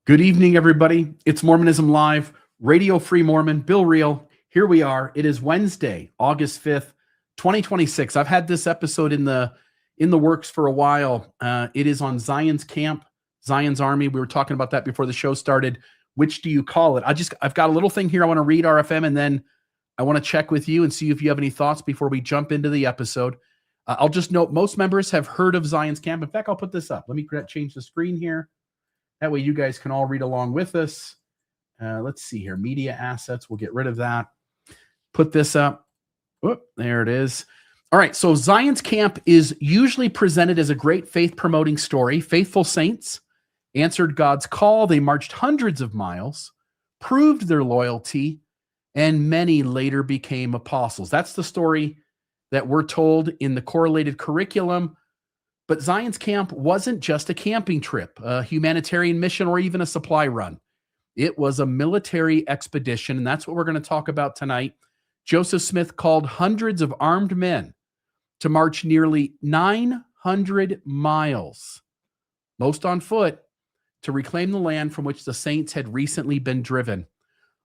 Good evening, everybody. It's Mormonism Live, Radio Free Mormon, Bill Reel. Here we are. It is Wednesday, August 5th, 2026. I've had this episode in the works for a while. It is on Zion's camp, Zion's army. We were talking about that before the show started. Which do you call it? I've got a little thing here I want to read, RFM, and then I want to check with you and see if you have any thoughts before we jump into the episode. I'll just note most members have heard of Zion's camp. In fact, I'll put this up. Let me change the screen here. That way you guys can all read along with us. Let's see here. Media assets. We'll get rid of that. Put this up. Whoop, there it is. All right. So Zion's camp is usually presented as a great faith promoting story. Faithful saints answered God's call. They marched hundreds of miles, proved their loyalty, and many later became apostles. That's the story that we're told in the correlated curriculum. But Zion's camp wasn't just a camping trip, a humanitarian mission, or even a supply run. It was a military expedition, and that's what we're going to talk about tonight. Joseph Smith called hundreds of armed men to march nearly 900 miles, most on foot, to reclaim the land from which the saints had recently been driven.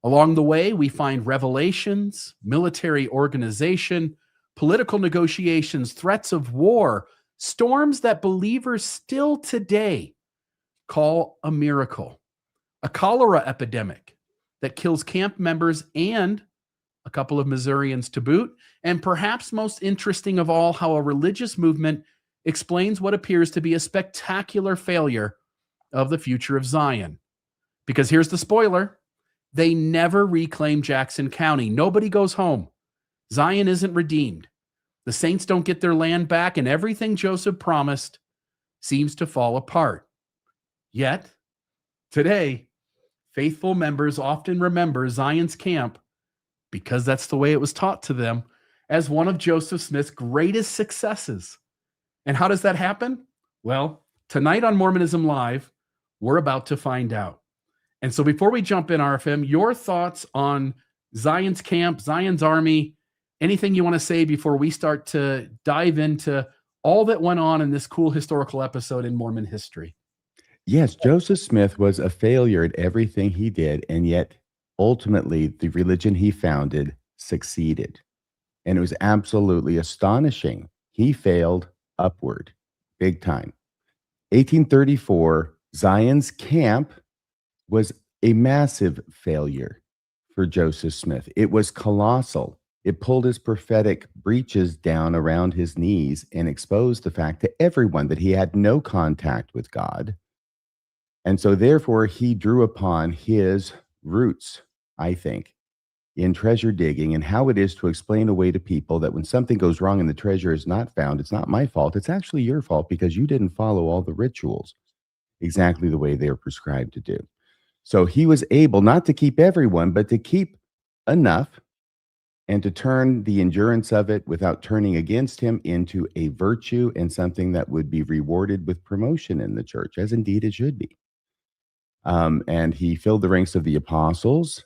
Along the way, we find revelations, military organization, political negotiations, threats of war, storms that believers still today call a miracle, a cholera epidemic that kills camp members and a couple of Missourians to boot, and perhaps most interesting of all, how a religious movement explains what appears to be a spectacular failure of the future of Zion. Because here's the spoiler: they never reclaim Jackson County. Nobody goes home. Zion isn't redeemed. The saints don't get their land back, and everything Joseph promised seems to fall apart. Yet, today, faithful members often remember Zion's camp, because that's the way it was taught to them, as one of Joseph Smith's greatest successes. And how does that happen? Well, tonight on Mormonism Live, we're about to find out. And so before we jump in, RFM, your thoughts on Zion's camp, Zion's army, anything you want to say before we start to dive into all that went on in this cool historical episode in Mormon history? Yes, Joseph Smith was a failure at everything he did, and yet ultimately the religion he founded succeeded. And it was absolutely astonishing. He failed upward, big time. 1834, Zion's camp was a massive failure for Joseph Smith. It was colossal. It pulled his prophetic breeches down around his knees and exposed the fact to everyone that he had no contact with God. And so therefore, he drew upon his roots, I think, in treasure digging and how it is to explain away to people that when something goes wrong and the treasure is not found, it's not my fault. It's actually your fault because you didn't follow all the rituals exactly the way they were prescribed to do. So he was able not to keep everyone, but to keep enough and to turn the endurance of it without turning against him into a virtue and something that would be rewarded with promotion in the church, as indeed it should be. And he filled the ranks of the apostles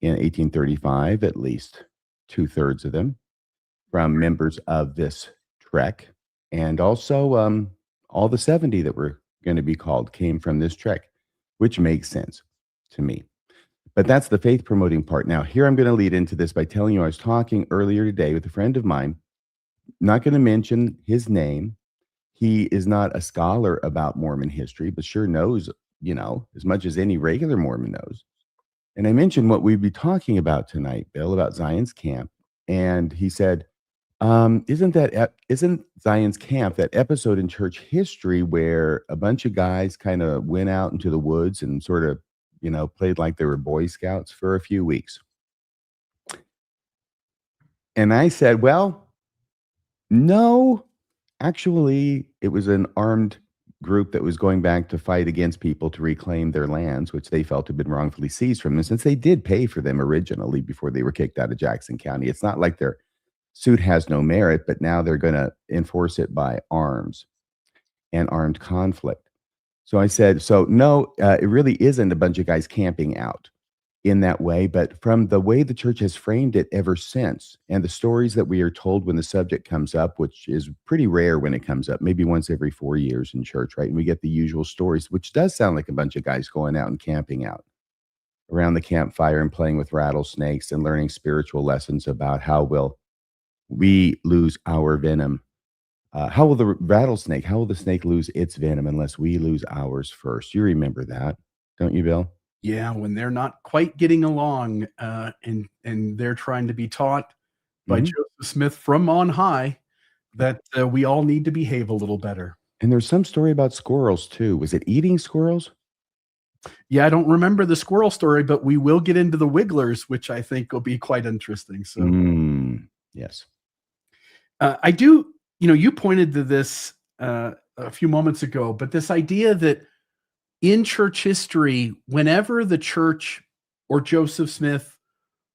in 1835, at least 2/3 of them from members of this trek. And also all the 70 that were going to be called came from this trek, which makes sense to me. But that's the faith promoting part. Now, here I'm going to lead into this by telling you I was talking earlier today with a friend of mine, not going to mention his name. He is not a scholar about Mormon history, but sure knows, as much as any regular Mormon knows. And I mentioned what we'd be talking about tonight, Bill, about Zion's camp. And he said, isn't Zion's camp that episode in church history where a bunch of guys kind of went out into the woods and sort of played like they were Boy Scouts for a few weeks? And I said, well, no, actually, it was an armed group that was going back to fight against people to reclaim their lands, which they felt had been wrongfully seized from them, since they did pay for them originally before they were kicked out of Jackson County. It's not like their suit has no merit, but now they're going to enforce it by arms and armed conflict. So I said, so no, it really isn't a bunch of guys camping out. in that way, but from the way the church has framed it ever since, and the stories that we are told when the subject comes up, which is pretty rare when it comes up, maybe once every 4 years in church, right? And we get the usual stories, which does sound like a bunch of guys going out and camping out around the campfire and playing with rattlesnakes and learning spiritual lessons about how will we lose our venom. How will how will the snake lose its venom unless we lose ours first? You remember that, don't you, Bill? Yeah, when they're not quite getting along, and they're trying to be taught by Mhm. Joseph Smith from on high that we all need to behave a little better. And there's some story about squirrels too. Was it eating squirrels? Yeah, I don't remember the squirrel story, but we will get into the wigglers, which I think will be quite interesting. So Yes. I do, you pointed to this a few moments ago, but this idea that in church history, whenever the church or Joseph Smith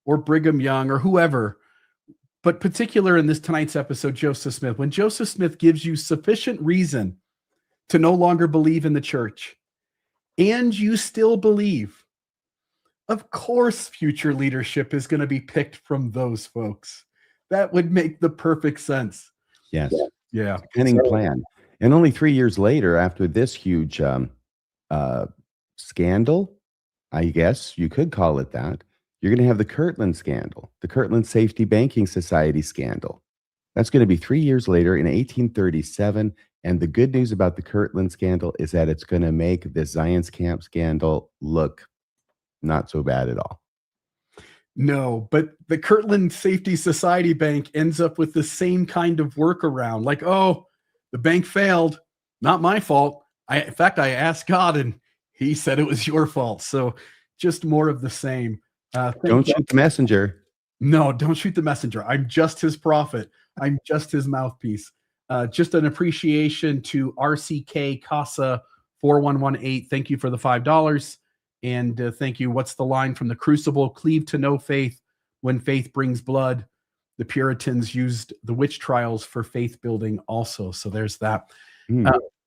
or Brigham Young or whoever, but particular in this tonight's episode, Joseph Smith, when Joseph Smith gives you sufficient reason to no longer believe in the church and you still believe, of course, future leadership is going to be picked from those folks. That would make the perfect sense. Yes. Yeah. Cunning plan. And only 3 years later, after this huge scandal, I guess you could call it that, you're going to have the Kirtland scandal, the Kirtland Safety Banking Society scandal. That's going to be 3 years later in 1837. And the good news about the Kirtland scandal is that it's going to make the Zion's Camp scandal look not so bad at all. No, but the Kirtland Safety Society Bank ends up with the same kind of workaround. Like, oh, the bank failed. Not my fault. In fact, I asked God and he said it was your fault. So just more of the same. Don't shoot the messenger. No, don't shoot the messenger. I'm just his prophet. I'm just his mouthpiece. Just an appreciation to RCK Casa 4118. Thank you for the $5. And thank you. What's the line from the Crucible? Cleave to no faith when faith brings blood. The Puritans used the witch trials for faith building also. So there's that.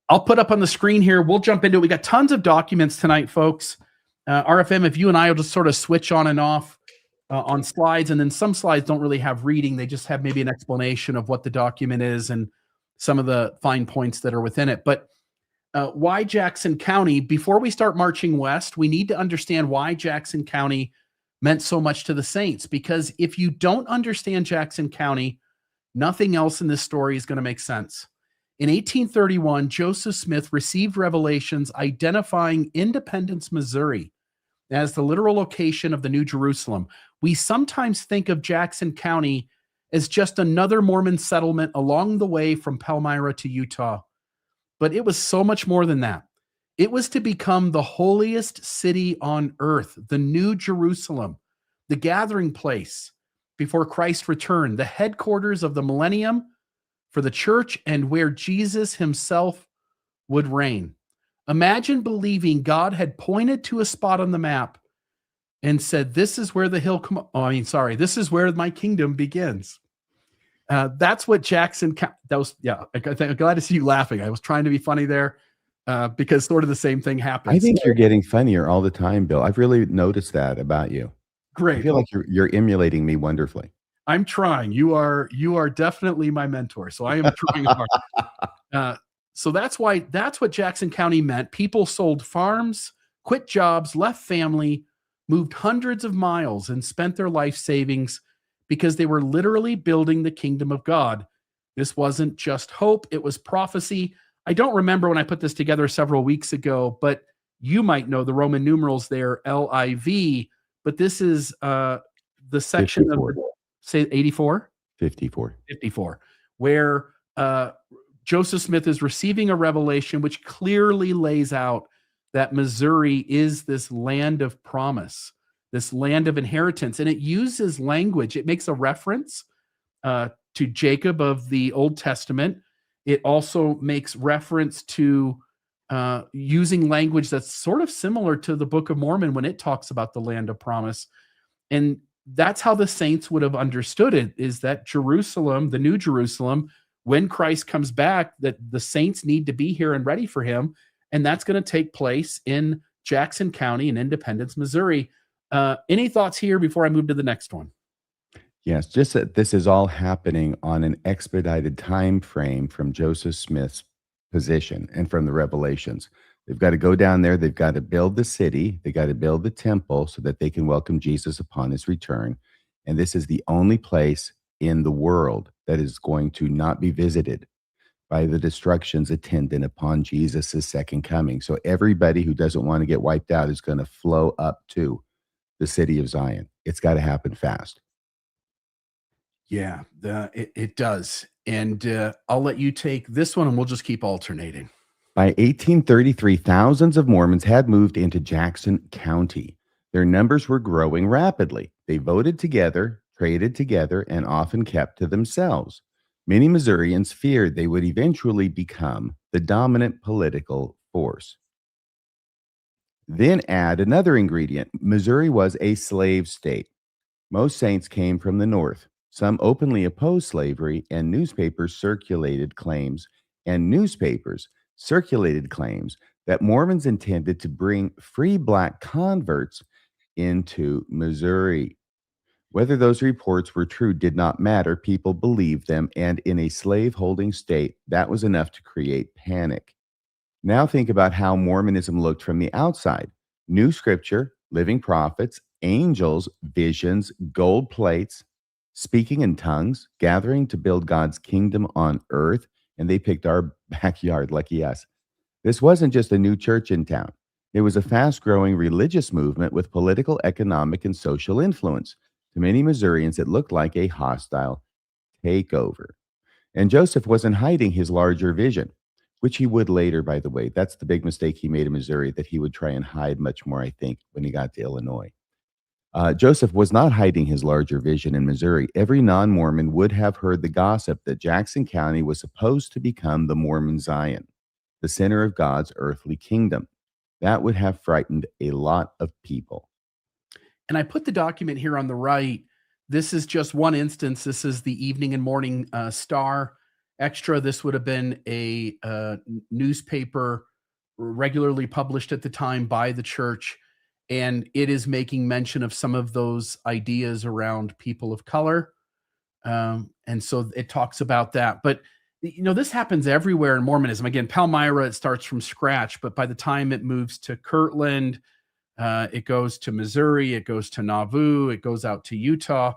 I'll put up on the screen here. We'll jump into it. We got tons of documents tonight, folks. RFM, if you and I will just sort of switch on and off on slides, and then some slides don't really have reading. They just have maybe an explanation of what the document is and some of the fine points that are within it. But why Jackson County? Before we start marching west, we need to understand why Jackson County meant so much to the saints. Because if you don't understand Jackson County, nothing else in this story is going to make sense. In 1831, Joseph Smith received revelations identifying Independence, Missouri, as the literal location of the New Jerusalem. We sometimes think of Jackson County as just another Mormon settlement along the way from Palmyra to Utah. But it was so much more than that. It was to become the holiest city on earth, the New Jerusalem, the gathering place before Christ returned, the headquarters of the millennium for the church, and where Jesus himself would reign. Imagine believing God had pointed to a spot on the map and said, this is where the hill this is where my kingdom begins. That's what Jackson, that was, yeah, I'm glad to see you laughing. I was trying to be funny there because sort of the same thing happens. I think you're getting funnier all the time, Bill. I've really noticed that about you. Great. I feel like you're emulating me wonderfully. I'm trying. You are definitely my mentor. So I am trying hard. So that's what Jackson County meant. People sold farms, quit jobs, left family, moved hundreds of miles, and spent their life savings because they were literally building the kingdom of God. This wasn't just hope, it was prophecy. I don't remember when I put this together several weeks ago, but you might know the Roman numerals there, LIV, but this is the section 54. of, say, 84? 54. 54, where Joseph Smith is receiving a revelation which clearly lays out that Missouri is this land of promise, this land of inheritance. And it uses language. It makes a reference to Jacob of the Old Testament. It also makes reference to using language that's sort of similar to the Book of Mormon when it talks about the land of promise. And that's how the saints would have understood it, is that Jerusalem, the New Jerusalem, when Christ comes back, that the saints need to be here and ready for him. And that's going to take place in Jackson County in Independence, Missouri. Any thoughts here before I move to the next one? Yes, just that this is all happening on an expedited time frame from Joseph Smith's position and from the revelations. They've got to go down there, they've got to build the city, they got to build the temple so that they can welcome Jesus upon his return. And this is the only place in the world that is going to not be visited by the destructions attendant upon Jesus' second coming. So everybody who doesn't want to get wiped out is going to flow up to the city of Zion. It's got to happen fast. Yeah, it does. And I'll let you take this one and we'll just keep alternating. By 1833, thousands of Mormons had moved into Jackson County. Their numbers were growing rapidly. They voted together, traded together, and often kept to themselves. Many Missourians feared they would eventually become the dominant political force. Then add another ingredient. Missouri was a slave state. Most saints came from the north. Some openly opposed slavery, and newspapers circulated claims that Mormons intended to bring free black converts into Missouri. Whether those reports were true did not matter. People believed them, and in a slave-holding state, that was enough to create panic. Now think about how Mormonism looked from the outside. New scripture, living prophets, angels, visions, gold plates, speaking in tongues, gathering to build God's kingdom on earth, and they picked our backyard, lucky us. This wasn't just a new church in town. It was a fast-growing religious movement with political, economic, and social influence. To many Missourians, it looked like a hostile takeover. And Joseph wasn't hiding his larger vision, which he would later, by the way. That's the big mistake he made in Missouri, that he would try and hide much more, I think, when he got to Illinois. Joseph was not hiding his larger vision in Missouri. Every non-Mormon would have heard the gossip that Jackson County was supposed to become the Mormon Zion, the center of God's earthly kingdom. That would have frightened a lot of people. And I put the document here on the right. This is just one instance. This is the Evening and Morning Star Extra. This would have been a newspaper regularly published at the time by the church. And it is making mention of some of those ideas around people of color. And so it talks about that. But, this happens everywhere in Mormonism. Again, Palmyra, it starts from scratch. But by the time it moves to Kirtland, it goes to Missouri, it goes to Nauvoo, it goes out to Utah.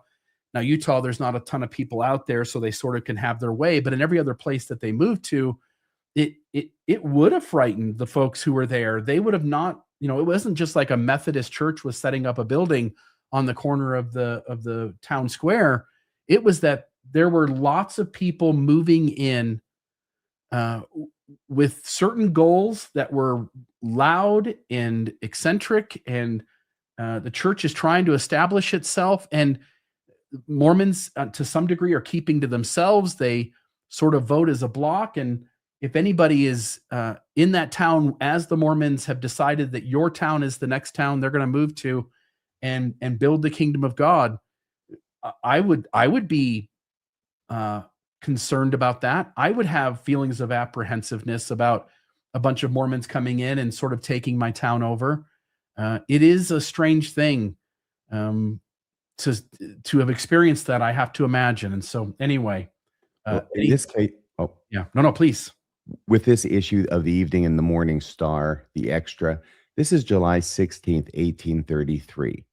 Now, Utah, there's not a ton of people out there, so they sort of can have their way. But in every other place that they move to, it would have frightened the folks who were there. They would have not, it wasn't just like a Methodist church was setting up a building on the corner of the town square. It was that there were lots of people moving in with certain goals that were loud and eccentric, and the church is trying to establish itself. And Mormons, to some degree, are keeping to themselves. They sort of vote as a block, and if anybody is in that town, as the Mormons have decided that your town is the next town they're going to move to, and build the kingdom of God, I would be concerned about that. I would have feelings of apprehensiveness about a bunch of Mormons coming in and sort of taking my town over. It is a strange thing to have experienced that, I have to imagine. And so anyway, in this case, yeah, no, please. With this issue of the Evening and the Morning Star, the extra, this is July 16th, 1833.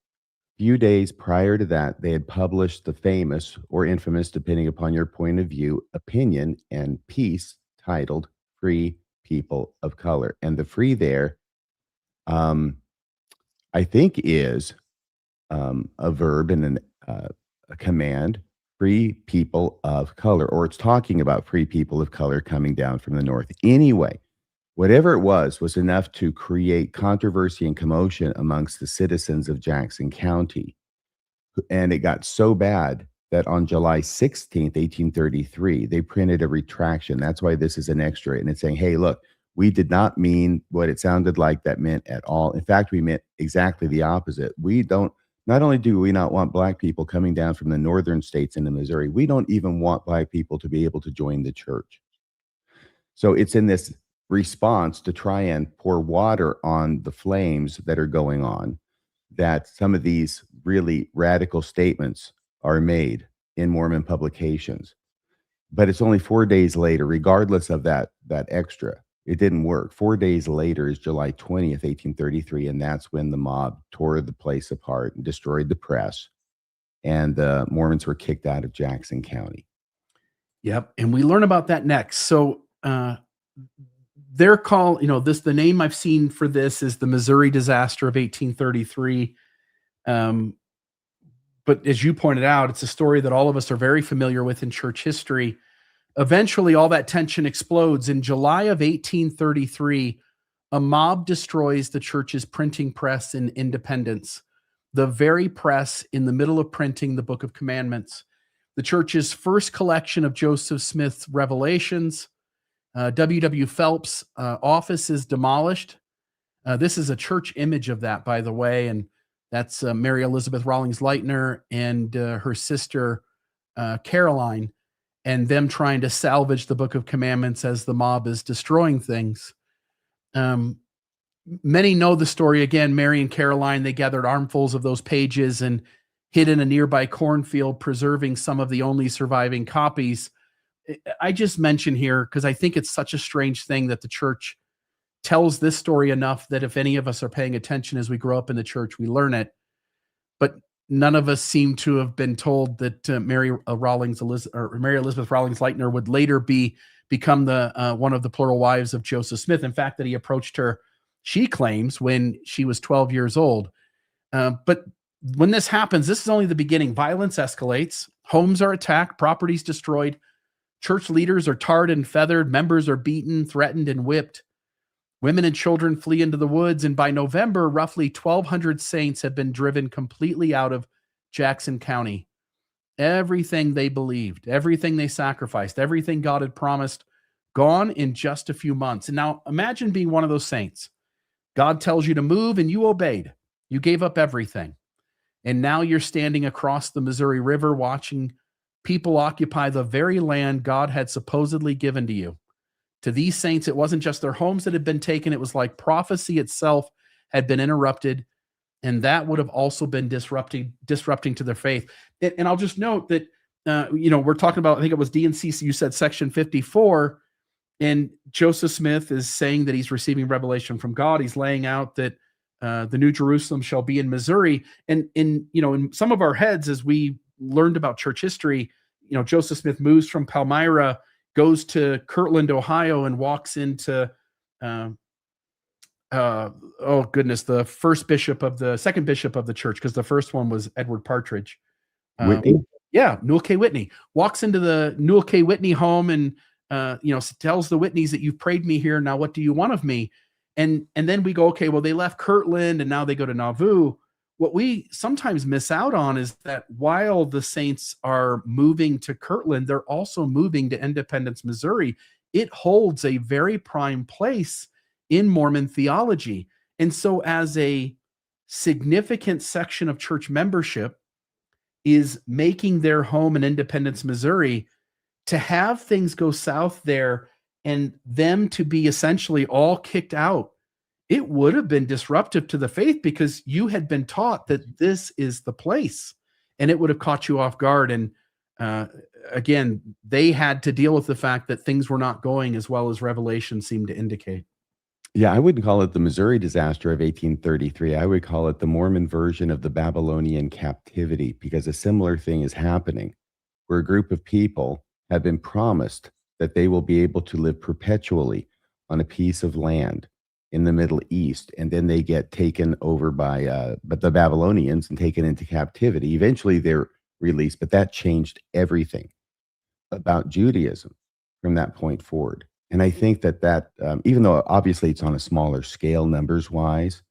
Few days prior to that, they had published the famous or infamous, depending upon your point of view, opinion and piece titled Free People of Color. And the free there, I think, is a verb and a command, free people of color, or it's talking about free people of color coming down from the north. Anyway, whatever it was enough to create controversy and commotion amongst the citizens of Jackson County. And it got so bad that on July 16th, 1833, they printed a retraction. That's why this is an extra. And it's saying, hey, look, we did not mean what it sounded like that meant at all. In fact, we meant exactly the opposite. Not only do we not want black people coming down from the northern states into Missouri, we don't even want black people to be able to join the church. So it's in this response to try and pour water on the flames that are going on. that some of these really radical statements are made in Mormon publications. But it's only 4 days later, regardless of that extra. It didn't work. 4 days later is July 20th, 1833, and that's when the mob tore the place apart and destroyed the press, and the Mormons were kicked out of Jackson County. Yep, and we learn about that next. So, their call, the name I've seen for this is the Missouri disaster of 1833. But as you pointed out, it's a story that all of us are very familiar with in church history. Eventually, all that tension explodes. In July of 1833, a mob destroys the church's printing press in Independence, the very press in the middle of printing the Book of Commandments. The church's first collection of Joseph Smith's revelations. W. Phelps' office is demolished. This is a church image of that, by the way, and that's Mary Elizabeth Rawlings Lightner and her sister Caroline, and them trying to salvage the Book of Commandments as the mob is destroying things. Many know the story. Again, Mary and Caroline, they gathered armfuls of those pages and hid in a nearby cornfield, preserving some of the only surviving copies. I just mention here because I think it's such a strange thing that the church tells this story enough that if any of us are paying attention as we grow up in the church, we learn it. But none of us seem to have been told that Mary Elizabeth Rawlings Lightner would later become the one of the plural wives of Joseph Smith. In fact, that he approached her, she claims, when she was 12 years old. But when this happens, this is only the beginning. Violence escalates. Homes are attacked. Properties destroyed. Church leaders are tarred and feathered. Members are beaten, threatened, and whipped. Women and children flee into the woods, and by November, roughly 1,200 saints have been driven completely out of Jackson County. Everything they believed, everything they sacrificed, everything God had promised, gone in just a few months. And now imagine being one of those saints. God tells you to move, and you obeyed. You gave up everything. And now you're standing across the Missouri River watching people occupy the very land God had supposedly given to you. To these saints, it wasn't just their homes that had been taken. It was like prophecy itself had been interrupted, and that would have also been disrupting to their faith. And I'll just note that, we're talking about, I think it was D&C, you said section 54, and Joseph Smith is saying that he's receiving revelation from God. He's laying out that the New Jerusalem shall be in Missouri. And in some of our heads, as we learned about church history, Joseph Smith moves from Palmyra, goes to Kirtland, Ohio, and walks into, the second bishop of the church, because the first one was Edward Partridge. Whitney? Newell K. Whitney. Walks into the Newell K. Whitney home and, tells the Whitneys that you've prayed me here. Now, what do you want of me? And then we go, okay, well, they left Kirtland and now they go to Nauvoo. What we sometimes miss out on is that while the saints are moving to Kirtland, they're also moving to Independence, Missouri. It holds a very prime place in Mormon theology. And so as a significant section of church membership is making their home in Independence, Missouri, to have things go south there and them to be essentially all kicked out, it would have been disruptive to the faith because you had been taught that this is the place, and it would have caught you off guard. And again, they had to deal with the fact that things were not going as well as Revelation seemed to indicate. Yeah, I wouldn't call it the Missouri disaster of 1833. I would call it the Mormon version of the Babylonian captivity, because a similar thing is happening where a group of people have been promised that they will be able to live perpetually on a piece of land in the Middle East, and then they get taken over by the Babylonians and taken into captivity. Eventually they're released, but that changed everything about Judaism from that point forward. And I think that even though obviously it's on a smaller scale numbers wise,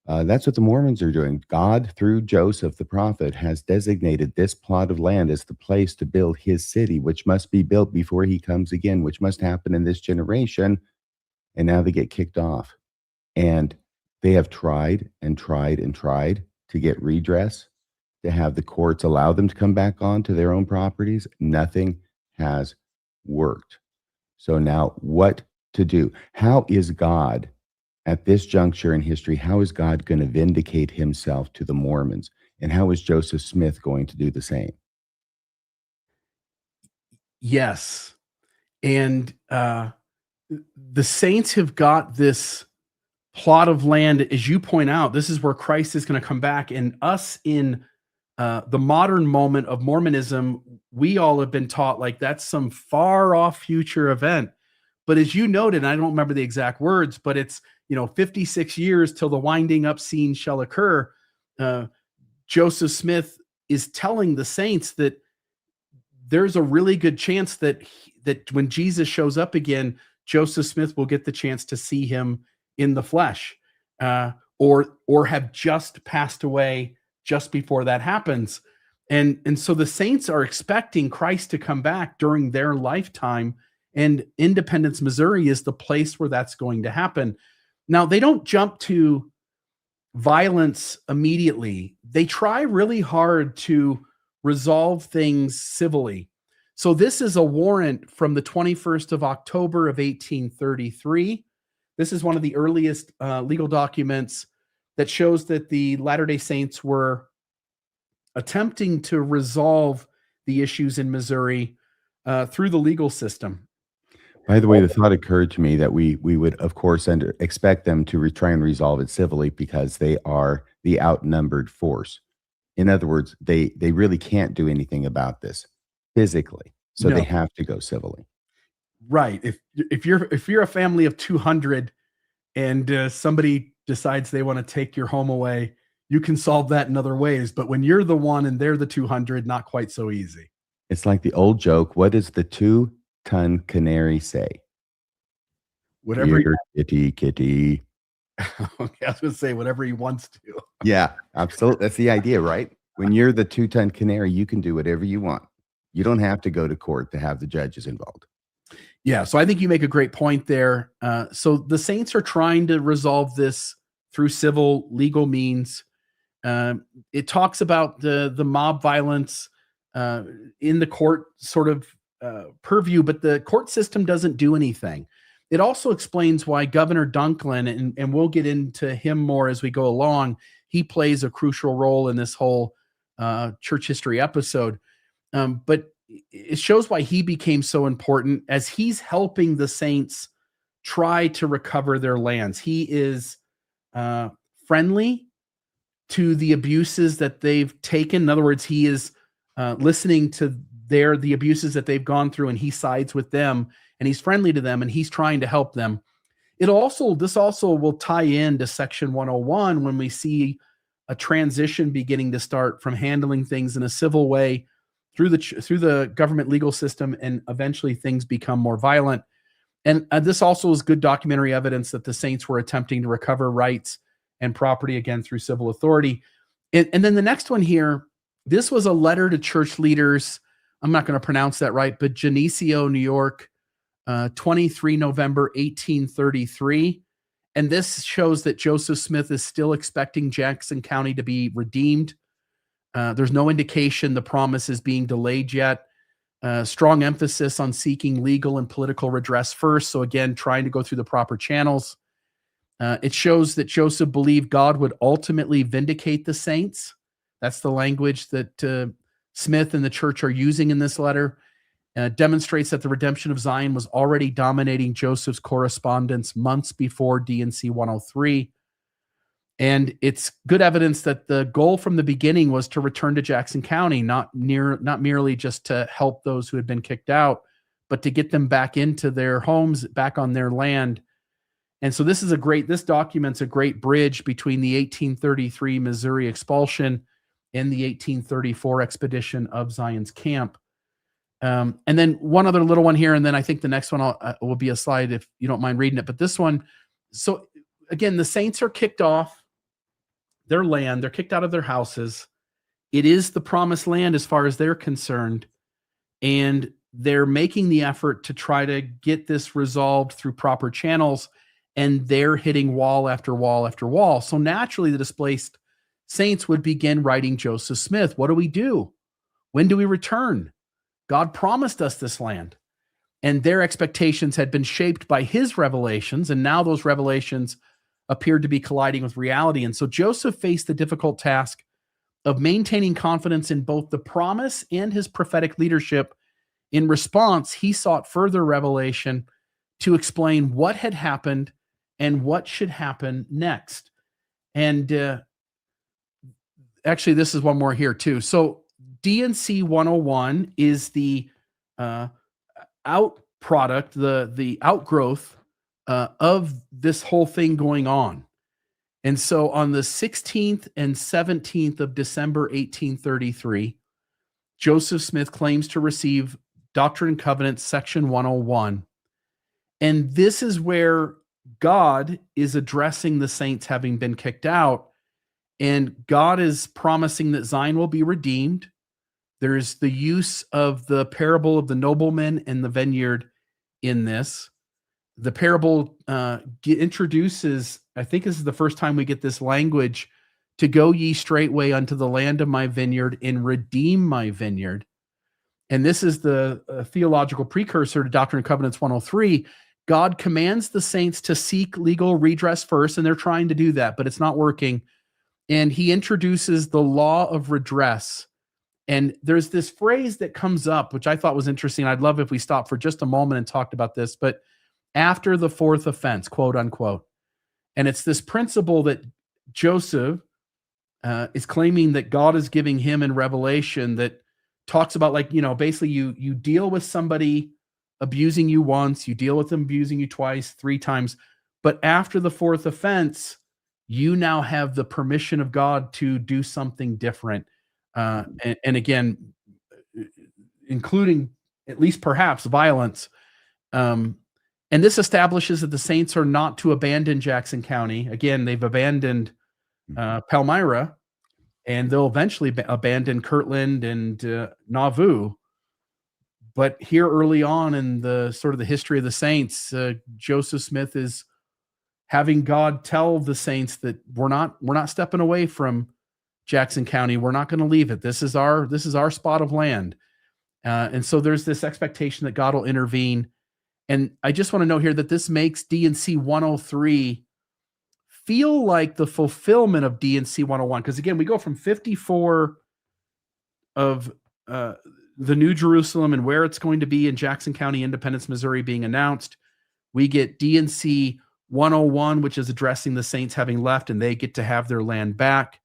that's what the Mormons are doing. God, through Joseph the prophet, has designated this plot of land as the place to build his city, which must be built before he comes again, which must happen in this generation. And now they get kicked off. And they have tried and tried and tried to get redress, to have the courts allow them to come back onto their own properties. Nothing has worked. So now what to do? How is God At this juncture in history, how is God going to vindicate himself to the Mormons? And how is Joseph Smith going to do the same? Yes. And the saints have got this plot of land, as you point out. This is where Christ is going to come back, and us in the modern moment of Mormonism, we all have been taught like that's some far off future event. But as you noted, and I don't remember the exact words, but it's 56 years till the winding up scene shall occur. Joseph Smith is telling the saints that there's a really good chance that when Jesus shows up again, Joseph Smith will get the chance to see him in the flesh, or have just passed away just before that happens. And so the saints are expecting Christ to come back during their lifetime, and Independence, Missouri is the place where that's going to happen. Now, they don't jump to violence immediately. They try really hard to resolve things civilly. So this is a warrant from the 21st of October of 1833. This is one of the earliest legal documents that shows that the Latter-day Saints were attempting to resolve the issues in Missouri through the legal system. By the way, the thought occurred to me that we would, of course, expect them to try and resolve it civilly because they are the outnumbered force. In other words, they really can't do anything about this physically, so No. they have to go civilly. Right. If you're a family of 200 and somebody decides they want to take your home away, you can solve that in other ways. But when you're the one and they're the 200, not quite so easy. It's like the old joke, what does the 2-ton canary say? Whatever. Here, kitty, kitty. Okay, I was going to say whatever he wants to. Yeah, absolutely. That's the idea, right? When you're the 2-ton canary, you can do whatever you want. You don't have to go to court to have the judges involved. Yeah, so I think you make a great point there. So the saints are trying to resolve this through civil legal means. It talks about the mob violence in the court sort of purview, but the court system doesn't do anything. It also explains why Governor Dunklin, and we'll get into him more as we go along, he plays a crucial role in this whole church history episode. But it shows why he became so important as he's helping the saints try to recover their lands. He is friendly to the abuses that they've taken. In other words, he is listening to the abuses that they've gone through, and he sides with them, and he's friendly to them, and he's trying to help them. This also will tie into Section 101 when we see a transition beginning to start from handling things in a civil way through the government legal system, and eventually things become more violent. And this also is good documentary evidence that the saints were attempting to recover rights and property again through civil authority. And then the next one here, this was a letter to church leaders. I'm not going to pronounce that right, but Geneseo, New York, 23 November 1833. And this shows that Joseph Smith is still expecting Jackson County to be redeemed. There's no indication the promise is being delayed yet. Strong emphasis on seeking legal and political redress first. So again, trying to go through the proper channels. It shows that Joseph believed God would ultimately vindicate the saints. That's the language that Smith and the church are using in this letter. Demonstrates that the redemption of Zion was already dominating Joseph's correspondence months before D&C 103. And it's good evidence that the goal from the beginning was to return to Jackson County, not merely just to help those who had been kicked out, but to get them back into their homes, back on their land. And so this documents a great bridge between the 1833 Missouri expulsion and the 1834 expedition of Zion's camp. And then one other little one here, and then I think the next one will be a slide if you don't mind reading it. But this one, so again, the saints are kicked off their land. They're kicked out of their houses. It is the promised land as far as they're concerned. And they're making the effort to try to get this resolved through proper channels. And they're hitting wall after wall after wall. So naturally, the displaced saints would begin writing Joseph Smith. What do we do? When do we return? God promised us this land. And their expectations had been shaped by his revelations. And now those revelations appeared to be colliding with reality. And so Joseph faced the difficult task of maintaining confidence in both the promise and his prophetic leadership. In response, he sought further revelation to explain what had happened and what should happen next. And actually, this is one more here too. So D&C 101 is the out product, the outgrowth of this whole thing going on. And so on the 16th and 17th of December 1833, Joseph Smith claims to receive Doctrine and Covenants section 101. And this is where God is addressing the saints having been kicked out, and God is promising that Zion will be redeemed. There's the use of the parable of the nobleman and the vineyard in this. The parable introduces, I think this is the first time we get this language, to go ye straightway unto the land of my vineyard and redeem my vineyard. And this is the theological precursor to Doctrine and Covenants 103. God commands the saints to seek legal redress first, and they're trying to do that, but it's not working. And he introduces the law of redress. And there's this phrase that comes up, which I thought was interesting. I'd love if we stopped for just a moment and talked about this, but after the fourth offense, quote unquote. And it's this principle that Joseph is claiming that God is giving him in Revelation that talks about, like, basically you deal with somebody abusing you once, you deal with them abusing you twice, 3 times, but after the fourth offense, you now have the permission of God to do something different. And again, including at least perhaps violence. And this establishes that the saints are not to abandon Jackson County. Again, they've abandoned Palmyra, and they'll eventually abandon Kirtland and Nauvoo. But here early on in the sort of the history of the saints, Joseph Smith is having God tell the saints that we're not stepping away from Jackson County. We're not going to leave it. This is our spot of land. And so there's this expectation that God will intervene. And I just want to note here that this makes D&C 103 feel like the fulfillment of D&C 101. Because again, we go from 54 of the New Jerusalem and where it's going to be in Jackson County, Independence, Missouri being announced. We get D&C 101, which is addressing the saints having left and they get to have their land back.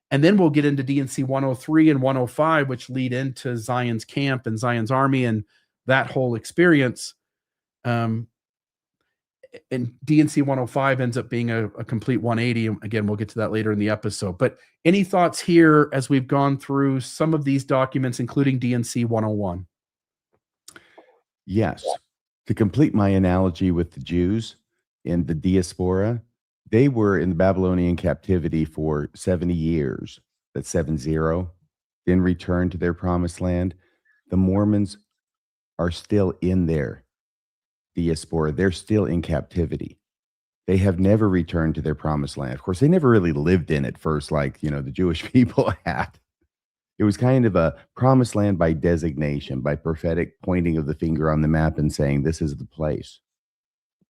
And then we'll get into D&C 103 and 105, which lead into Zion's camp and Zion's army and that whole experience. And D&C 105 ends up being a complete 180. Again, we'll get to that later in the episode. But any thoughts here as we've gone through some of these documents, including D&C 101? Yes. To complete my analogy with the Jews in the diaspora, they were in the Babylonian captivity for 70 years. That's 70. Then returned to their promised land. The Mormons are still in their diaspora. They're still in captivity. They have never returned to their promised land. Of course, they never really lived in it first, like, the Jewish people had. It was kind of a promised land by designation, by prophetic pointing of the finger on the map and saying, this is the place.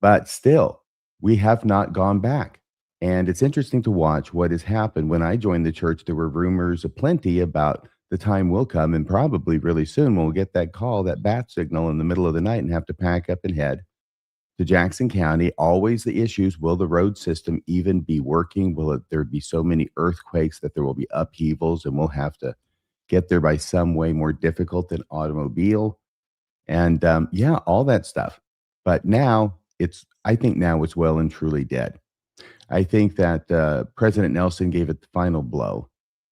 But still, we have not gone back. And it's interesting to watch what has happened. When I joined the church, there were rumors aplenty about the time will come, and probably really soon we'll get that call, that bat signal in the middle of the night and have to pack up and head to Jackson County. Always the issues, will the road system even be working? Will there be so many earthquakes that there will be upheavals and we'll have to get there by some way more difficult than automobile? And all that stuff. But now I think now it's well and truly dead. I think that President Nelson gave it the final blow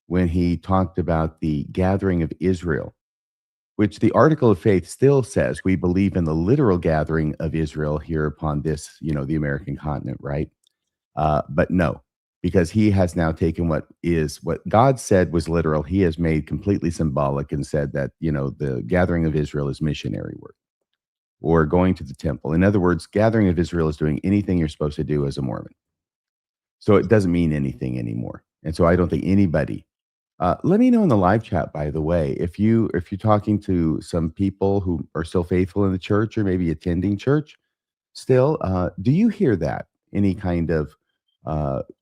when he talked about the gathering of Israel, which the Article of Faith still says we believe in the literal gathering of Israel here upon this, the American continent, right? But no, because he has now taken what God said was literal. He has made completely symbolic and said that, the gathering of Israel is missionary work or going to the temple. In other words, gathering of Israel is doing anything you're supposed to do as a Mormon. So it doesn't mean anything anymore. And so I don't think anybody, let me know in the live chat, by the way, if you're talking to some people who are still faithful in the church or maybe attending church still, do you hear that? Any kind of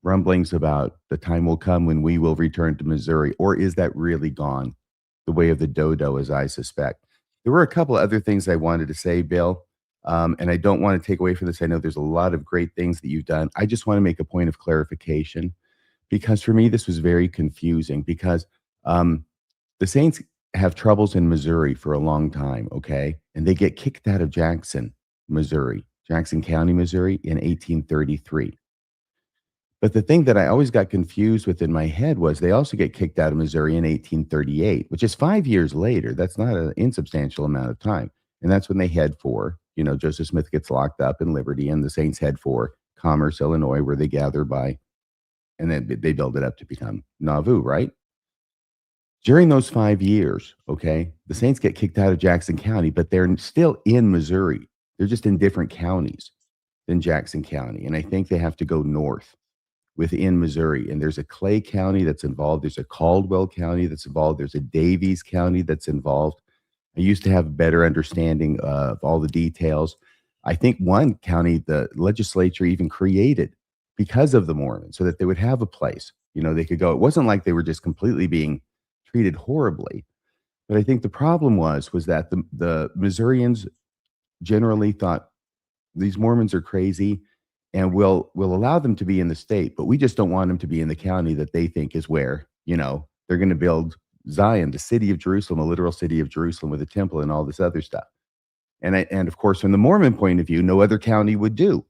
rumblings about the time will come when we will return to Missouri, or is that really gone the way of the dodo, as I suspect? There were a couple of other things I wanted to say, Bill, and I don't want to take away from this. I know there's a lot of great things that you've done. I just want to make a point of clarification because for me, this was very confusing because the Saints have troubles in Missouri for a long time, okay? And they get kicked out of Jackson, Missouri, Jackson County, Missouri in 1833. But the thing that I always got confused with in my head was they also get kicked out of Missouri in 1838, which is 5 years later. That's not an insubstantial amount of time. And that's when they head for, Joseph Smith gets locked up in Liberty and the Saints head for Commerce, Illinois, where they gather by, and then they build it up to become Nauvoo, right? During those 5 years, okay, the Saints get kicked out of Jackson County, but they're still in Missouri. They're just in different counties than Jackson County. And I think they have to go north within Missouri. And there's a Clay County that's involved. There's a Caldwell County that's involved. There's a Davies County that's involved. I used to have a better understanding of all the details. I think one county, the legislature even created because of the Mormons so that they would have a place, they could go. It wasn't like they were just completely being treated horribly. But I think the problem was that the Missourians generally thought these Mormons are crazy and we'll allow them to be in the state, but we just don't want them to be in the county that they think is where, they're going to build Zion, the city of Jerusalem, a literal city of Jerusalem with a temple and all this other stuff. And of course, from the Mormon point of view, no other county would do.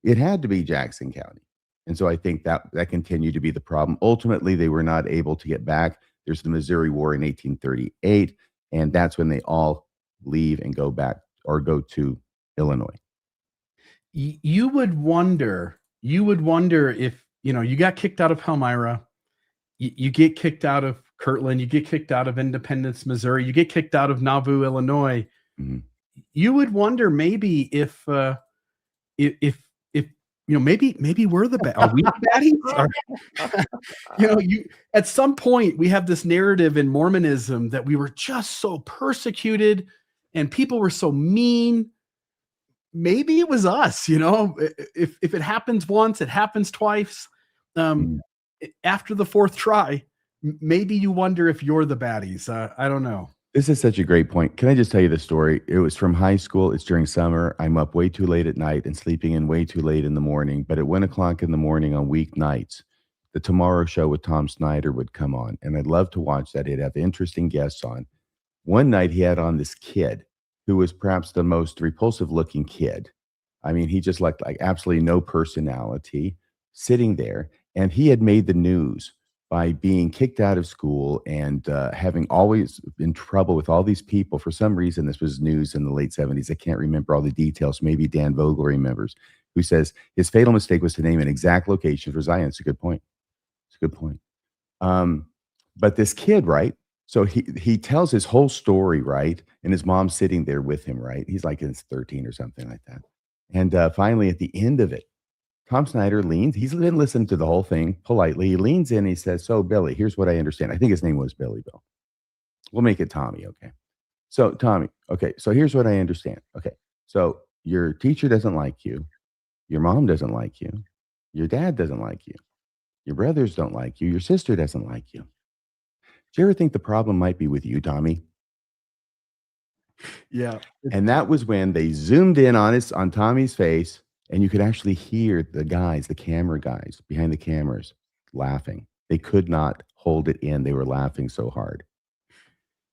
It had to be Jackson County. And so I think that continued to be the problem. Ultimately, they were not able to get back. There's the Missouri War in 1838, and that's when they all leave and go back or go to Illinois. You would wonder if, you got kicked out of Palmyra, you get kicked out of Kirtland, you get kicked out of Independence, Missouri, you get kicked out of Nauvoo, Illinois. Mm-hmm. You would wonder maybe if maybe we're are we the baddies? At some point we have this narrative in Mormonism that we were just so persecuted and people were so mean. Maybe it was us, if it happens once, it happens twice. After the fourth try, maybe you wonder if you're the baddies. I don't know. This is such a great point. Can I just tell you the story? It was from high school. It's during summer. I'm up way too late at night and sleeping in way too late in the morning. But at 1 o'clock in the morning on weeknights, the Tomorrow Show with Tom Snyder would come on. And I'd love to watch that. He'd have interesting guests on. One night he had on this kid who was perhaps the most repulsive looking kid. I mean, he just like absolutely no personality sitting there. And he had made the news by being kicked out of school and having always been trouble with all these people. For some reason, this was news in the late 70s. I can't remember all the details. Maybe Dan Vogel remembers, who says his fatal mistake was to name an exact location for Zion. It's a good point. But this kid, right? So he tells his whole story, right? And his mom's sitting there with him, right? He's like in 13 or something like that. And finally, at the end of it, Tom Snyder leans. He's been listening to the whole thing politely. He leans in. He says, "So, Billy, here's what I understand." I think his name was Billy Bill. We'll make it Tommy, okay? So, Tommy, okay, so here's what I understand. Okay, so your teacher doesn't like you. Your mom doesn't like you. Your dad doesn't like you. Your brothers don't like you. Your sister doesn't like you. Do you ever think the problem might be with you, Tommy? Yeah. And that was when they zoomed in on Tommy's face, and you could actually hear the camera guys behind the cameras laughing. They could not hold it in. They were laughing so hard.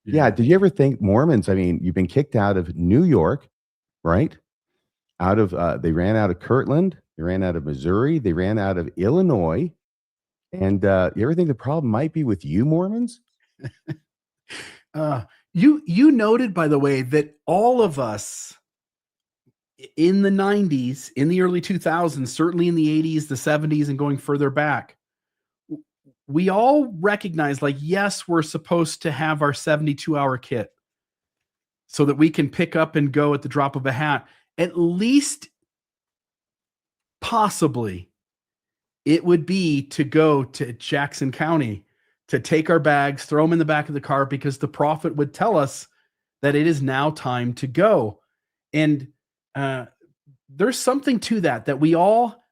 Yeah. Did you ever think Mormons, I mean, you've been kicked out of New York, right? They ran out of Kirtland. They ran out of Missouri. They ran out of Illinois. And you ever think the problem might be with you Mormons? You noted, by the way, that all of us in the 90s, in the early 2000s, certainly in the 80s, the 70s, and going further back, we all recognize, yes, we're supposed to have our 72-hour kit so that we can pick up and go at the drop of a hat. At least, possibly, it would be to go to Jackson County, to take our bags, throw them in the back of the car, because the prophet would tell us that it is now time to go. And there's something to that we all,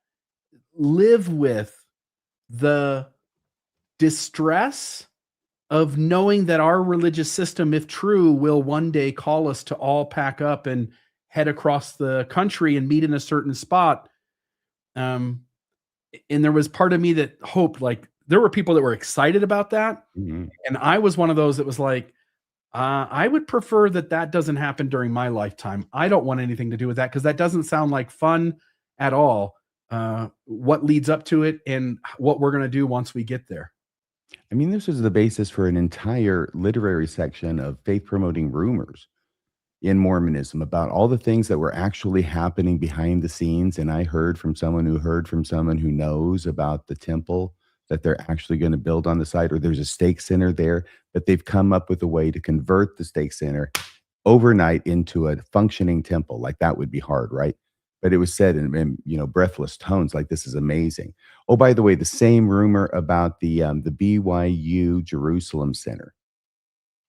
live with the distress of knowing that our religious system, if true, will one day call us to all pack up and head across the country and meet in a certain spot. Um, and there was part of me that hoped, like, there were people that were excited about that. Mhm. And I was one of those that was like, I would prefer that that doesn't happen during my lifetime. I don't want anything to do with that because that doesn't sound like fun at all. What leads up to it and what we're going to do once we get there. I mean, this was the basis for an entire literary section of faith promoting rumors in Mormonism about all the things that were actually happening behind the scenes. And I heard from someone who heard from someone who knows about the temple that they're actually going to build on the site, or there's a stake center there, but they've come up with a way to convert the stake center overnight into a functioning temple. Like that would be hard, right? But it was said in breathless tones, like this is amazing. Oh, by the way, the same rumor about the BYU Jerusalem Center,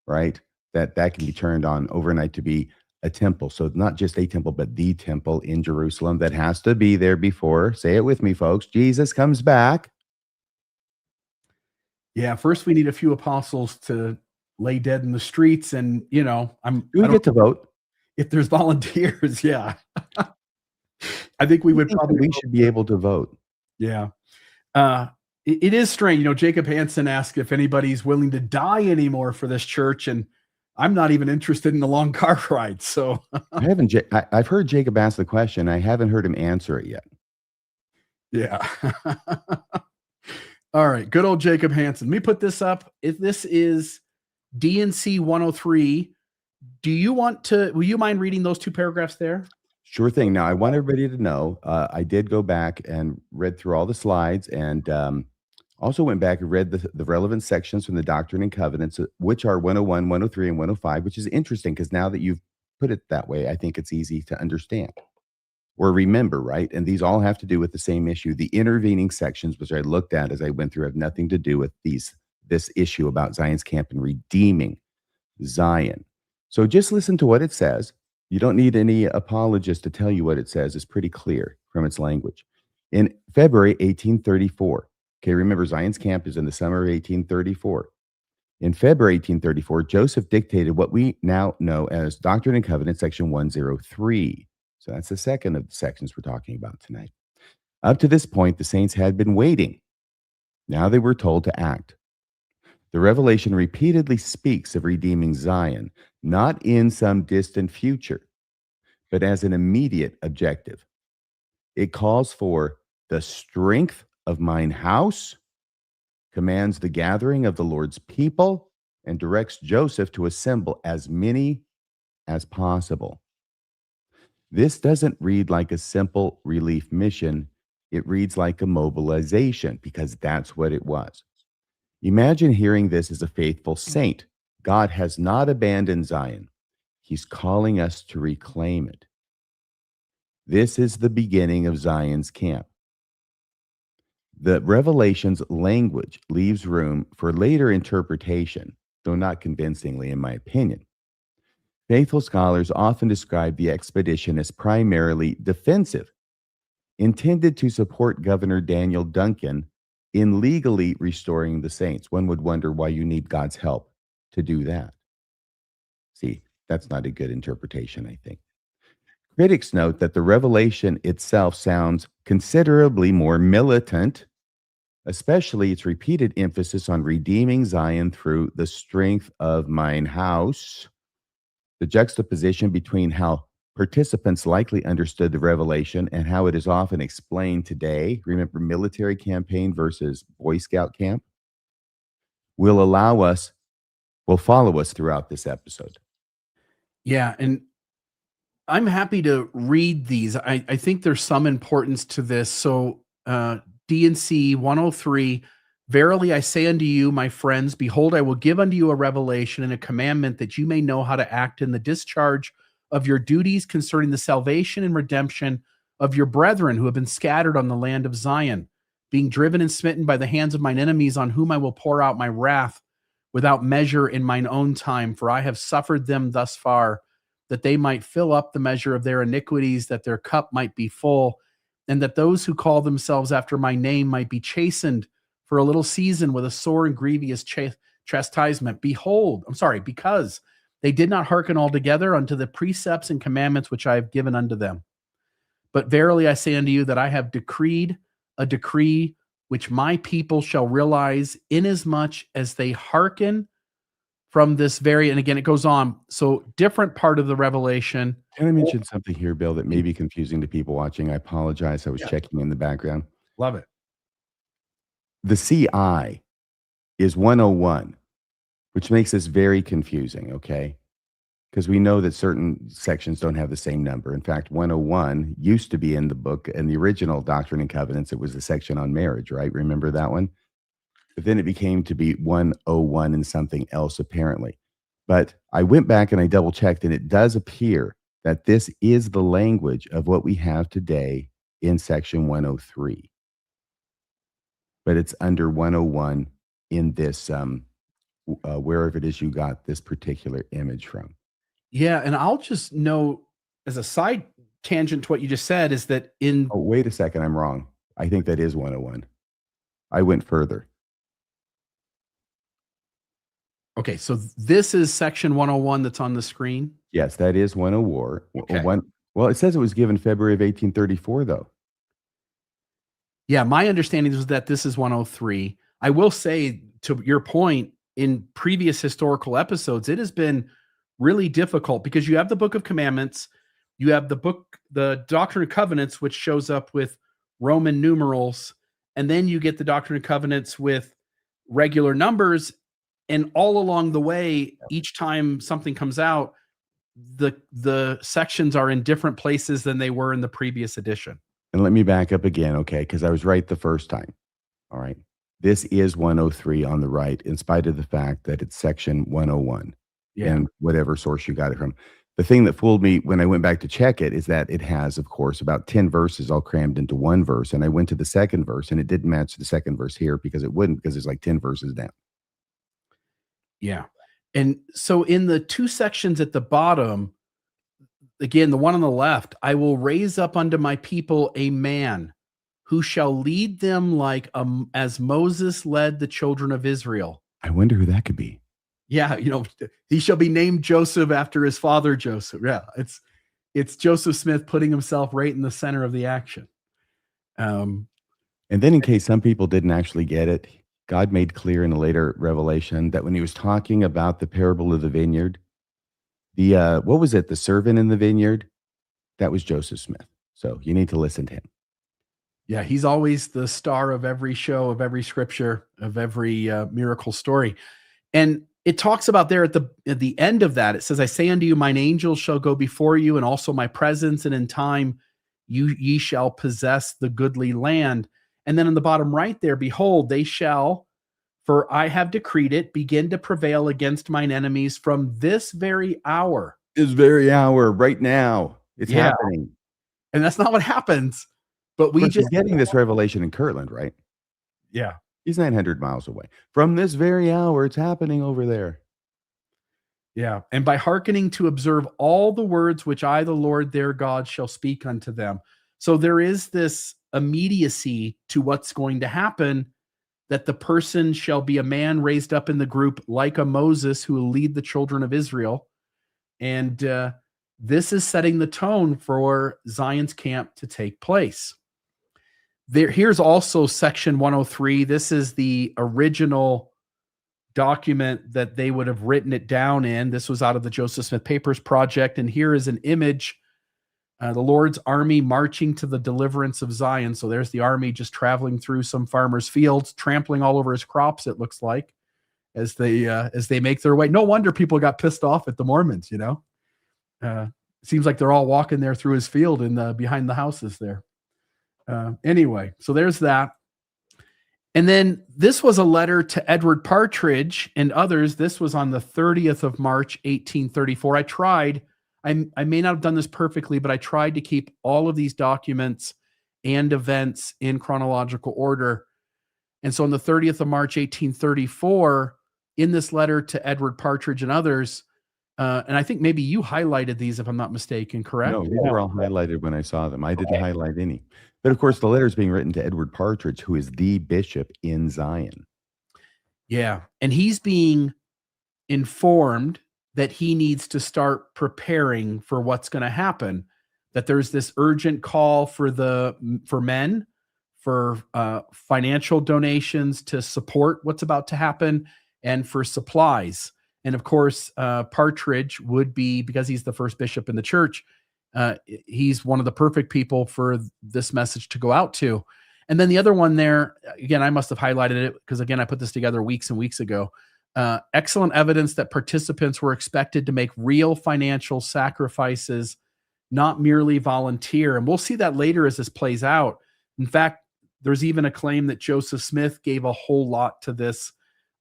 right? That can be turned on overnight to be a temple. So not just a temple, but the temple in Jerusalem that has to be there before, say it with me, folks, Jesus comes back. Yeah, first we need a few apostles to lay dead in the streets, and Do we get to vote? if there's volunteers. Yeah, I think we I would think that probably we vote should be for it. able to vote. Yeah, it is strange. Jacob Hansen asked if anybody's willing to die anymore for this church, and I'm not even interested in the long car ride. So I've heard Jacob ask the question. I haven't heard him answer it yet. yeah. All right, good old Jacob Hansen. Let me put this up. If this is DNC 103, will you mind reading those two paragraphs there? Sure thing. Now, I want everybody to know, I did go back and read through all the slides and also went back and read the relevant sections from the Doctrine and Covenants, which are 101, 103, and 105, which is interesting because now that you've put it that way, I think it's easy to understand or remember, right? And these all have to do with the same issue. The intervening sections, which I looked at as I went through, have nothing to do with this issue about Zion's camp and redeeming Zion. So just listen to what it says. You don't need any apologist to tell you what it says. It's pretty clear from its language. In February 1834, okay, remember Zion's camp is in the summer of 1834. In February 1834, Joseph dictated what we now know as Doctrine and Covenants, section 103. So that's the second of the sections we're talking about tonight. Up to this point, the saints had been waiting. Now they were told to act. The revelation repeatedly speaks of redeeming Zion, not in some distant future, but as an immediate objective. It calls for the strength of mine house, commands the gathering of the Lord's people, and directs Joseph to assemble as many as possible. This doesn't read like a simple relief mission. It reads like a mobilization because that's what it was. Imagine hearing this as a faithful saint. God has not abandoned Zion. He's calling us to reclaim it. This is the beginning of Zion's camp. The Revelation's language leaves room for later interpretation, though not convincingly, in my opinion. Faithful scholars often describe the expedition as primarily defensive, intended to support Governor Daniel Duncan in legally restoring the saints. One would wonder why you need God's help to do that. See, that's not a good interpretation, I think. Critics note that the revelation itself sounds considerably more militant, especially its repeated emphasis on redeeming Zion through the strength of mine house. The juxtaposition between how participants likely understood the revelation and how it is often explained today, remember military campaign versus Boy Scout camp, will follow us throughout this episode. Yeah, and I'm happy to read these. I think there's some importance to this. So, DNC 103, verily I say unto you, my friends, behold, I will give unto you a revelation and a commandment that you may know how to act in the discharge of your duties concerning the salvation and redemption of your brethren who have been scattered on the land of Zion, being driven and smitten by the hands of mine enemies, on whom I will pour out my wrath without measure in mine own time, for I have suffered them thus far, that they might fill up the measure of their iniquities, that their cup might be full. and that those who call themselves after my name might be chastened for a little season with a sore and grievous chastisement. Because they did not hearken altogether unto the precepts and commandments which I have given unto them. But verily I say unto you that I have decreed a decree which my people shall realize, inasmuch as they hearken from this very, and again, it goes on. So different part of the revelation. Can I mention something here, Bill, that may be confusing to people watching? I apologize. I was checking in the background. Love it. The CI is 101, which makes this very confusing, okay? Because we know that certain sections don't have the same number. In fact, 101 used to be in the book, in the original Doctrine and Covenants, it was the section on marriage, right? Remember that one? But then it became to be 101 and something else, apparently. But I went back and I double checked, and it does appear that this is the language of what we have today in section 103. But it's under 101 in this, wherever it is you got this particular image from. Yeah, and I'll just note as a side tangent to what you just said is that in... Oh, wait a second, I'm wrong. I think that is 101. I went further. Okay, so this is section 101 that's on the screen? Yes, that is 101. Okay. Well, it says it was given February of 1834, though. Yeah, my understanding is that this is 103. I will say, to your point, in previous historical episodes, it has been really difficult because you have the Book of Commandments, you have the Doctrine and Covenants, which shows up with Roman numerals, and then you get the Doctrine and Covenants with regular numbers. And all along the way, each time something comes out, the sections are in different places than they were in the previous edition. And let me back up again, okay, because I was right the first time. All right. This is 103 on the right, in spite of the fact that it's section 101 and whatever source you got it from. The thing that fooled me when I went back to check it is that it has, of course, about 10 verses all crammed into one verse. And I went to the second verse, and it didn't match the second verse here because it wouldn't, because there's like 10 verses down. Yeah. And so in the two sections at the bottom, again, the one on the left, I will raise up unto my people a man who shall lead them like as Moses led the children of Israel. I wonder who that could be. Yeah, he shall be named Joseph after his father Joseph. Yeah, it's Joseph Smith putting himself right in the center of the action. And then, in case some people didn't actually get it, God made clear in a later revelation that when he was talking about the parable of the vineyard, what was it? The servant in the vineyard? That was Joseph Smith. So you need to listen to him. Yeah, he's always the star of every show, of every scripture, of every miracle story. And it talks about there at the end of that, it says, I say unto you, mine angels shall go before you, and also my presence, and in time ye shall possess the goodly land. And then in the bottom right there, behold, they shall, for I have decreed it, begin to prevail against mine enemies from this very hour. This very hour, right now. It's happening. And that's not what happens. But we just getting this revelation in Kirtland, right? Yeah. He's 900 miles away. From this very hour, it's happening over there. Yeah. And by hearkening to observe all the words which I, the Lord their God, shall speak unto them. So there is this immediacy to what's going to happen, that the person shall be a man raised up in the group like a Moses who will lead the children of Israel. And this is setting the tone for Zion's camp to take place. Here's also section 103. This is the original document that they would have written it down in. This was out of the Joseph Smith Papers Project. And here is an image, the Lord's army marching to the deliverance of Zion. So there's the army just traveling through some farmer's fields, trampling all over his crops, it looks like, as they make their way. No wonder people got pissed off at the Mormons, It seems like they're all walking there through his field and behind the houses there. Anyway, so there's that. And then this was a letter to Edward Partridge and others. This was on the 30th of March, 1834. I may not have done this perfectly, but I tried to keep all of these documents and events in chronological order. And so on the 30th of March, 1834, in this letter to Edward Partridge and others, and I think maybe you highlighted these, if I'm not mistaken, correct? No, these were all highlighted when I saw them. I didn't highlight any. But of course, the letter is being written to Edward Partridge, who is the bishop in Zion. Yeah. And he's being informed that he needs to start preparing for what's going to happen, that there's this urgent call for men for financial donations to support what's about to happen and for supplies. And of course, Partridge would be, because he's the first bishop in the church, he's one of the perfect people for this message to go out to. And then the other one there, again, I must have highlighted it because, again, I put this together weeks and weeks ago. Excellent evidence that participants were expected to make real financial sacrifices, not merely volunteer. And we'll see that later as this plays out. In fact, there's even a claim that Joseph Smith gave a whole lot to this.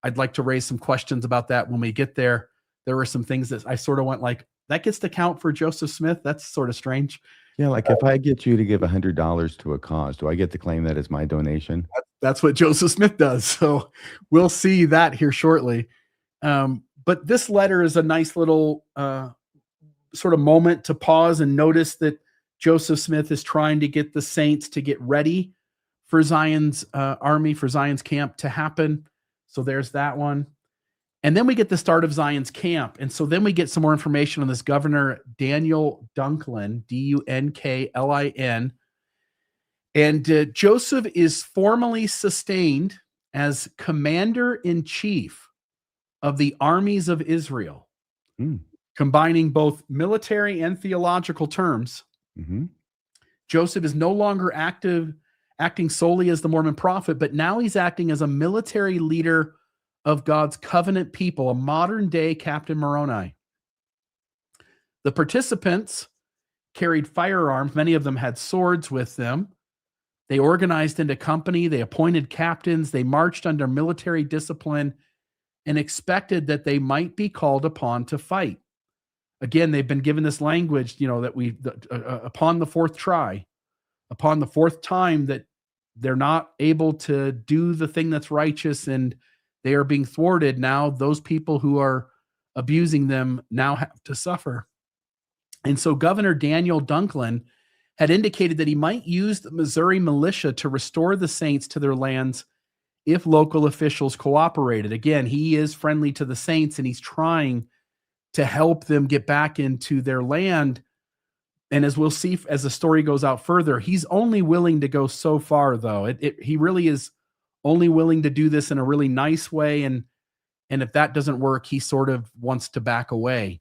I'd like to raise some questions about that when we get there. There were some things that I sort of went like, that gets to count for Joseph Smith? That's sort of strange. Yeah, like if I get you to give $100 to a cause, do I get to claim that as my donation? That's what Joseph Smith does. So we'll see that here shortly. But this letter is a nice little sort of moment to pause and notice that Joseph Smith is trying to get the saints to get ready for Zion's army, for Zion's camp to happen. So there's that one. And then we get the start of Zion's camp. And so then we get some more information on this Governor Daniel Dunklin, Dunklin. And Joseph is formally sustained as commander-in-chief of the armies of Israel, combining both military and theological terms. Mm-hmm. Joseph is no longer acting solely as the Mormon prophet, but now he's acting as a military leader of God's covenant people, a modern-day Captain Moroni. The participants carried firearms. Many of them had swords with them. They organized into company. They appointed captains. They marched under military discipline and expected that they might be called upon to fight. Again, they've been given this language, that upon the fourth try, upon the fourth time that they're not able to do the thing that's righteous and they are being thwarted. Now those people who are abusing them now have to suffer. And so Governor Daniel Dunklin had indicated that he might use the Missouri militia to restore the saints to their lands if local officials cooperated. Again, he is friendly to the saints and he's trying to help them get back into their land. And as we'll see as the story goes out further, he's only willing to go so far, though. He really is only willing to do this in a really nice way. And if that doesn't work, he sort of wants to back away.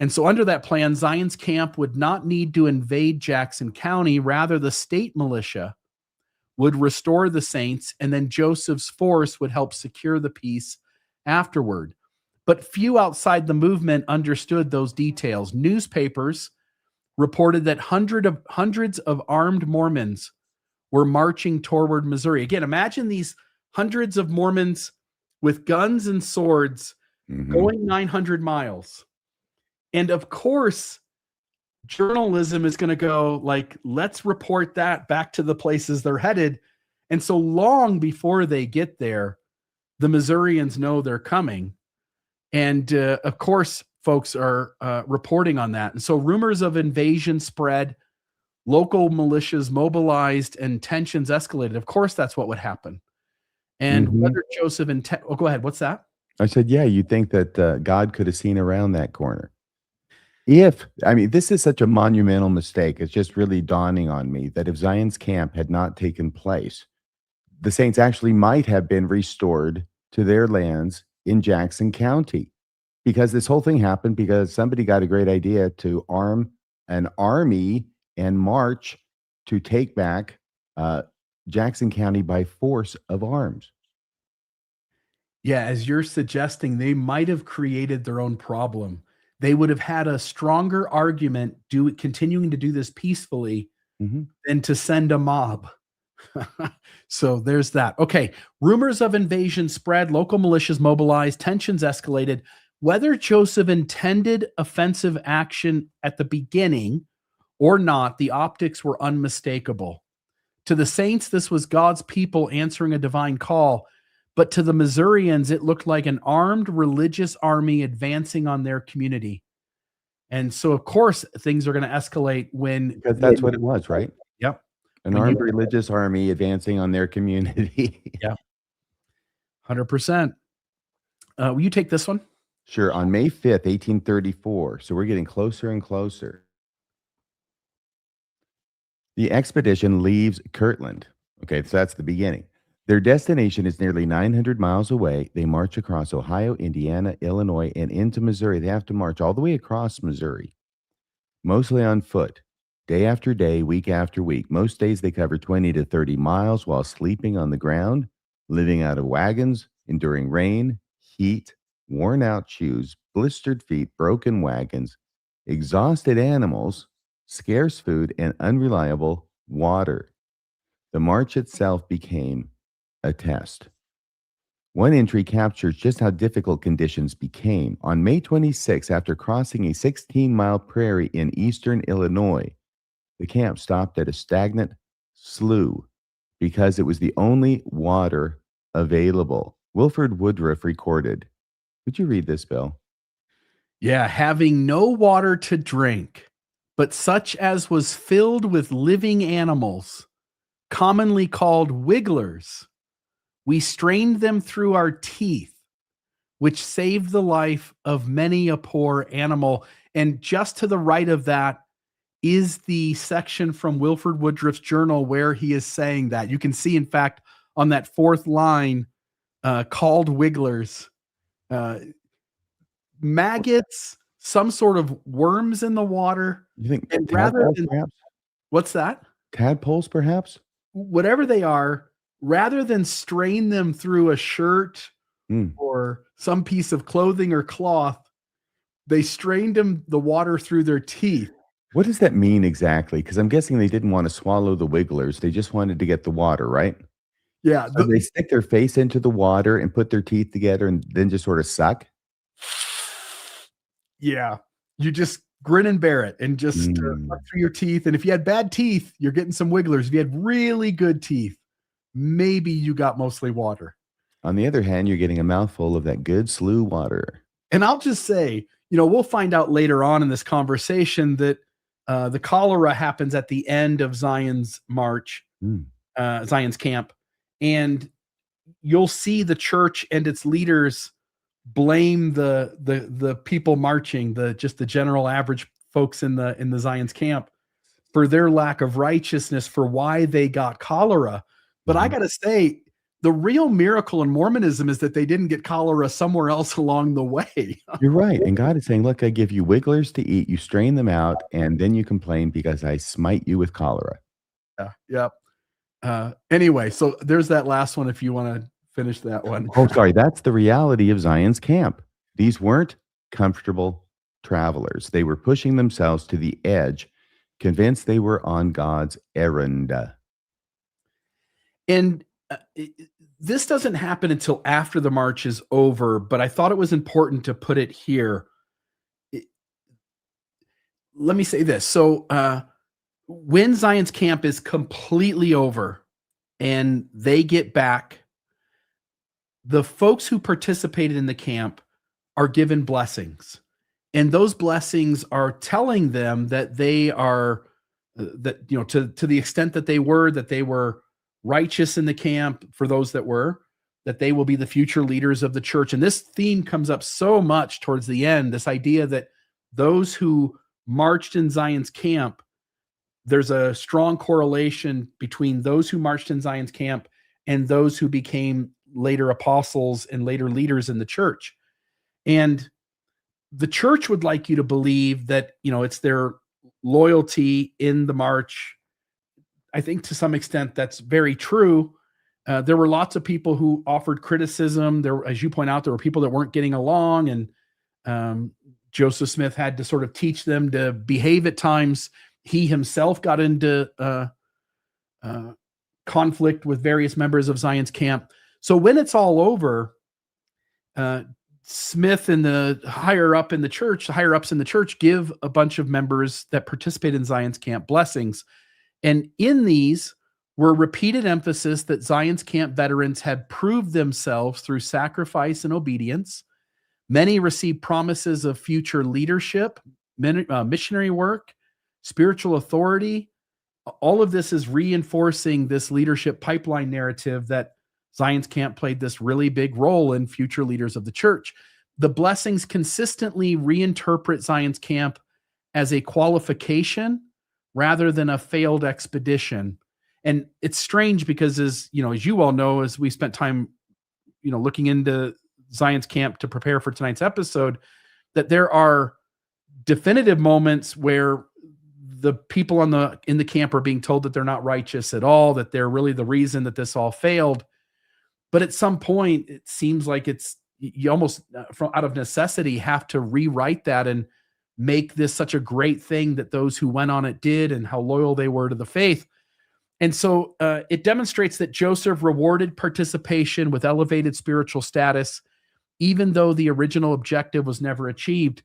And so under that plan, Zion's camp would not need to invade Jackson County. Rather, the state militia would restore the saints, and then Joseph's force would help secure the peace afterward. But few outside the movement understood those details. Newspapers reported that hundreds of armed Mormons were marching toward Missouri. Again, imagine these hundreds of Mormons with guns and swords going 900 miles. And of course, journalism is going to go like, let's report that back to the places they're headed. And so long before they get there, the Missourians know they're coming. And of course, folks are reporting on that. And so rumors of invasion spread, local militias mobilized, and tensions escalated. Of course, that's what would happen. And whether Joseph go ahead. What's that? I said, yeah, you'd think that God could have seen around that corner. This is such a monumental mistake. It's just really dawning on me that if Zion's camp had not taken place, the saints actually might have been restored to their lands in Jackson County, because this whole thing happened because somebody got a great idea to arm an army and march to take back Jackson County by force of arms. Yeah, as you're suggesting, they might have created their own problem. They would have had a stronger argument continuing to do this peacefully than to send a mob. So there's that. Okay, rumors of invasion spread, local militias mobilized, tensions escalated. Whether Joseph intended offensive action at the beginning or not, the optics were unmistakable. To the saints, this was God's people answering a divine call. But to the Missourians, it looked like an armed religious army advancing on their community. And so, of course, things are going to escalate because that's what it was, right? Yep. An when you, armed religious army advancing on their community. yeah, 100%. Will you take this one? Sure. On May 5th, 1834. So we're getting closer and closer. The expedition leaves Kirtland. Okay, so that's the beginning. Their destination is nearly 900 miles away. They march across Ohio, Indiana, Illinois, and into Missouri. They have to march all the way across Missouri, mostly on foot, day after day, week after week. Most days they cover 20 to 30 miles while sleeping on the ground, living out of wagons, enduring rain, heat, worn out shoes, blistered feet, broken wagons, exhausted animals, scarce food, and unreliable water. The march itself became a test. One entry captures just how difficult conditions became. On May 26, after crossing a 16-mile prairie in eastern Illinois, the camp stopped at a stagnant slough because it was the only water available. Wilford Woodruff recorded. Would you read this, Bill? Yeah, having no water to drink, but such as was filled with living animals, commonly called wigglers, we strained them through our teeth, which saved the life of many a poor animal. And just to the right of that is the section from Wilford Woodruff's journal where he is saying that. You can see, in fact, on that fourth line, called wigglers, maggots, some sort of worms in the water. You think And rather tadpoles, than, perhaps? what's that? Tadpoles, perhaps? Whatever they are, rather than strain them through a shirt Mm. or some piece of clothing or cloth, they strained the water through their teeth. What does that mean exactly? Because I'm guessing they didn't want to swallow the wigglers. They just wanted to get the water, right? Yeah. So they stick their face into the water and put their teeth together and then just sort of suck? Yeah. You just grin and bear it and just Mm. suck through your teeth. And if you had bad teeth, you're getting some wigglers. If you had really good teeth, maybe you got mostly water. On the other hand, you're getting a mouthful of that good slough water. And I'll just say, we'll find out later on in this conversation that the cholera happens at the end of Zion's march, Mm. Zion's camp. And you'll see the church and its leaders blame the people marching, the general average folks in the Zion's camp, for their lack of righteousness, for why they got cholera. But I Mhm. got to say, the real miracle in Mormonism is that they didn't get cholera somewhere else along the way. You're right. And God is saying, look, I give you wigglers to eat. You strain them out, and then you complain because I smite you with cholera. Yeah. Yep. Anyway, so there's that last one if you want to finish that one. Oh, sorry. That's the reality of Zion's camp. These weren't comfortable travelers. They were pushing themselves to the edge, convinced they were on God's errand. And this doesn't happen until after the march is over, but I thought it was important to put it here. Let me say this. So when Zion's camp is completely over and they get back, the folks who participated in the camp are given blessings. And those blessings are telling them that they are, to the extent that they were righteous in the camp, for those that they will be the future leaders of the church. And this theme comes up so much towards the end, this idea that those who marched in Zion's camp, there's a strong correlation between those who marched in Zion's camp and those who became later apostles and later leaders in the church. And the church would like you to believe that, it's their loyalty in the march. I think to some extent that's very true. There were lots of people who offered criticism. There, as you point out, there were people that weren't getting along, and Joseph Smith had to sort of teach them to behave at times. He himself got into conflict with various members of Zion's camp. So when it's all over, Smith and the higher-ups in the church give a bunch of members that participate in Zion's camp blessings. And in these were repeated emphasis that Zion's camp veterans had proved themselves through sacrifice and obedience. Many received promises of future leadership, missionary work, spiritual authority, all of this is reinforcing this leadership pipeline narrative that Zion's Camp played this really big role in future leaders of the church. The blessings consistently reinterpret Zion's Camp as a qualification rather than a failed expedition. And it's strange because, as you all know, as we spent time, looking into Zion's Camp to prepare for tonight's episode, that there are definitive moments where the people in the camp are being told that they're not righteous at all, that they're really the reason that this all failed. But at some point, it seems like you almost out of necessity have to rewrite that and make this such a great thing that those who went on it did and how loyal they were to the faith. And so it demonstrates that Joseph rewarded participation with elevated spiritual status, even though the original objective was never achieved.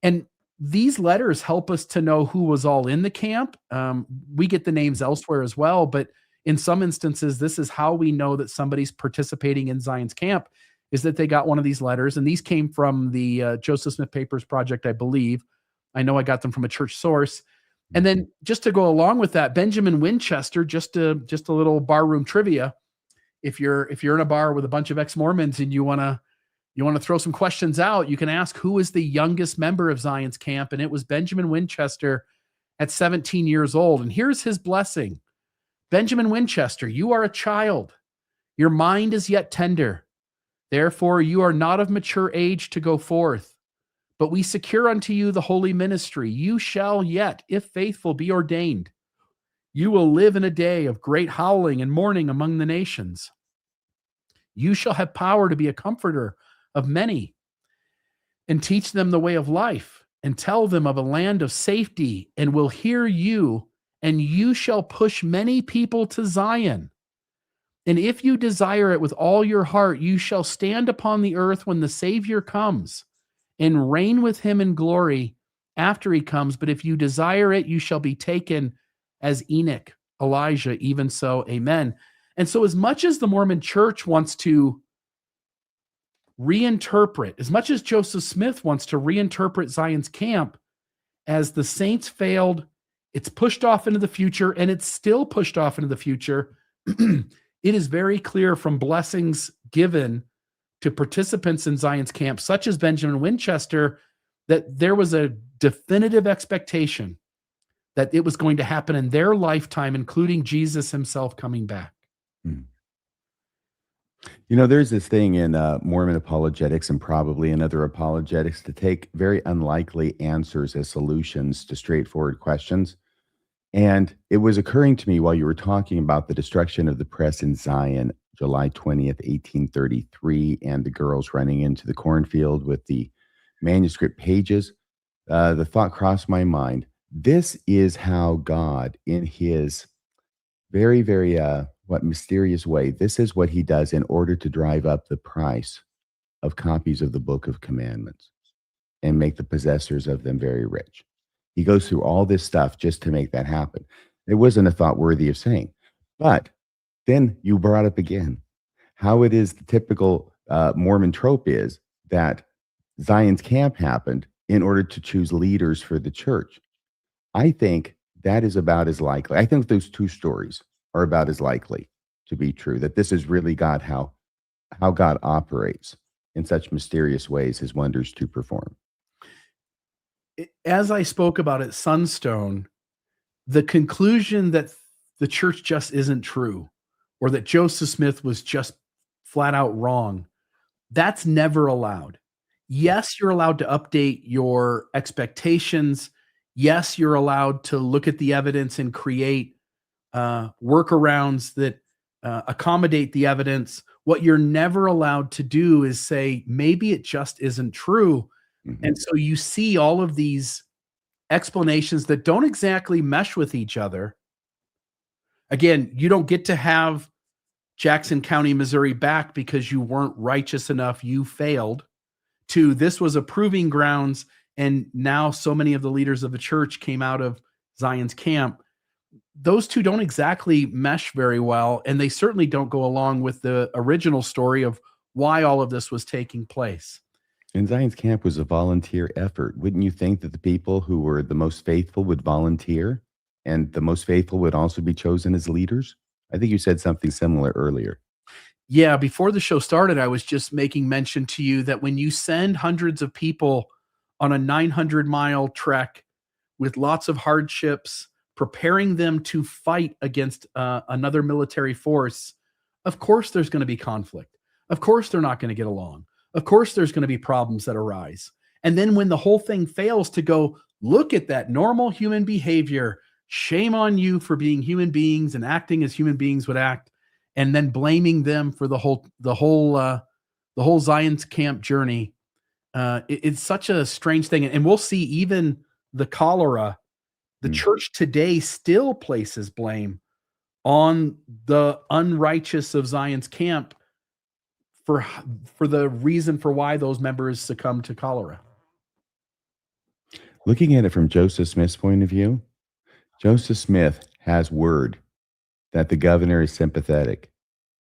And these letters help us to know who was all in the camp. We get the names elsewhere as well, but in some instances, this is how we know that somebody's participating in Zion's Camp, is that they got one of these letters. And these came from the Joseph Smith Papers Project, I believe. I know I got them from a church source. And then just to go along with that, Benjamin Winchester, just a little barroom trivia. If you're in a bar with a bunch of ex-Mormons and you want to throw some questions out, you can ask who is the youngest member of Zion's Camp, and it was Benjamin Winchester at 17 years old. And here's his blessing. Benjamin Winchester, you are a child. Your mind is yet tender. Therefore, you are not of mature age to go forth. But we secure unto you the holy ministry. You shall yet, if faithful, be ordained. You will live in a day of great howling and mourning among the nations. You shall have power to be a comforter of many, and teach them the way of life, and tell them of a land of safety, and will hear you, and you shall push many people to Zion. And if you desire it with all your heart, you shall stand upon the earth when the Savior comes, and reign with him in glory after he comes. But if you desire it, you shall be taken as Enoch, Elijah, even so, amen. And so as much as the Mormon church wants to reinterpret, as much as Joseph Smith wants to reinterpret Zion's Camp as the saints failed, it's pushed off into the future, and it's still pushed off into the future. It is very clear from blessings given to participants in Zion's Camp, such as Benjamin Winchester, that there was a definitive expectation that it was going to happen in their lifetime, including Jesus himself coming back. There's this thing in Mormon apologetics and probably in other apologetics to take very unlikely answers as solutions to straightforward questions. And it was occurring to me while you were talking about the destruction of the press in Zion, July 20th, 1833, and the girls running into the cornfield with the manuscript pages. The thought crossed my mind. This is how God, in his very, very mysterious way, this is what he does in order to drive up the price of copies of the Book of Commandments and make the possessors of them very rich. He goes through all this stuff just to make that happen. It wasn't a thought worthy of saying. But then you brought up again how it is the typical Mormon trope is that Zion's Camp happened in order to choose leaders for the church. I think that is about as likely. I think those two stories are about as likely to be true, that this is really God, how God operates in such mysterious ways, his wonders to perform. As I spoke about at Sunstone, the conclusion that the church just isn't true, or that Joseph Smith was just flat out wrong, that's never allowed. Yes, you're allowed to update your expectations. Yes, you're allowed to look at the evidence and create workarounds that accommodate the evidence. What you're never allowed to do is say, maybe it just isn't true. Mm-hmm. And so you see all of these explanations that don't exactly mesh with each other. Again, you don't get to have Jackson County, Missouri back because you weren't righteous enough, you failed, to this was a proving grounds, and now so many of the leaders of the church came out of Zion's Camp. Those two don't exactly mesh very well, and they certainly don't go along with the original story of why all of this was taking place. And Zion's Camp was a volunteer effort. Wouldn't you think that the people who were the most faithful would volunteer and the most faithful would also be chosen as leaders? I think you said something similar earlier. Yeah, before the show started, I was just making mention to you that when you send hundreds of people on a 900-mile trek with lots of hardships, preparing them to fight against another military force, of course there's going to be conflict. Of course they're not going to get along. Of course there's going to be problems that arise. And then when the whole thing fails, to go, look at that normal human behavior. Shame on you for being human beings and acting as human beings would act, and then blaming them for the whole Zion's camp journey. It's such a strange thing, and we'll see even the cholera. The church today still places blame on the unrighteous of Zion's camp for the reason for why those members succumbed to cholera. Looking at it from Joseph Smith's point of view, Joseph Smith has word that the governor is sympathetic,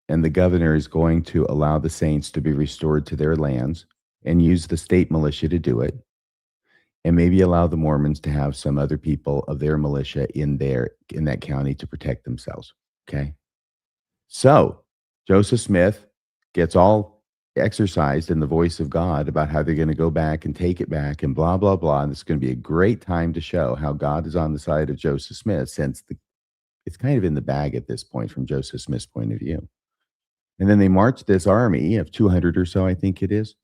and the governor is going to allow the saints to be restored to their lands and use the state militia to do it, and maybe allow the Mormons to have some other people of their militia in that county to protect themselves. Okay. So Joseph Smith gets all exercised in the voice of God about how they're going to go back and take it back and blah, blah, blah. And it's going to be a great time to show how God is on the side of Joseph Smith, since it's kind of in the bag at this point from Joseph Smith's point of view. And then they march this army of 200 or so, I think it is,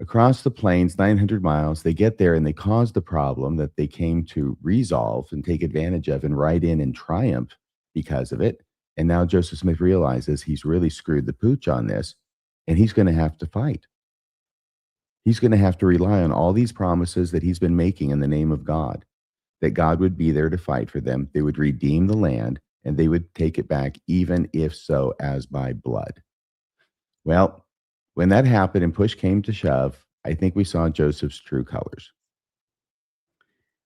across the plains, 900 miles. They get there and they cause the problem that they came to resolve and take advantage of and ride in and triumph because of it. And now Joseph Smith realizes he's really screwed the pooch on this, and he's going to have to fight. He's going to have to rely on all these promises that he's been making in the name of God, that God would be there to fight for them. They would redeem the land, and they would take it back, even if so as by blood. Well, when that happened and push came to shove, I think we saw Joseph's true colors.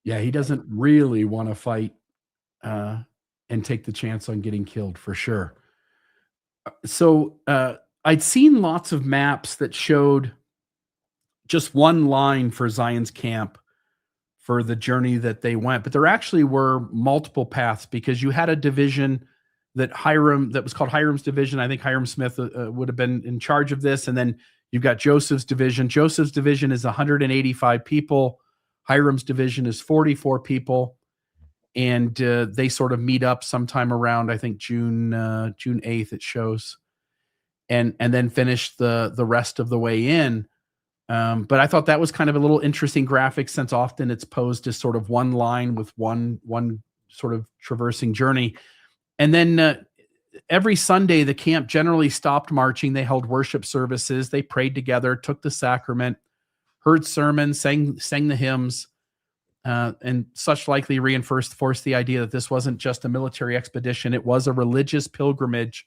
Yeah, he doesn't really want to fight and take the chance on getting killed, for sure. So I'd seen lots of maps that showed just one line for Zion's camp for the journey that they went, but there actually were multiple paths, because you had a division that was called Hiram's division. I think Hiram Smith would have been in charge of this. And then you've got Joseph's division. Joseph's division is 185 people. Hiram's division is 44 people. And they sort of meet up sometime around, I think, June 8th, it shows, and then finish the rest of the way in. But I thought that was kind of a little interesting graphic, since often it's posed as sort of one line with one sort of traversing journey. And then every Sunday, the camp generally stopped marching. They held worship services. They prayed together, took the sacrament, heard sermons, sang the hymns, and such likely reinforced the idea that this wasn't just a military expedition. It was a religious pilgrimage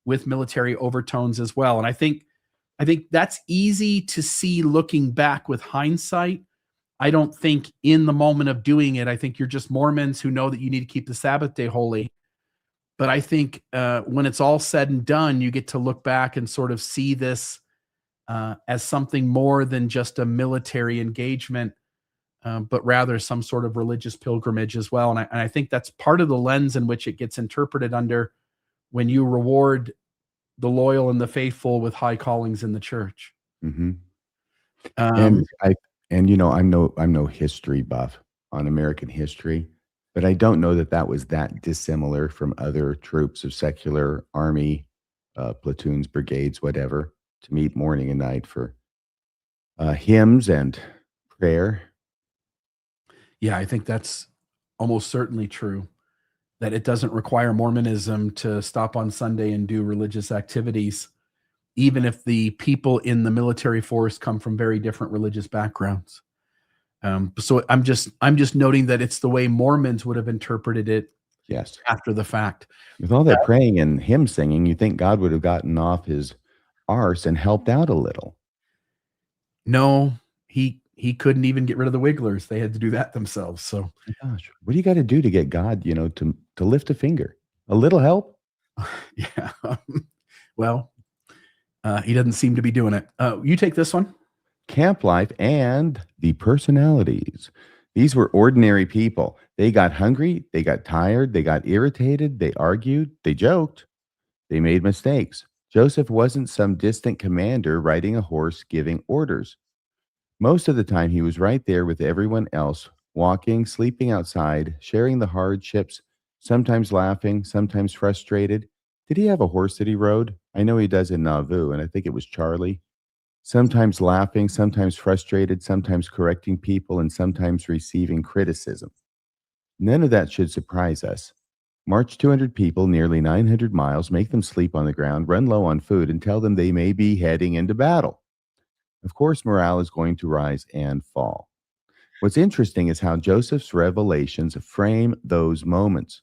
with military overtones as well. And I think that's easy to see looking back with hindsight. I don't think in the moment of doing it, I think you're just Mormons who know that you need to keep the Sabbath day holy. But I think when it's all said and done, you get to look back and sort of see this as something more than just a military engagement, but rather some sort of religious pilgrimage as well. And I think that's part of the lens in which it gets interpreted under when you reward the loyal and the faithful with high callings in the church. Mm-hmm. And I'm no history buff on American history, but I don't know that was that dissimilar from other troops of secular army, platoons, brigades, whatever, to meet morning and night for hymns and prayer. Yeah, I think that's almost certainly true, that it doesn't require Mormonism to stop on Sunday and do religious activities, even if the people in the military force come from very different religious backgrounds. So I'm just noting that it's the way Mormons would have interpreted it. Yes. After the fact. With all that praying and hymn singing, you think God would have gotten off his arse and helped out a little. No, he couldn't even get rid of the wigglers. They had to do that themselves. So, gosh, what do you got to do to get God, to lift a finger? A little help? Yeah. Well, he doesn't seem to be doing it. You take this one. Camp life and the personalities. These were ordinary people. They got hungry, they got tired, they got irritated, they argued, they joked, they made mistakes. Joseph wasn't some distant commander riding a horse giving orders. Most of the time, he was right there with everyone else, walking, sleeping outside, sharing the hardships, sometimes laughing, sometimes frustrated. Did he have a horse that he rode? I know he does in Nauvoo, and I think it was Charlie. Sometimes laughing, sometimes frustrated, sometimes correcting people, and sometimes receiving criticism. None of that should surprise us. March 200 people, nearly 900 miles, make them sleep on the ground, run low on food, and tell them they may be heading into battle. Of course, morale is going to rise and fall. What's interesting is how Joseph's revelations frame those moments.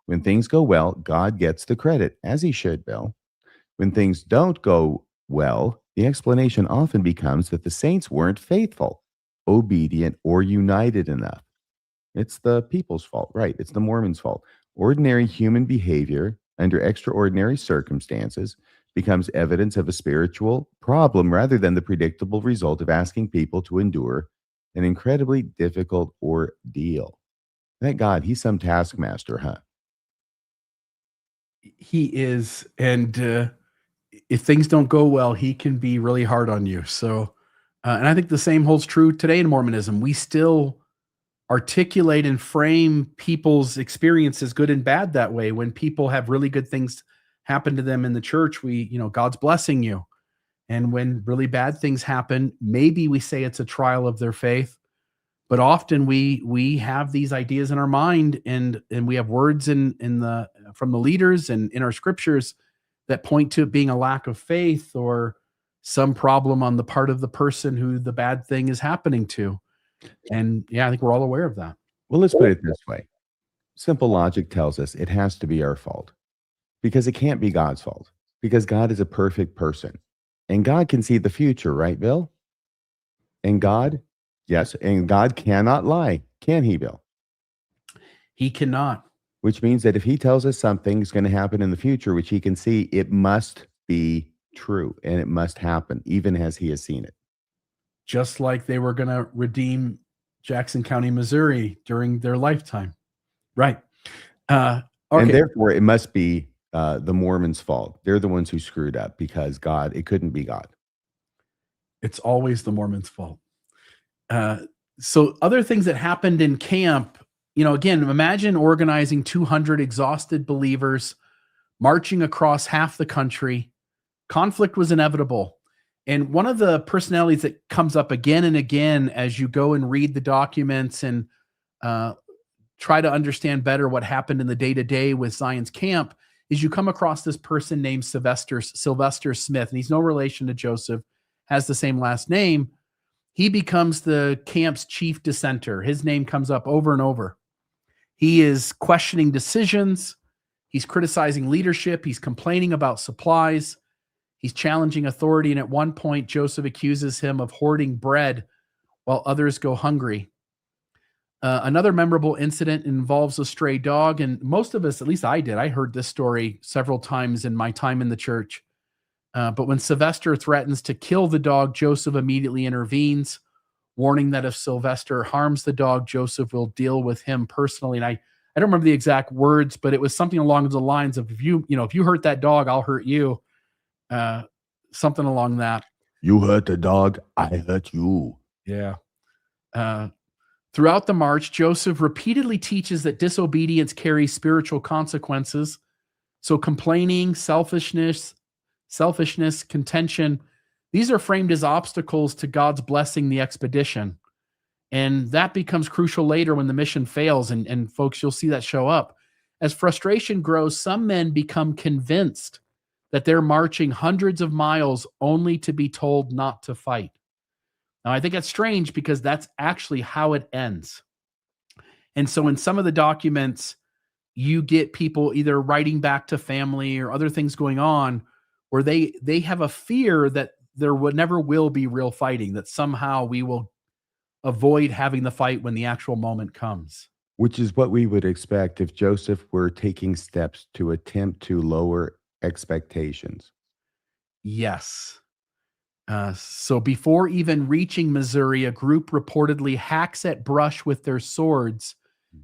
When things go well, God gets the credit, as he should, Bill. When things don't go well, the explanation often becomes that the saints weren't faithful, obedient, or united enough. It's the people's fault, right? It's the Mormons' fault. Ordinary human behavior under extraordinary circumstances becomes evidence of a spiritual problem rather than the predictable result of asking people to endure an incredibly difficult ordeal. Thank God he's some taskmaster, huh? He is, and if things don't go well, he can be really hard on you. So, and I think the same holds true today in Mormonism. We still articulate and frame people's experiences, good and bad, that way. When people have really good things happen to them in the church, God's blessing you. And when really bad things happen, maybe we say it's a trial of their faith. But often we have these ideas in our mind, and we have words in the from the leaders and in our scriptures that point to it being a lack of faith or some problem on the part of the person who the bad thing is happening to. And yeah, I think we're all aware of that. Well, let's put it this way. Simple logic tells us it has to be our fault because it can't be God's fault because God is a perfect person and God can see the future, right, Bill? And God, yes, and God cannot lie, can he, Bill? He cannot. Which means that if he tells us something is going to happen in the future, which he can see, it must be true and it must happen, even as he has seen it. Just like they were going to redeem Jackson County, Missouri during their lifetime. Right. Okay. And therefore, it must be the Mormons' fault. They're the ones who screwed up because God, it couldn't be God. It's always the Mormons' fault. So other things that happened in camp, again, imagine organizing 200 exhausted believers marching across half the country. Conflict was inevitable. And one of the personalities that comes up again and again as you go and read the documents and try to understand better what happened in the day-to-day with Zion's camp is you come across this person named Sylvester Smith, and he's no relation to Joseph, has the same last name. He becomes the camp's chief dissenter. His name comes up over and over. He is questioning decisions. He's criticizing leadership. He's complaining about supplies. He's challenging authority. And at one point, Joseph accuses him of hoarding bread while others go hungry. Another memorable incident involves a stray dog. And most of us, at least I did, I heard this story several times in my time in the church. But when Sylvester threatens to kill the dog, Joseph immediately intervenes, warning that if Sylvester harms the dog, Joseph will deal with him personally. And I don't remember the exact words, but it was something along the lines of, if you hurt that dog, I'll hurt you. Something along that. You hurt the dog, I hurt you. Yeah. Throughout the march, Joseph repeatedly teaches that disobedience carries spiritual consequences. So complaining, selfishness, contention, these are framed as obstacles to God's blessing the expedition. And that becomes crucial later when the mission fails. And folks, you'll see that show up. As frustration grows, some men become convinced that they're marching hundreds of miles only to be told not to fight. Now, I think that's strange because that's actually how it ends. And so in some of the documents, you get people either writing back to family or other things going on where they have a fear that there never will be real fighting, that somehow we will avoid having the fight when the actual moment comes. Which is what we would expect if Joseph were taking steps to attempt to lower expectations. Yes. So before even reaching Missouri, a group reportedly hacks at brush with their swords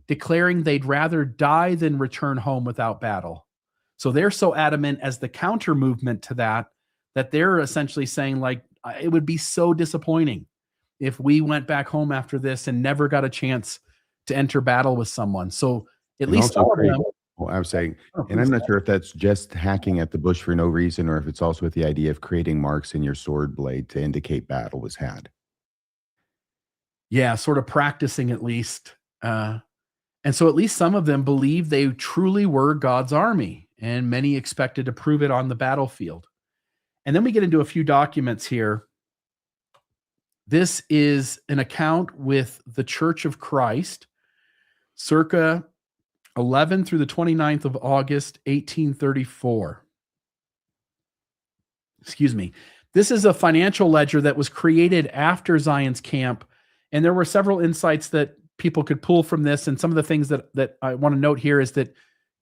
declaring they'd rather die than return home without battle. So they're so adamant as the counter movement to that, that they're essentially saying, like, it would be so disappointing if we went back home after this and never got a chance to enter battle with someone. So at And least also some of them. well, I was saying, Oh, and I'm please. not sure if that's just hacking at the bush for no reason or if it's also with the idea of creating marks in your sword blade to indicate battle was had. Yeah, sort of practicing at least. And so at least some of them believed they truly were God's army, and many expected to prove it on the battlefield. And then we get into a few documents here. This is an account with the Church of Christ, circa 11 through the 29th of August, 1834. Excuse me. This is a financial ledger that was created after Zion's camp, and there were several insights that people could pull from this. And some of the things that I want to note here is that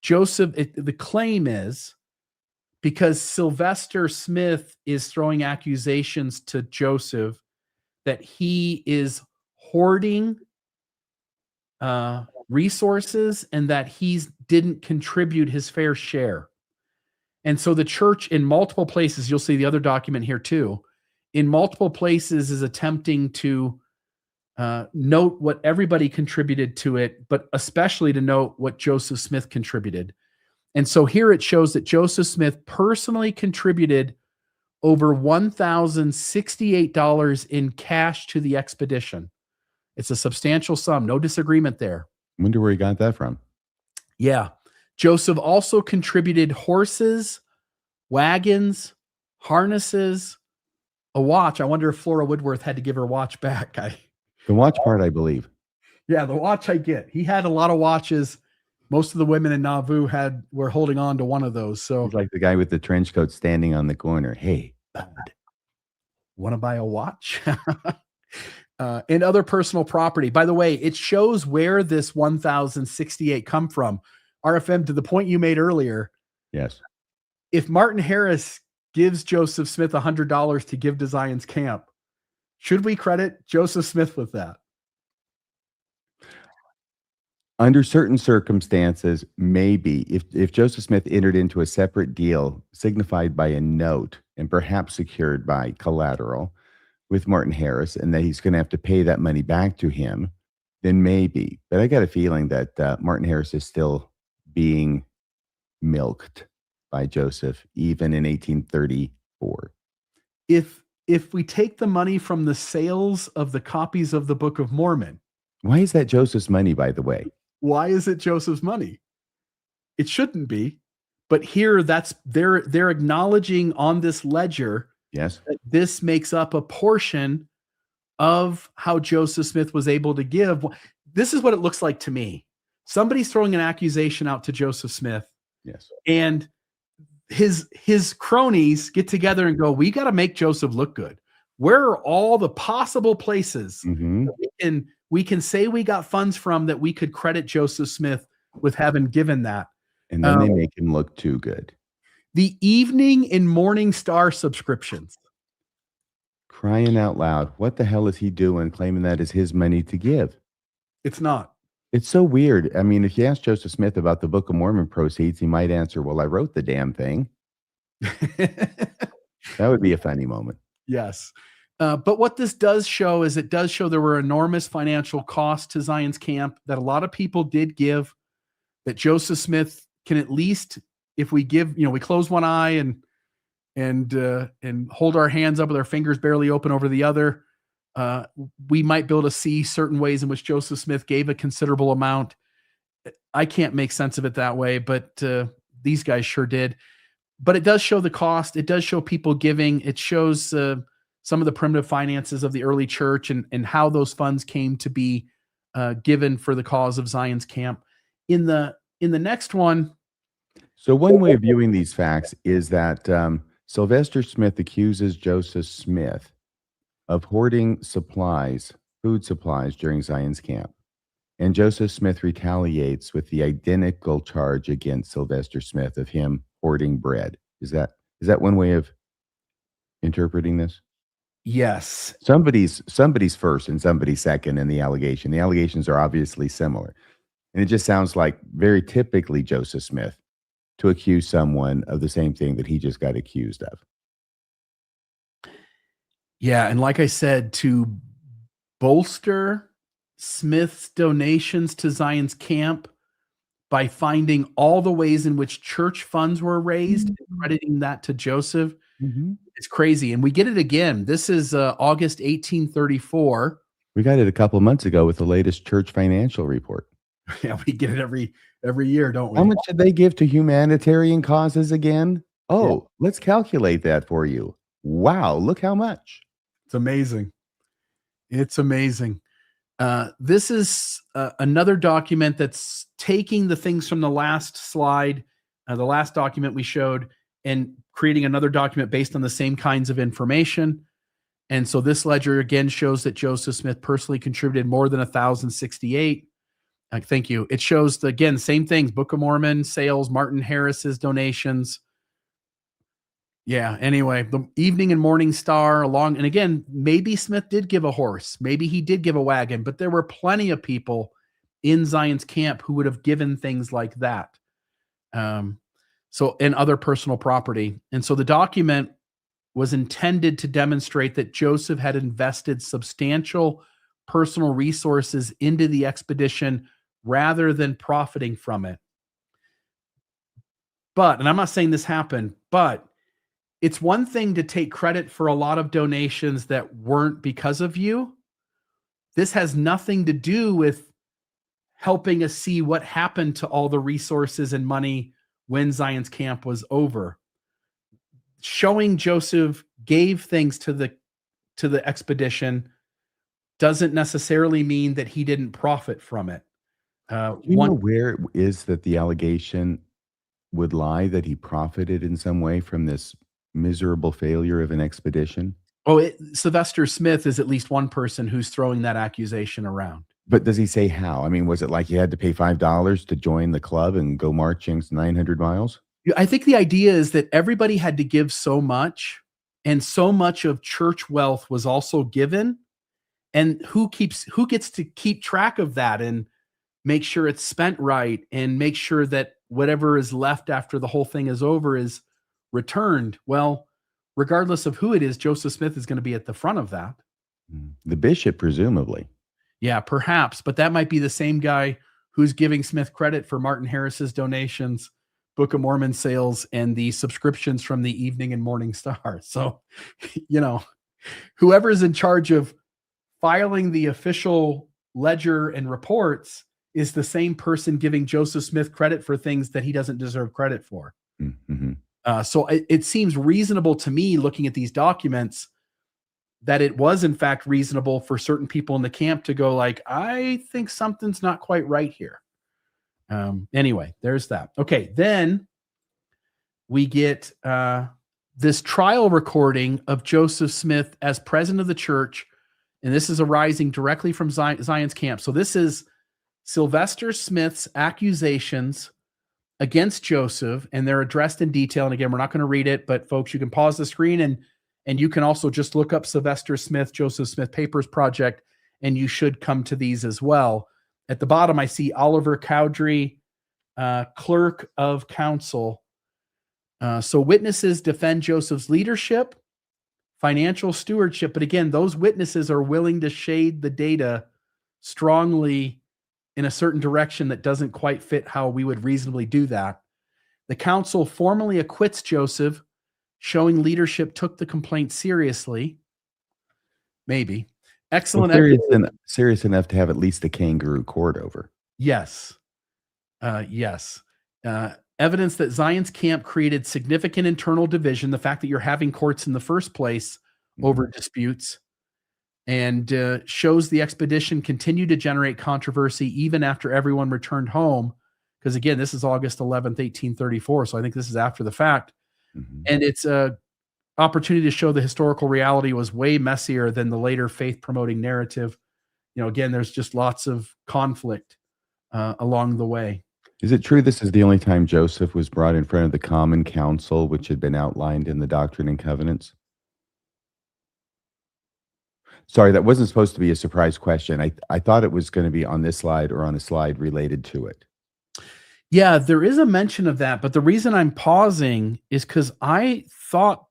the claim is because Sylvester Smith is throwing accusations to Joseph that he is hoarding resources and that he didn't contribute his fair share. And so the church in multiple places, you'll see the other document here too, in multiple places is attempting to note what everybody contributed to it, but especially to note what Joseph Smith contributed. And so here it shows that Joseph Smith personally contributed over $1,068 in cash to the expedition. It's a substantial sum, no disagreement there. I wonder where he got that from. Yeah. Joseph also contributed horses, wagons, harnesses, a watch. I wonder if Flora Woodworth had to give her watch back. The watch part, I believe. Yeah, the watch I get. He had a lot of watches. Most of the women in Nauvoo were holding on to one of those. So He's like the guy with the trench coat standing on the corner. Hey, bud. Want to buy a watch? And other personal property. By the way, it shows where this 1,068 come from. RFM, to the point you made earlier. Yes. If Martin Harris gives Joseph Smith $100 to give to Zion's camp, should we credit Joseph Smith with that? Under certain circumstances, maybe if Joseph Smith entered into a separate deal signified by a note and perhaps secured by collateral with Martin Harris, and that he's going to have to pay that money back to him, then maybe. But I got a feeling that Martin Harris is still being milked by Joseph, even in 1834. If we take the money from the sales of the copies of the Book of Mormon, why is that Joseph's money, by the way? Why is it Joseph's money? It shouldn't be. But here they're acknowledging on this ledger, yes, that this makes up a portion of how Joseph Smith was able to give. This is what it looks like to me. Somebody's throwing an accusation out to Joseph Smith. Yes. And his cronies get together and go, we got to make Joseph look good. Where are all the possible places that we can say we got funds from that we could credit Joseph Smith with having given that? And then they make him look too good. The Evening and Morning Star subscriptions. Crying out loud. What the hell is he doing claiming that is his money to give? It's not. It's so weird. I mean, if you ask Joseph Smith about the Book of Mormon proceeds, he might answer, well, I wrote the damn thing. That would be a funny moment. Yes. But what this does show is it does show there were enormous financial costs to Zion's camp, that a lot of people did give, that Joseph Smith can at least, if we give, we close one eye and hold our hands up with our fingers barely open over the other, we might be able to see certain ways in which Joseph Smith gave a considerable amount. I can't make sense of it that way, but these guys sure did. But it does show the cost. It does show people giving. It shows some of the primitive finances of the early church and how those funds came to be given for the cause of Zion's camp. In the next one. So one way of viewing these facts is that Sylvester Smith accuses Joseph Smith of hoarding supplies, food supplies during Zion's camp. And Joseph Smith retaliates with the identical charge against Sylvester Smith of him hoarding bread. Is that one way of interpreting this? Yes. Somebody's first and somebody's second in the allegation. The allegations are obviously similar. And it just sounds like very typically Joseph Smith to accuse someone of the same thing that he just got accused of. Yeah, and like I said, to bolster Smith's donations to Zion's camp by finding all the ways in which church funds were raised and crediting that to Joseph, it's crazy. And we get it again. This is August 1834. We got it a couple months ago with the latest church financial report. Yeah, we get it every year, don't we? How much did they give to humanitarian causes again? Oh, let's calculate that for you. Wow, look how much. It's amazing. It's amazing. This is another document that's taking the things from the last slide, the last document we showed, and creating another document based on the same kinds of information. And so this ledger again shows that Joseph Smith personally contributed more than 1,068. Thank you. It shows, again, same things: Book of Mormon, sales, Martin Harris's donations. Yeah, anyway, the Evening and Morning Star along, and again, maybe Smith did give a horse, maybe he did give a wagon, but there were plenty of people in Zion's camp who would have given things like that. And other personal property. And so the document was intended to demonstrate that Joseph had invested substantial personal resources into the expedition rather than profiting from it. But, and I'm not saying this happened, but it's one thing to take credit for a lot of donations that weren't because of you. This has nothing to do with helping us see what happened to all the resources and money when Zion's camp was over. Showing Joseph gave things to the expedition doesn't necessarily mean that he didn't profit from it. Do you know where it is that the allegation would lie that he profited in some way from this miserable failure of an expedition? Sylvester Smith is at least one person who's throwing that accusation around. But does he say how? I mean, was it like you had to pay $5 to join the club and go marching 900 miles? I think the idea is that everybody had to give so much, and so much of church wealth was also given. And who gets to keep track of that and make sure it's spent right and make sure that whatever is left after the whole thing is over is returned? Well, regardless of who it is, Joseph Smith is going to be at the front of that. The bishop, presumably. Yeah, perhaps, but that might be the same guy who's giving Smith credit for Martin Harris's donations, Book of Mormon sales, and the subscriptions from the Evening and Morning Star. So, whoever is in charge of filing the official ledger and reports is the same person giving Joseph Smith credit for things that he doesn't deserve credit for. So it seems reasonable to me, looking at these documents, that it was in fact reasonable for certain people in the camp to go like, I think something's not quite right here. Anyway, there's that. Okay, then we get this trial recording of Joseph Smith as president of the church, and this is arising directly from Zion's camp. So this is Sylvester Smith's accusations against Joseph, and they're addressed in detail. And again, we're not going to read it, but folks, you can pause the screen and you can also just look up Sylvester Smith, Joseph Smith Papers Project, and you should come to these as well. At the bottom, I see Oliver Cowdery, clerk of council. So witnesses defend Joseph's leadership, financial stewardship. But again, those witnesses are willing to shade the data strongly in a certain direction that doesn't quite fit how we would reasonably do that. The council formally acquits Joseph, showing leadership took the complaint seriously. Maybe. Excellent. Well, serious enough to have at least a kangaroo court over. Yes. Yes. Evidence that Zion's camp created significant internal division, the fact that you're having courts in the first place over disputes, and shows the expedition continued to generate controversy even after everyone returned home. Because again, this is August 11th, 1834. So I think this is after the fact. And it's a opportunity to show the historical reality was way messier than the later faith-promoting narrative. Again, there's just lots of conflict along the way. Is it true this is the only time Joseph was brought in front of the Common Council, which had been outlined in the Doctrine and Covenants? Sorry, that wasn't supposed to be a surprise question. I thought it was going to be on this slide or on a slide related to it. Yeah, there is a mention of that, but the reason I'm pausing is because I thought,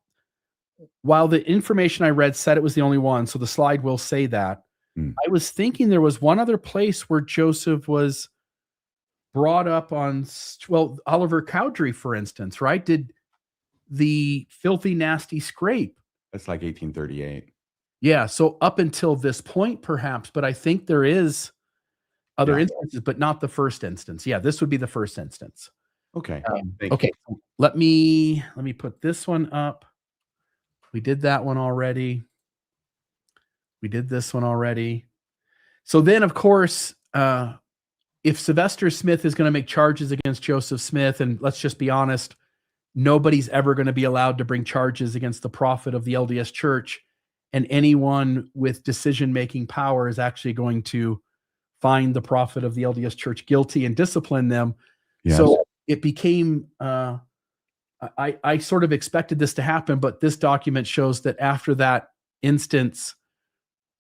while the information I read said it was the only one, so the slide will say that, Mm. I was thinking there was one other place where Joseph was brought up on, well, Oliver Cowdery, for instance, right? Did the filthy, nasty scrape. That's like 1838. Yeah, so up until this point, perhaps, but I think there is other Yeah. instances, but not the first instance. Yeah, this would be the first instance. Okay. Thank Okay, let me put this one up. We did that one already. We did this one already. So then, of course, if Sylvester Smith is going to make charges against Joseph Smith, and let's just be honest, nobody's ever going to be allowed to bring charges against the prophet of the LDS Church, and anyone with decision-making power is actually going to find the prophet of the LDS Church guilty and discipline them. Yes. So it became, I sort of expected this to happen, but this document shows that after that instance,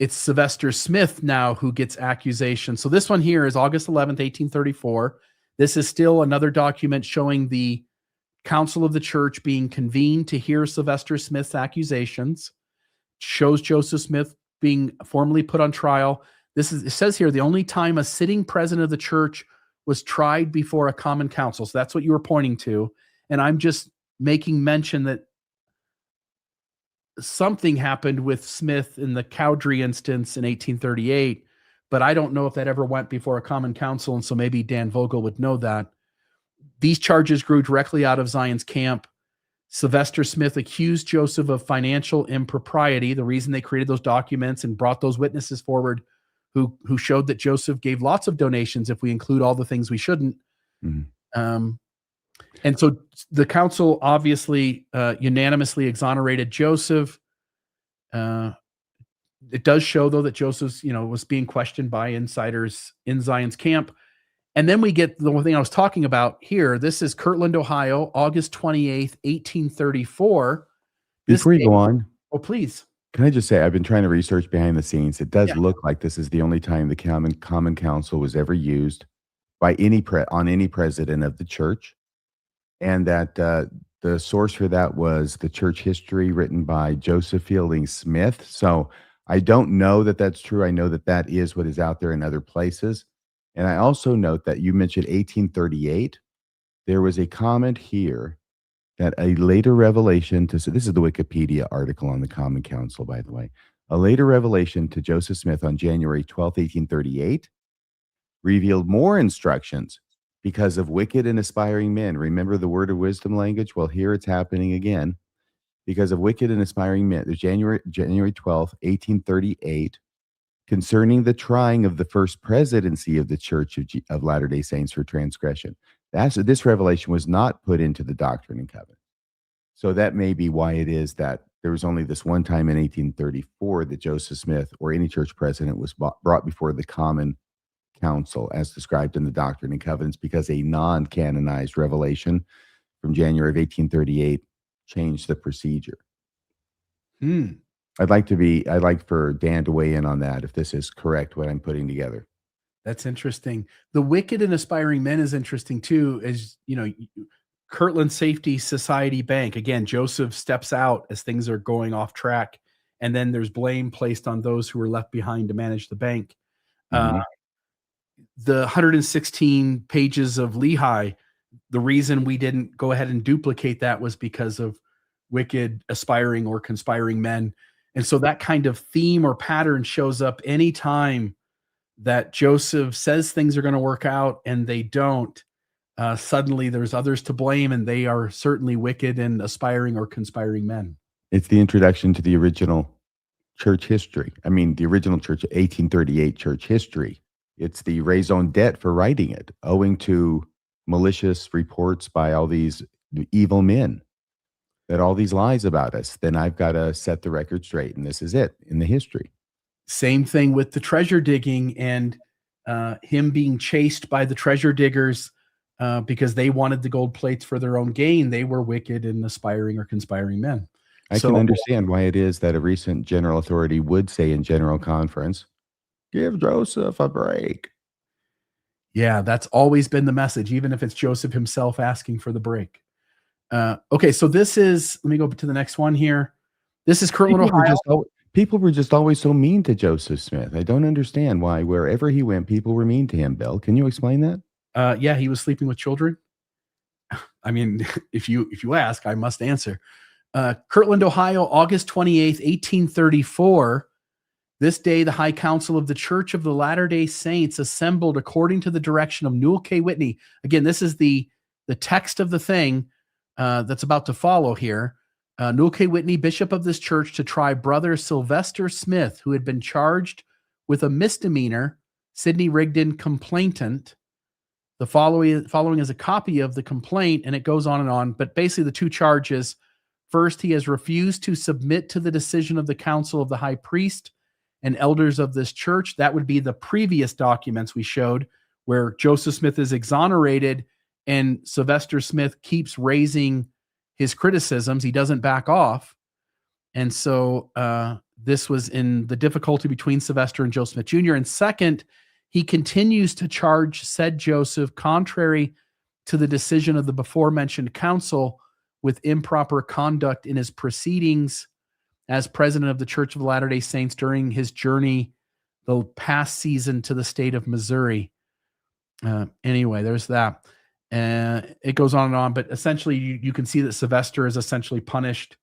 it's Sylvester Smith now who gets accusation. So this one here is August 11th, 1834. This is still another document showing the Council of the Church being convened to hear Sylvester Smith's accusations. Shows Joseph Smith being formally put on trial. It says here, the only time a sitting president of the church was tried before a common council. So that's what you were pointing to. And I'm just making mention that something happened with Smith in the Cowdery instance in 1838, but I don't know if that ever went before a common council. And so maybe Dan Vogel would know that. These charges grew directly out of Zion's camp. Sylvester Smith accused Joseph of financial impropriety, the reason they created those documents and brought those witnesses forward who showed that Joseph gave lots of donations, if we include all the things we shouldn't. Mm-hmm. And so the council obviously unanimously exonerated Joseph. It does show, though, that Joseph, was being questioned by insiders in Zion's camp. And then we get the one thing I was talking about here. This is Kirtland, Ohio, August 28th, 1834. Before you go on. Oh, please. Can I just say, I've been trying to research behind the scenes. It does look like this is the only time the common council was ever used by on any president of the church. And that the source for that was the church history written by Joseph Fielding Smith. So I don't know that that's true. I know that that is what is out there in other places. And I also note that you mentioned 1838. There was a comment here that a later revelation so this is the Wikipedia article on the Common Council, by the way. A later revelation to Joseph Smith on January 12th, 1838 revealed more instructions because of wicked and aspiring men. Remember the word of wisdom language? Well, here it's happening again. Because of wicked and aspiring men. There's January 12th, 1838, concerning the trying of the first presidency of the Church of Latter-day Saints for transgression. This revelation was not put into the Doctrine and Covenants. So that may be why it is that there was only this one time in 1834 that Joseph Smith or any church president was brought before the Common Council as described in the Doctrine and Covenants, because a non-canonized revelation from January of 1838 changed the procedure. I'd like for Dan to weigh in on that, if this is correct, what I'm putting together. That's interesting. The wicked and aspiring men is interesting too, as Kirtland Safety Society Bank. Again, Joseph steps out as things are going off track, and then there's blame placed on those who were left behind to manage the bank. Mm-hmm. The 116 pages of Lehi, the reason we didn't go ahead and duplicate that was because of wicked, aspiring, or conspiring men. And so that kind of theme or pattern shows up anytime that Joseph says things are going to work out and they don't. Suddenly there's others to blame, and they are certainly wicked and aspiring or conspiring men. It's the introduction to the original church history. I mean, the original church, 1838 church history. It's the raison d'etre for writing it, owing to malicious reports by all these evil men, that all these lies about us. Then I've got to set the record straight, and this is it in the history. Same thing with the treasure digging and him being chased by the treasure diggers because they wanted the gold plates for their own gain. They were wicked and aspiring or conspiring men. I can understand why it is that a recent general authority would say in general conference, give Joseph a break. Yeah, that's always been the message, even if it's Joseph himself asking for the break. Okay, so this is, let me go to the next one here. This is Kirtland, Ohio. People were just always so mean to Joseph Smith. I don't understand why wherever he went, people were mean to him, Bill. Can you explain that? Yeah, he was sleeping with children. I mean, if you ask, I must answer. Kirtland, Ohio, August 28th, 1834. This day, the High Council of the Church of the Latter-day Saints assembled according to the direction of Newell K. Whitney. Again, this is the text of the thing that's about to follow here. Newell K. Whitney, bishop of this church, to try brother Sylvester Smith, who had been charged with a misdemeanor, Sidney Rigdon complainant. The following is a copy of the complaint, and it goes on and on. But basically, the two charges: first, he has refused to submit to the decision of the council of the high priest and elders of this church. That would be the previous documents we showed, where Joseph Smith is exonerated and Sylvester Smith keeps raising his criticisms. He doesn't back off. And so this was in the difficulty between Sylvester and Joe Smith Jr. And second, he continues to charge said Joseph, contrary to the decision of the before mentioned council, with improper conduct in his proceedings as president of the Church of the Latter-day Saints during his journey the past season to the state of Missouri. Anyway, there's that. It goes on and on, but essentially you can see that Sylvester is essentially punished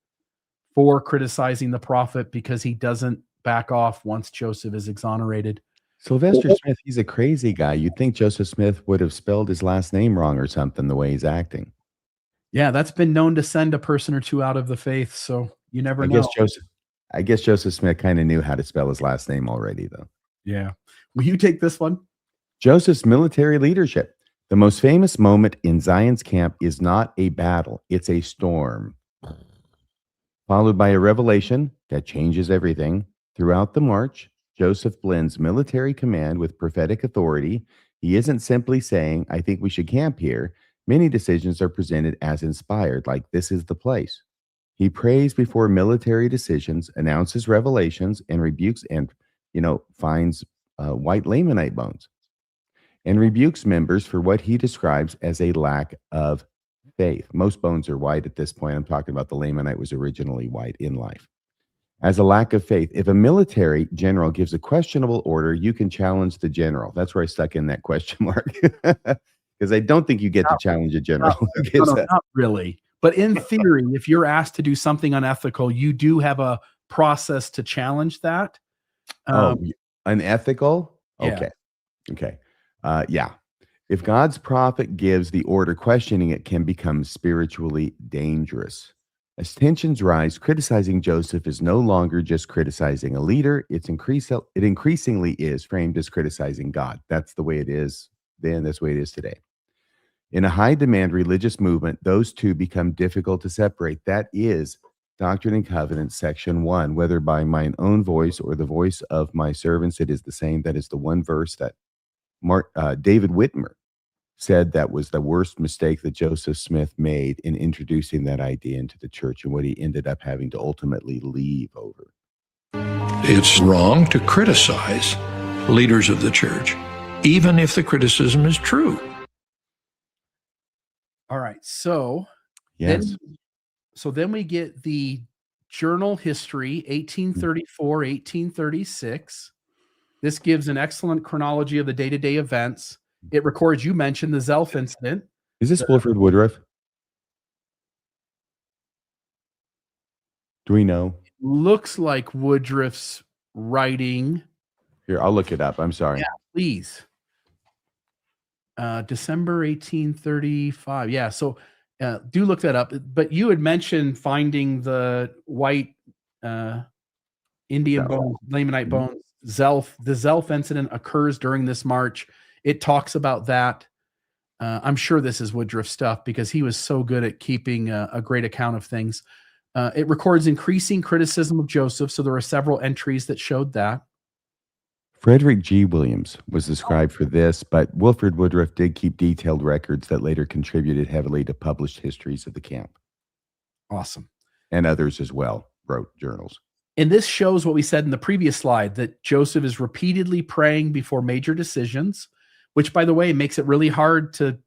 for criticizing the prophet because he doesn't back off once Joseph is exonerated. Sylvester Smith, he's a crazy guy. You'd think Joseph Smith would have spelled his last name wrong or something the way he's acting. Yeah, that's been known to send a person or two out of the faith, so you never know. I guess Joseph Smith kind of knew how to spell his last name already, though. Yeah. Will you take this one? Joseph's military leadership. The most famous moment in Zion's camp is not a battle, it's a storm, followed by a revelation that changes everything. Throughout the march, Joseph blends military command with prophetic authority. He isn't simply saying, I think we should camp here. Many decisions are presented as inspired, like this is the place. He prays before military decisions, announces revelations, and rebukes and, finds white Lamanite bones, and rebukes members for what he describes as a lack of faith. Most bones are white at this point. I'm talking about the Lamanite was originally white in life. As a lack of faith. If a military general gives a questionable order, you can challenge the general. That's where I stuck in that question mark. Because I don't think you get to challenge a general. Not really. But in theory, if you're asked to do something unethical, you do have a process to challenge that. Unethical? Yeah. Okay. Yeah. If God's prophet gives the order, questioning it can become spiritually dangerous. As tensions rise, criticizing Joseph is no longer just criticizing a leader. It increasingly is framed as criticizing God. That's the way it is then. That's the way it is today. In a high-demand religious movement, those two become difficult to separate. That is Doctrine and Covenants, section 1. Whether by mine own voice or the voice of my servants, it is the same. That is the one verse that David Whitmer said that was the worst mistake that Joseph Smith made in introducing that idea into the church, and what he ended up having to ultimately leave over. It's wrong to criticize leaders of the church, even if the criticism is true. All right. So, yes. Then we get the journal history, 1834, 1836. This gives an excellent chronology of the day-to-day events. It records, you mentioned, the Zelf incident. Is this Wilford Woodruff? Do we know? Looks like Woodruff's writing. Here, I'll look it up. I'm sorry. Yeah, please. December 1835. Yeah, so do look that up. But you had mentioned finding the white Indian bones, Lamanite bones, Zelf. The Zelf incident occurs during this march. It talks about that. I'm sure this is Woodruff stuff because he was so good at keeping a great account of things. It records increasing criticism of Joseph, so there were several entries that showed that. Frederick G. Williams was described for this, but Wilford Woodruff did keep detailed records that later contributed heavily to published histories of the camp. Awesome. And others as well wrote journals. And this shows what we said in the previous slide, that Joseph is repeatedly praying before major decisions, which, by the way, makes it really hard to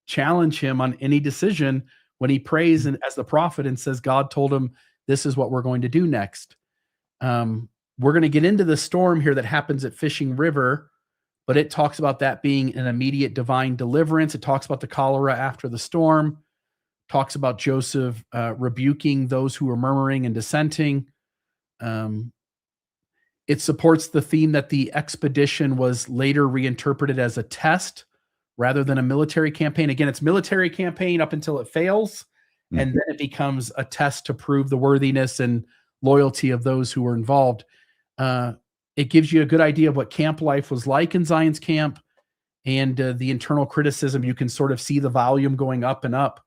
challenge him on any decision when he prays and as the prophet and says, God told him, this is what we're going to do next. We're going to get into the storm here that happens at Fishing River, but it talks about that being an immediate divine deliverance. It talks about the cholera after the storm, talks about Joseph rebuking those who were murmuring and dissenting. It supports the theme that the expedition was later reinterpreted as a test rather than a military campaign. Again, it's military campaign up until it fails, and then it becomes a test to prove the worthiness and loyalty of those who were involved. It gives you a good idea of what camp life was like in Zion's camp, and the internal criticism. You can sort of see the volume going up and up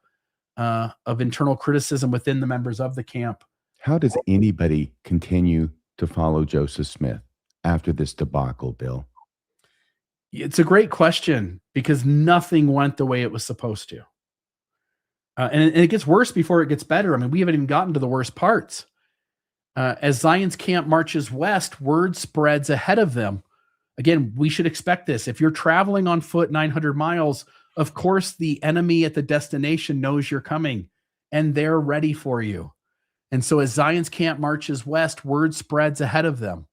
of internal criticism within the members of the camp. How does anybody continue to follow Joseph Smith after this debacle, Bill? It's a great question, because nothing went the way it was supposed to. And it gets worse before it gets better. I mean, we haven't even gotten to the worst parts. As Zion's camp marches west, word spreads ahead of them. Again, we should expect this. If you're traveling on foot 900 miles, of course, the enemy at the destination knows you're coming, and they're ready for you. And so as Zion's camp marches west, word spreads ahead of them.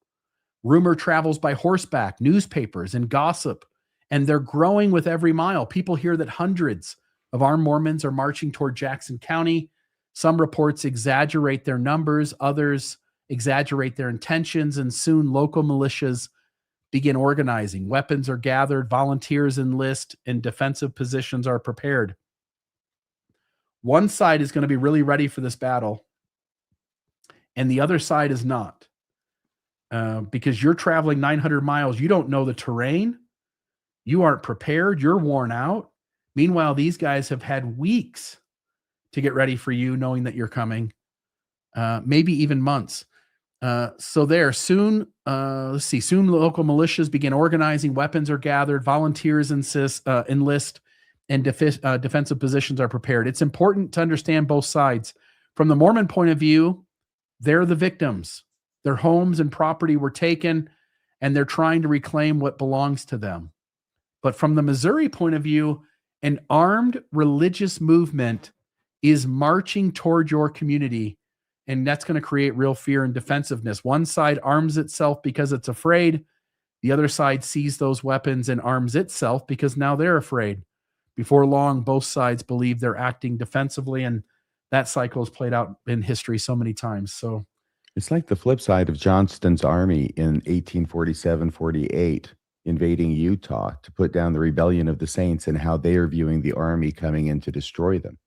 Rumor travels by horseback, newspapers, and gossip, and they're growing with every mile. People hear that hundreds of armed Mormons are marching toward Jackson County. Some reports exaggerate their numbers, others exaggerate their intentions, and soon local militias begin organizing. Weapons are gathered, volunteers enlist, and defensive positions are prepared. One side is going to be really ready for this battle, and the other side is not. Because you're traveling 900 miles, you don't know the terrain, you aren't prepared, you're worn out. Meanwhile, these guys have had weeks to get ready for you, knowing that you're coming, maybe even months. So there, soon local militias begin organizing, weapons are gathered, volunteers enlist, and defensive positions are prepared. It's important to understand both sides. From the Mormon point of view, they're the victims. Their homes and property were taken, and they're trying to reclaim what belongs to them. But from the Missouri point of view, an armed religious movement is marching toward your community, and that's going to create real fear and defensiveness. One side arms itself because it's afraid. The other side sees those weapons and arms itself because now they're afraid. Before long, both sides believe they're acting defensively, and that cycle has played out in history so many times. So it's like the flip side of Johnston's army in 1847-48 invading Utah to put down the rebellion of the Saints, and how they are viewing the army coming in to destroy them.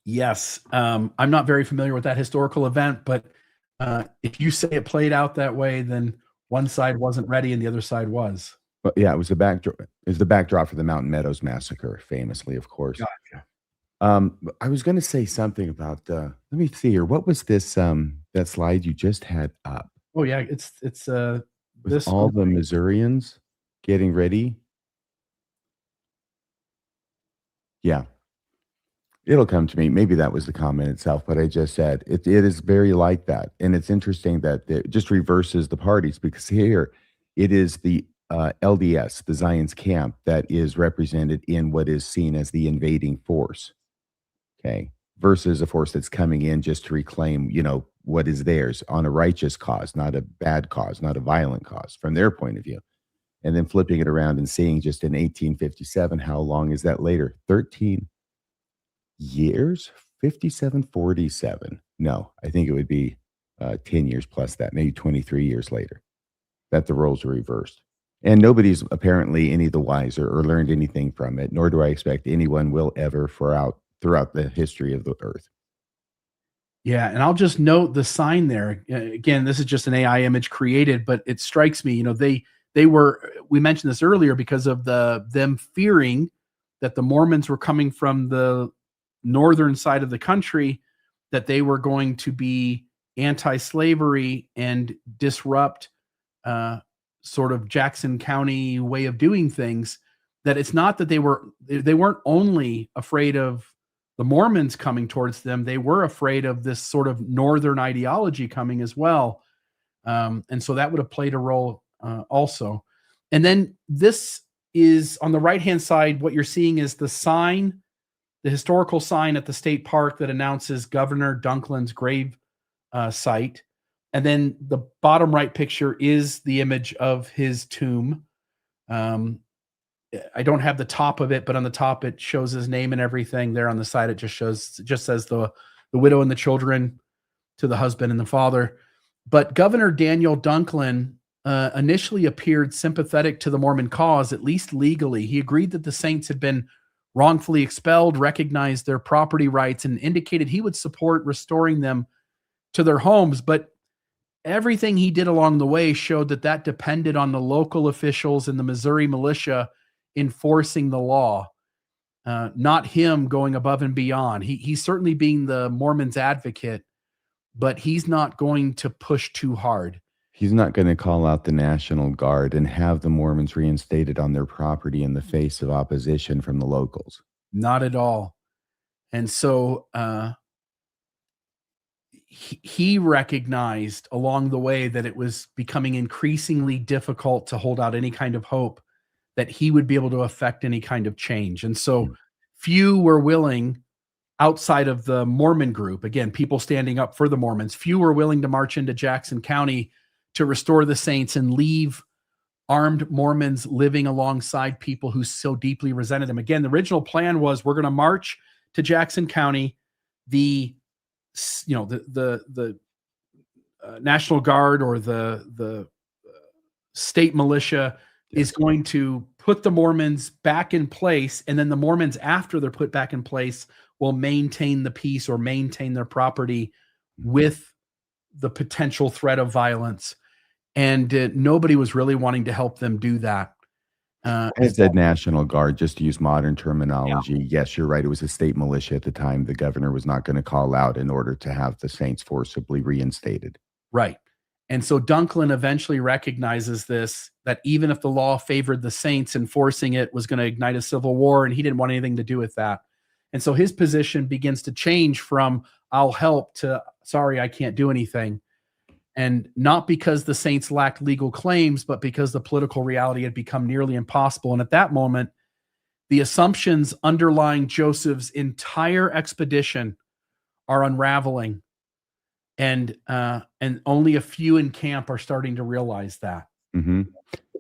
Yes. I'm not very familiar with that historical event, but if you say it played out that way, then one side wasn't ready and the other side was. But yeah, it was the backdrop. It was the backdrop for the Mountain Meadows massacre, famously, of course. Gotcha. I was going to say something about. Let me see here. What was this? That slide you just had up. Oh yeah, it's Was all the Missourians getting ready? Yeah, it'll come to me. Maybe that was the comment itself, but I just said it is very like that, and it's interesting that it just reverses the parties, because here it is the LDS, the Zion's camp, that is represented in what is seen as the invading force. Okay, versus a force that's coming in just to reclaim, what is theirs on a righteous cause, not a bad cause, not a violent cause from their point of view. And then flipping it around and seeing just in 1857, how long is that later? 13 years? 57, 47. No, I think it would be 10 years plus that, maybe 23 years later, that the roles are reversed. And nobody's apparently any the wiser or learned anything from it, nor do I expect anyone will ever throughout the history of the earth. Yeah, and I'll just note the sign there. Again, this is just an AI image created, but it strikes me, we mentioned this earlier because of them fearing that the Mormons were coming from the northern side of the country, that they were going to be anti-slavery and disrupt sort of Jackson County way of doing things. That it's not that they weren't only afraid of the Mormons coming towards them, they were afraid of this sort of northern ideology coming as well. And so that would have played a role also. And then this is on the right-hand side, what you're seeing is the sign, the historical sign at the state park that announces Governor Dunklin's grave site. And then the bottom right picture is the image of his tomb. I don't have the top of it, but on the top it shows his name and everything. There on the side it just says the widow and the children to the husband and the father. But Governor Daniel Dunklin initially appeared sympathetic to the Mormon cause, at least legally. He agreed that the saints had been wrongfully expelled, recognized their property rights, and indicated he would support restoring them to their homes. But everything he did along the way showed that depended on the local officials and the Missouri militia enforcing the law, not him going above and beyond. He's certainly being the Mormons' advocate, but he's not going to push too hard. He's not going to call out the National Guard and have the Mormons reinstated on their property in the face of opposition from the locals. Not at all. And so he recognized along the way that it was becoming increasingly difficult to hold out any kind of hope that he would be able to affect any kind of change. And so few were willing, outside of the Mormon group, again, people standing up for the Mormons, few were willing to march into Jackson County to restore the saints and leave armed Mormons living alongside people who so deeply resented them. Again, the original plan was we're going to march to Jackson County. The National Guard or the state militia is going to put the Mormons back in place, and then the Mormons, after they're put back in place, will maintain the peace or maintain their property with the potential threat of violence. And nobody was really wanting to help them do that. I said National Guard, just to use modern terminology. Yeah. Yes, you're right. It was a state militia at the time. The governor was not going to call out in order to have the saints forcibly reinstated. Right. And so Dunklin eventually recognizes this, that even if the law favored the saints, enforcing it was going to ignite a civil war, and he didn't want anything to do with that. And so his position begins to change from I'll help to sorry, I can't do anything. And not because the saints lacked legal claims, but because the political reality had become nearly impossible. And at that moment, the assumptions underlying Joseph's entire expedition are unraveling. And only a few in camp are starting to realize that. Mm-hmm.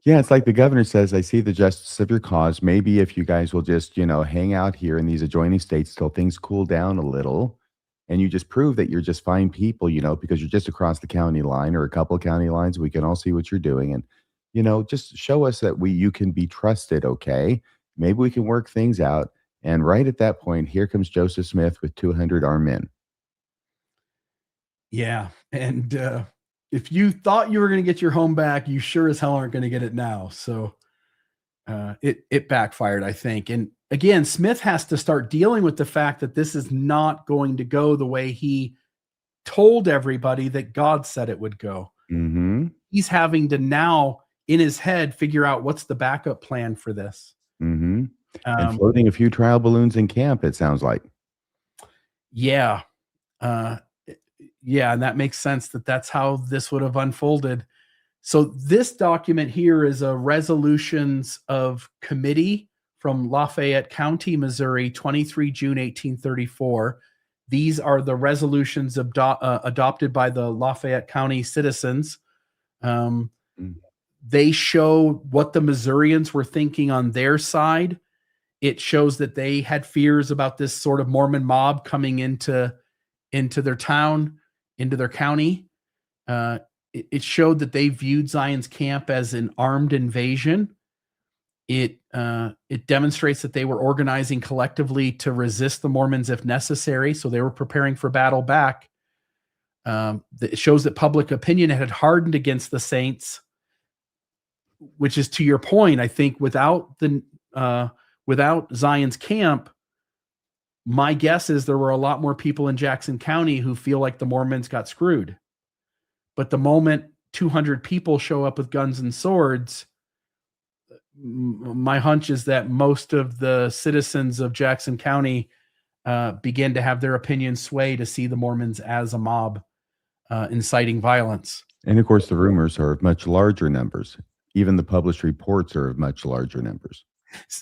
Yeah, it's like the governor says, I see the justice of your cause. Maybe if you guys will just, hang out here in these adjoining states till things cool down a little, and you just prove that you're just fine people, because you're just across the county line or a couple of county lines. We can all see what you're doing. And, just show us that you can be trusted, okay? Maybe we can work things out. And right at that point, here comes Joseph Smith with 200 armed men. Yeah. And if you thought you were going to get your home back, you sure as hell aren't going to get it now. So it backfired, I think. And again, Smith has to start dealing with the fact that this is not going to go the way he told everybody that God said it would go. Mm-hmm. He's having to now, in his head, figure out what's the backup plan for this. Mm-hmm. And floating a few trial balloons in camp, it sounds like. Yeah. And that makes sense that's how this would have unfolded. So this document here is a resolutions of committee from Lafayette County, Missouri, 23 June 1834. These are the resolutions adopted by the Lafayette County citizens. They show what the Missourians were thinking on their side. It shows that they had fears about this sort of Mormon mob coming into their town, into their county. It showed that they viewed Zion's camp as an armed invasion. It demonstrates that they were organizing collectively to resist the Mormons if necessary, so they were preparing for battle back. It shows that public opinion had hardened against the saints, which is to your point. I think without Zion's camp, my guess is there were a lot more people in Jackson County who feel like the Mormons got screwed. But the moment 200 people show up with guns and swords, my hunch is that most of the citizens of Jackson County began to have their opinions sway to see the Mormons as a mob inciting violence. And of course, the rumors are of much larger numbers. Even the published reports are of much larger numbers.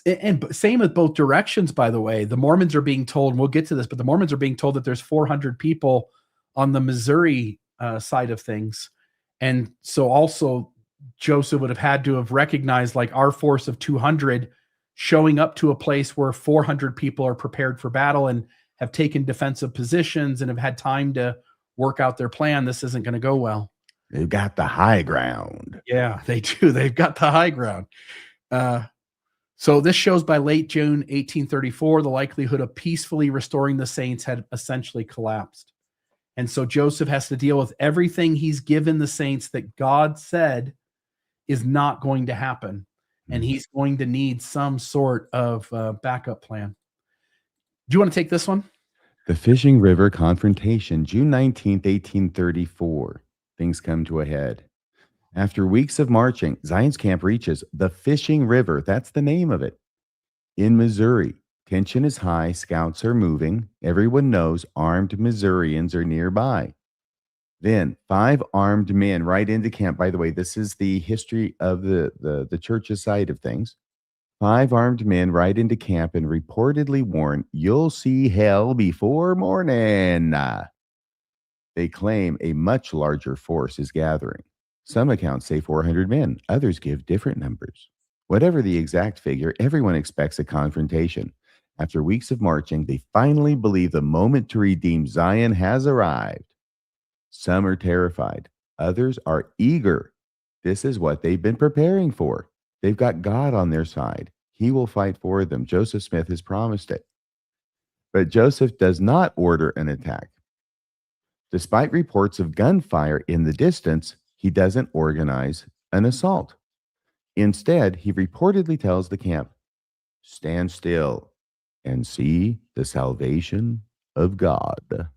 And same with both directions, by the way. The Mormons are being told, and we'll get to this, but the Mormons are being told that there's 400 people on the Missouri side of things. And so also Joseph would have had to have recognized, like, our force of 200 showing up to a place where 400 people are prepared for battle and have taken defensive positions and have had time to work out their plan. This isn't going to go well. They've got the high ground. Yeah, they do. They've got the high ground. So this shows by late June 1834, the likelihood of peacefully restoring the saints had essentially collapsed. And so Joseph has to deal with everything he's given the saints that God said is not going to happen. And he's going to need some sort of backup plan. Do you want to take this one? The Fishing River Confrontation, June 19th, 1834. Things come to a head. After weeks of marching, Zion's camp reaches the Fishing River. That's the name of it. In Missouri, tension is high. Scouts are moving. Everyone knows armed Missourians are nearby. Then 5 armed men ride into camp. By the way, this is the history of the church's side of things. 5 armed men ride into camp and reportedly warn, "You'll see hell before morning." They claim a much larger force is gathering. Some accounts say 400 men. Others give different numbers. Whatever the exact figure, everyone expects a confrontation. After weeks of marching, they finally believe the moment to redeem Zion has arrived. Some are terrified. Others are eager. This is what they've been preparing for. They've got God on their side. He will fight for them. Joseph Smith has promised it. But Joseph does not order an attack. Despite reports of gunfire in the distance, he doesn't organize an assault. Instead, he reportedly tells the camp, "Stand still and see the salvation of God."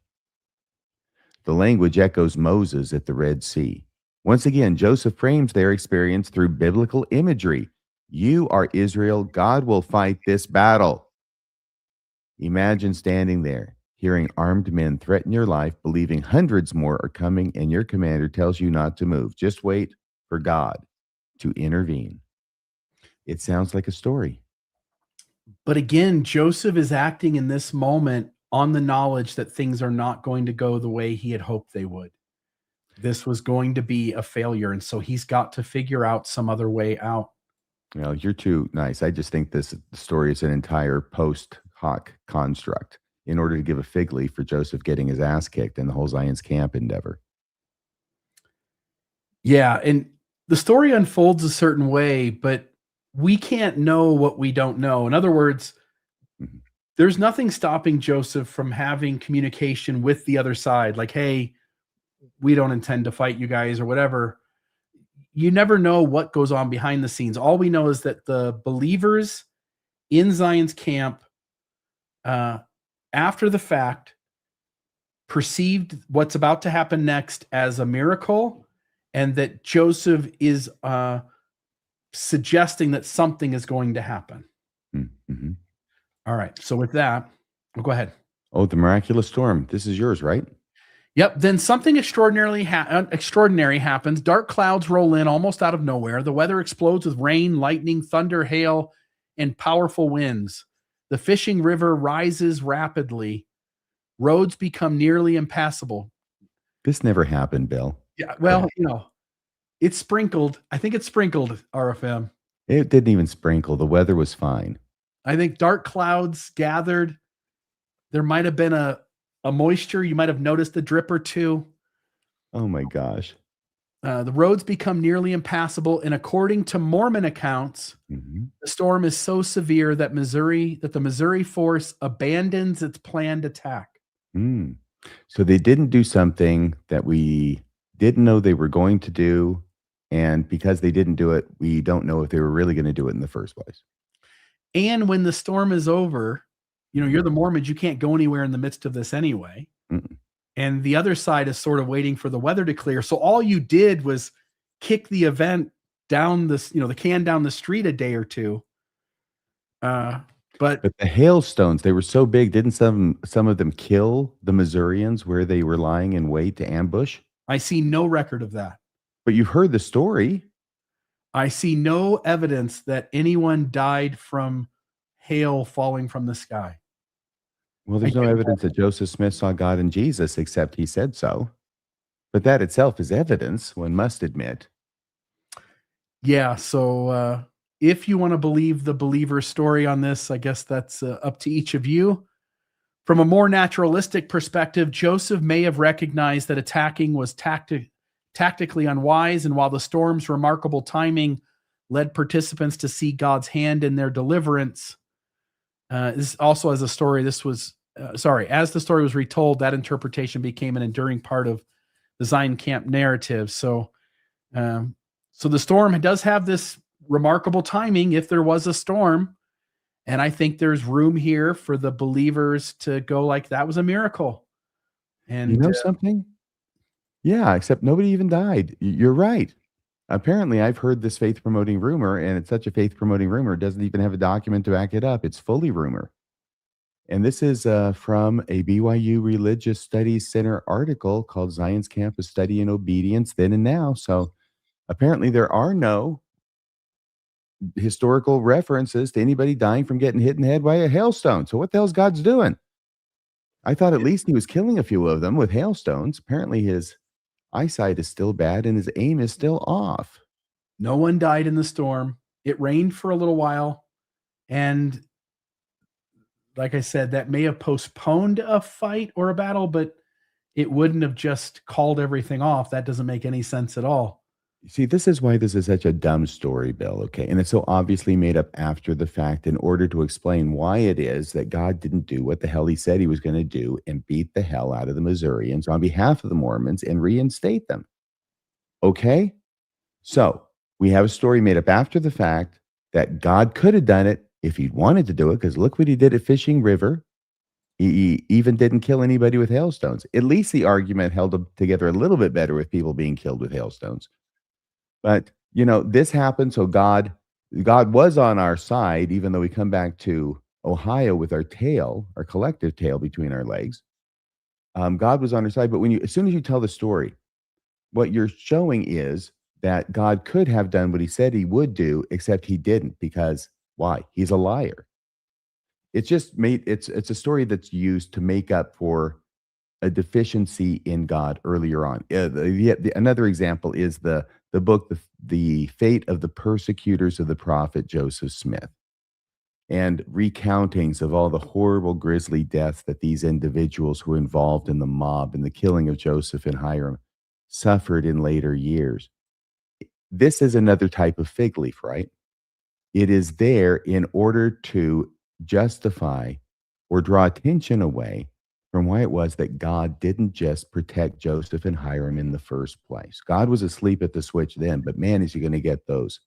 The language echoes Moses at the Red Sea. Once again, Joseph frames their experience through biblical imagery. You are Israel. God will fight this battle. Imagine standing there, hearing armed men threaten your life, believing hundreds more are coming, and your commander tells you not to move. Just wait for God to intervene. It sounds like a story. But again, Joseph is acting in this moment on the knowledge that things are not going to go the way he had hoped they would. This was going to be a failure. And so he's got to figure out some other way out. Well, you're too nice. I just think this story is an entire post hoc construct in order to give a fig leaf for Joseph getting his ass kicked in the whole Zion's camp endeavor. Yeah, and the story unfolds a certain way, but we can't know what we don't know. In other words, there's nothing stopping Joseph from having communication with the other side, like, "Hey, we don't intend to fight you guys," or whatever. You never know what goes on behind the scenes. All we know is that the believers in Zion's camp, after the fact, perceived what's about to happen next as a miracle, and that Joseph is suggesting that something is going to happen. Mm-hmm. All right. So with that, go ahead. Oh, the miraculous storm. This is yours, right? Yep. Then something extraordinary happens. Dark clouds roll in almost out of nowhere. The weather explodes with rain, lightning, thunder, hail, and powerful winds. The fishing river rises rapidly. Roads become nearly impassable. This never happened, Bill. Yeah. Well, it's sprinkled. I think it's sprinkled, RFM. It didn't even sprinkle. The weather was fine. I think dark clouds gathered. There might have been a moisture. You might have noticed a drip or two. Oh my gosh. The roads become nearly impassable. And according to Mormon accounts, the storm is so severe that the Missouri force abandons its planned attack. So they didn't do something that we didn't know they were going to do. And because they didn't do it, we don't know if they were really going to do it in the first place. And when the storm is over, you're the Mormons, you can't go anywhere in the midst of this anyway. And the other side is sort of waiting for the weather to clear. So all you did was kick the event down the can down the street a day or two. But But the hailstones, they were so big, didn't some of them kill the Missourians where they were lying in wait to ambush? I see no record of that. But you've heard the story. I see no evidence that anyone died from hail falling from the sky. Well, there's no evidence that Joseph Smith saw God in Jesus, except he said so. But that itself is evidence, one must admit. Yeah, so if you want to believe the believer's story on this, I guess that's up to each of you. From a more naturalistic perspective, Joseph may have recognized that attacking was tactically unwise, and while the storm's remarkable timing led participants to see God's hand in their deliverance, this also as a story, as the story was retold, that interpretation became an enduring part of the Zion Camp narrative. So the storm does have this remarkable timing if there was a storm. And I think there's room here for the believers to go like, that was a miracle. And You know something? Yeah, except nobody even died. You're right. Apparently, I've heard this faith-promoting rumor, and it's such a faith-promoting rumor, it doesn't even have a document to back it up. It's fully rumor. And this is from a BYU Religious Studies Center article called Zion's Camp: A Study in Obedience Then and Now. So apparently there are no historical references to anybody dying from getting hit in the head by a hailstone. So what the hell's God's doing? I thought at least he was killing a few of them with hailstones. Apparently his eyesight is still bad and his aim is still off. no one died in the storm. It rained for a little while. And like I said, that may have postponed a fight or a battle, but it wouldn't have just called everything off. That doesn't make any sense at all. See, this is why this is such a dumb story, Bill, okay? And it's so obviously made up after the fact in order to explain why it is that God didn't do what the hell he said he was going to do and beat the hell out of the Missourians on behalf of the Mormons and reinstate them. Okay? So we have a story made up after the fact that God could have done it if he'd wanted to do it, because look what he did at Fishing River. He even didn't kill anybody with hailstones. At least the argument held together a little bit better with people being killed with hailstones. But, this happened, so God was on our side, even though we come back to Ohio with our collective tail between our legs. God was on our side, but as soon as you tell the story, what you're showing is that God could have done what he said he would do, except he didn't, because why? He's a liar. It's a story that's used to make up for a deficiency in God earlier on. Another example is the book, The Fate of the Persecutors of the Prophet Joseph Smith, and recountings of all the horrible, grisly deaths that these individuals who were involved in the mob and the killing of Joseph and Hiram suffered in later years. This is another type of fig leaf, right? It is there in order to justify or draw attention away from why it was that God didn't just protect Joseph and Hiram in the first place. God was asleep at the switch then, but man, is he going to get those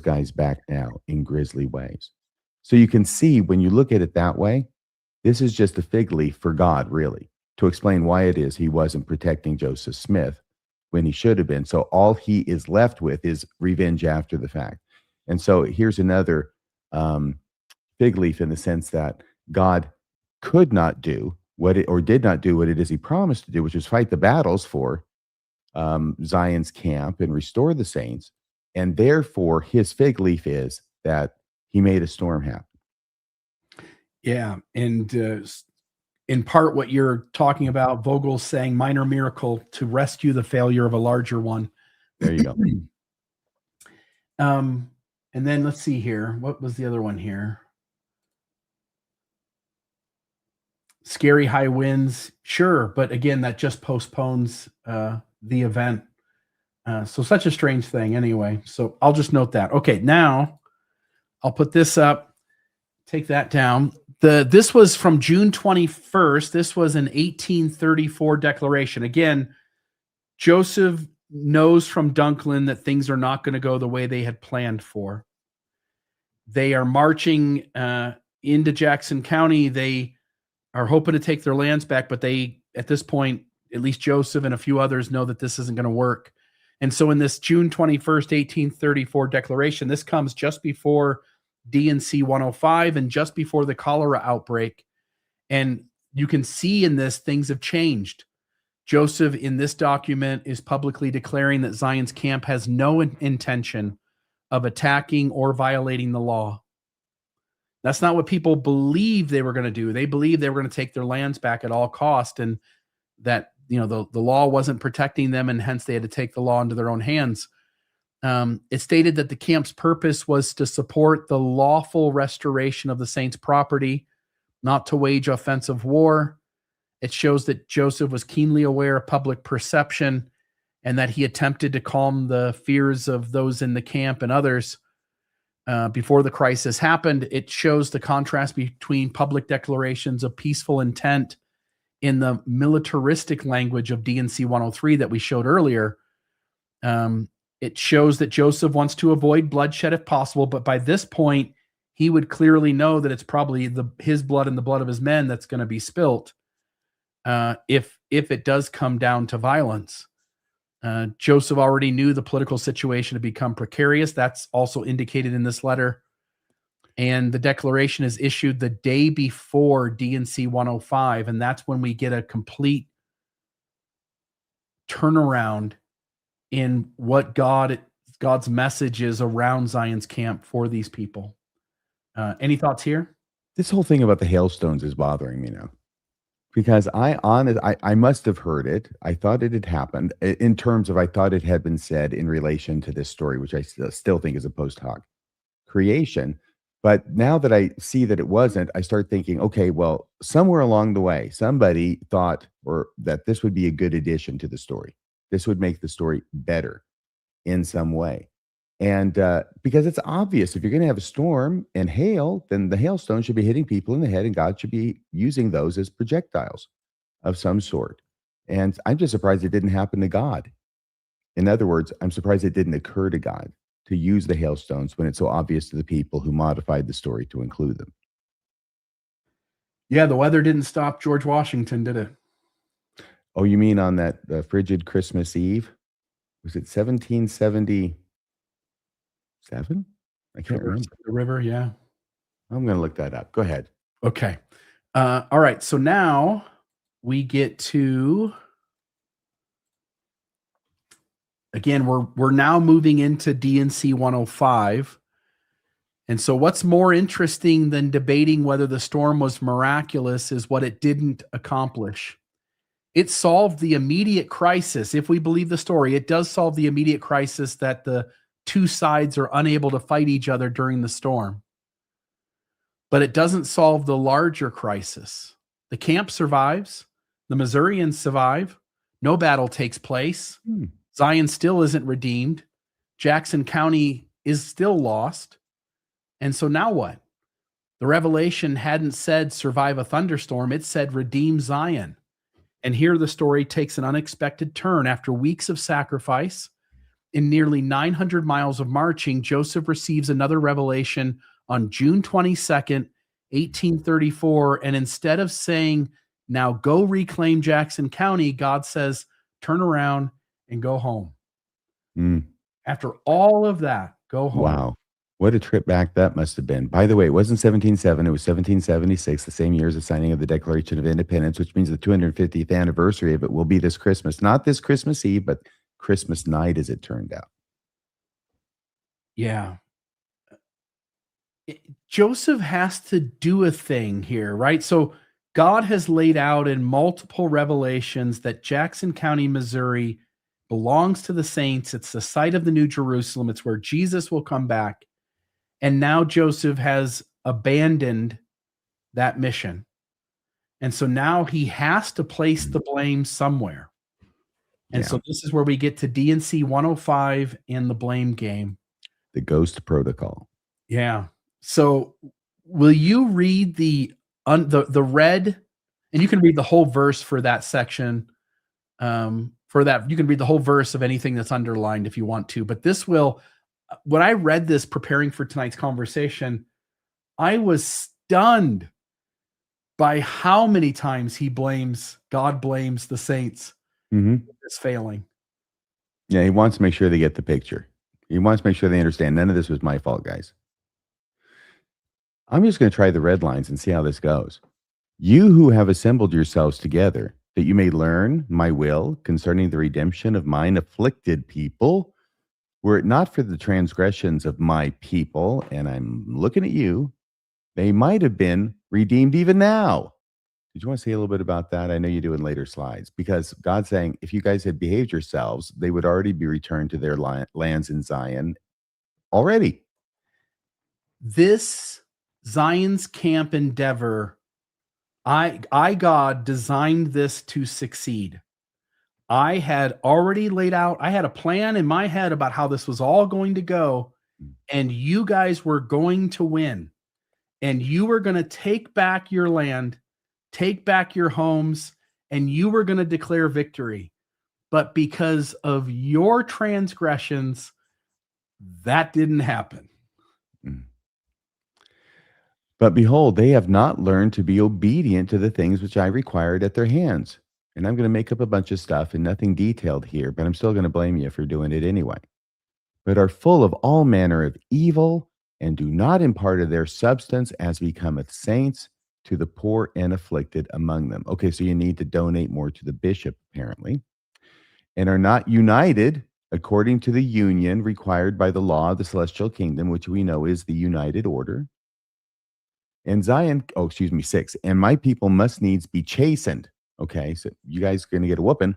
guys back now in grisly ways. So you can see when you look at it that way, this is just a fig leaf for God, really, to explain why it is he wasn't protecting Joseph Smith when he should have been. So all he is left with is revenge after the fact. And so here's another fig leaf in the sense that God could not do did not do what it is he promised to do, which is fight the battles for Zion's camp and restore the saints. And therefore, his fig leaf is that he made a storm happen. Yeah. And in part, what you're talking about, Vogel's saying minor miracle to rescue the failure of a larger one. There you go. And then let's see here. What was the other one here? Scary high winds. Sure. But again, that just postpones the event. So such a strange thing anyway. So I'll just note that. Okay. Now I'll put this up, take that down. This was from June 21st. This was an 1834 declaration. Again, Joseph knows from Dunklin that things are not going to go the way they had planned for. They are marching into Jackson County. They are hoping to take their lands back, but they, at this point, at least Joseph and a few others know that this isn't going to work. And so in this June 21st, 1834 declaration, this comes just before D&C 105 and just before the cholera outbreak. And you can see in this, things have changed. Joseph, in this document, is publicly declaring that Zion's camp has no intention of attacking or violating the law. That's not what people believed they were going to do. They believed they were going to take their lands back at all cost, and that the law wasn't protecting them, and hence they had to take the law into their own hands. It stated that the camp's purpose was to support the lawful restoration of the saints' property, not to wage offensive war. It shows that Joseph was keenly aware of public perception and that he attempted to calm the fears of those in the camp and others before the crisis happened. It shows the contrast between public declarations of peaceful intent in the militaristic language of D&C 103 that we showed earlier. It shows that Joseph wants to avoid bloodshed if possible, but by this point, he would clearly know that it's probably his blood and the blood of his men that's going to be spilt if it does come down to violence. Joseph already knew the political situation had become precarious. That's also indicated in this letter. And the declaration is issued the day before D&C 105, and that's when we get a complete turnaround in what God's message is around Zion's camp for these people. Any thoughts here? This whole thing about the hailstones is bothering me now, because I must have heard it. I thought it had happened in terms of, I thought it had been said in relation to this story, which I still think is a post hoc creation. But now that I see that it wasn't, I start thinking, okay, well, somewhere along the way, somebody thought that this would be a good addition to the story. This would make the story better in some way. And because it's obvious, if you're going to have a storm and hail, then the hailstone should be hitting people in the head, and God should be using those as projectiles of some sort. And I'm just surprised it didn't happen to God. In other words, I'm surprised it didn't occur to God to use the hailstones when it's so obvious to the people who modified the story to include them. Yeah, the weather didn't stop George Washington, did it? Oh, you mean on that frigid Christmas Eve? Was it 1777? I can't remember. The river, yeah. I'm going to look that up. Go ahead. Okay. All right. So now we get to, again, we're now moving into D&C 105. And so what's more interesting than debating whether the storm was miraculous is what it didn't accomplish. It solved the immediate crisis. If we believe the story, it does solve the immediate crisis that the two sides are unable to fight each other during the storm. But it doesn't solve the larger crisis. The camp survives. The Missourians survive. No battle takes place. Zion still isn't redeemed. Jackson County is still lost. And so now what? The Revelation hadn't said survive a thunderstorm. It said redeem Zion. And here the story takes an unexpected turn. After weeks of sacrifice, in nearly 900 miles of marching, Joseph receives another revelation on June 22nd, 1834. And instead of saying, now go reclaim Jackson County, God says, turn around and go home. After all of that, go home. Wow. What a trip back that must have been. By the way, it wasn't 1707, it was 1776, the same year as the signing of the Declaration of Independence, which means the 250th anniversary of it will be this Christmas. Not this Christmas Eve, but Christmas night, as it turned out. Yeah. Joseph has to do a thing here, right? So God has laid out in multiple revelations that Jackson County, Missouri belongs to the saints. It's the site of the New Jerusalem. It's where Jesus will come back. And now Joseph has abandoned that mission. And so now he has to place the blame somewhere. And so this is where we get to D&C 105 and the blame game. The ghost protocol. Yeah. So will you read the red, and you can read the whole verse for that section. For that, you can read the whole verse of anything that's underlined if you want to. But this will, when I read this preparing for tonight's conversation, I was stunned by how many times God blames the saints for this failing. Yeah, he wants to make sure they get the picture. He wants to make sure they understand none of this was my fault, guys. I'm just going to try the red lines and see how this goes. You who have assembled yourselves together, that you may learn my will concerning the redemption of mine afflicted people, were it not for the transgressions of my people, and I'm looking at you, they might have been redeemed even now. Did you want to say a little bit about that? I know you do in later slides, because God's saying if you guys had behaved yourselves, they would already be returned to their lands in Zion already. This Zion's camp endeavor, I God designed this to succeed. I had already laid out, I had a plan in my head about how this was all going to go, and you guys were going to win. And you were going to take back your land, take back your homes, and you were going to declare victory. But because of your transgressions, that didn't happen. But behold, they have not learned to be obedient to the things which I required at their hands. And I'm going to make up a bunch of stuff and nothing detailed here, but I'm still going to blame you for doing it anyway. But are full of all manner of evil, and do not impart of their substance as becometh saints to the poor and afflicted among them. Okay, so you need to donate more to the bishop, apparently. And are not united according to the union required by the law of the celestial kingdom, which we know is the united order. And Zion, 6. And my people must needs be chastened. Okay, so you guys are going to get a whooping.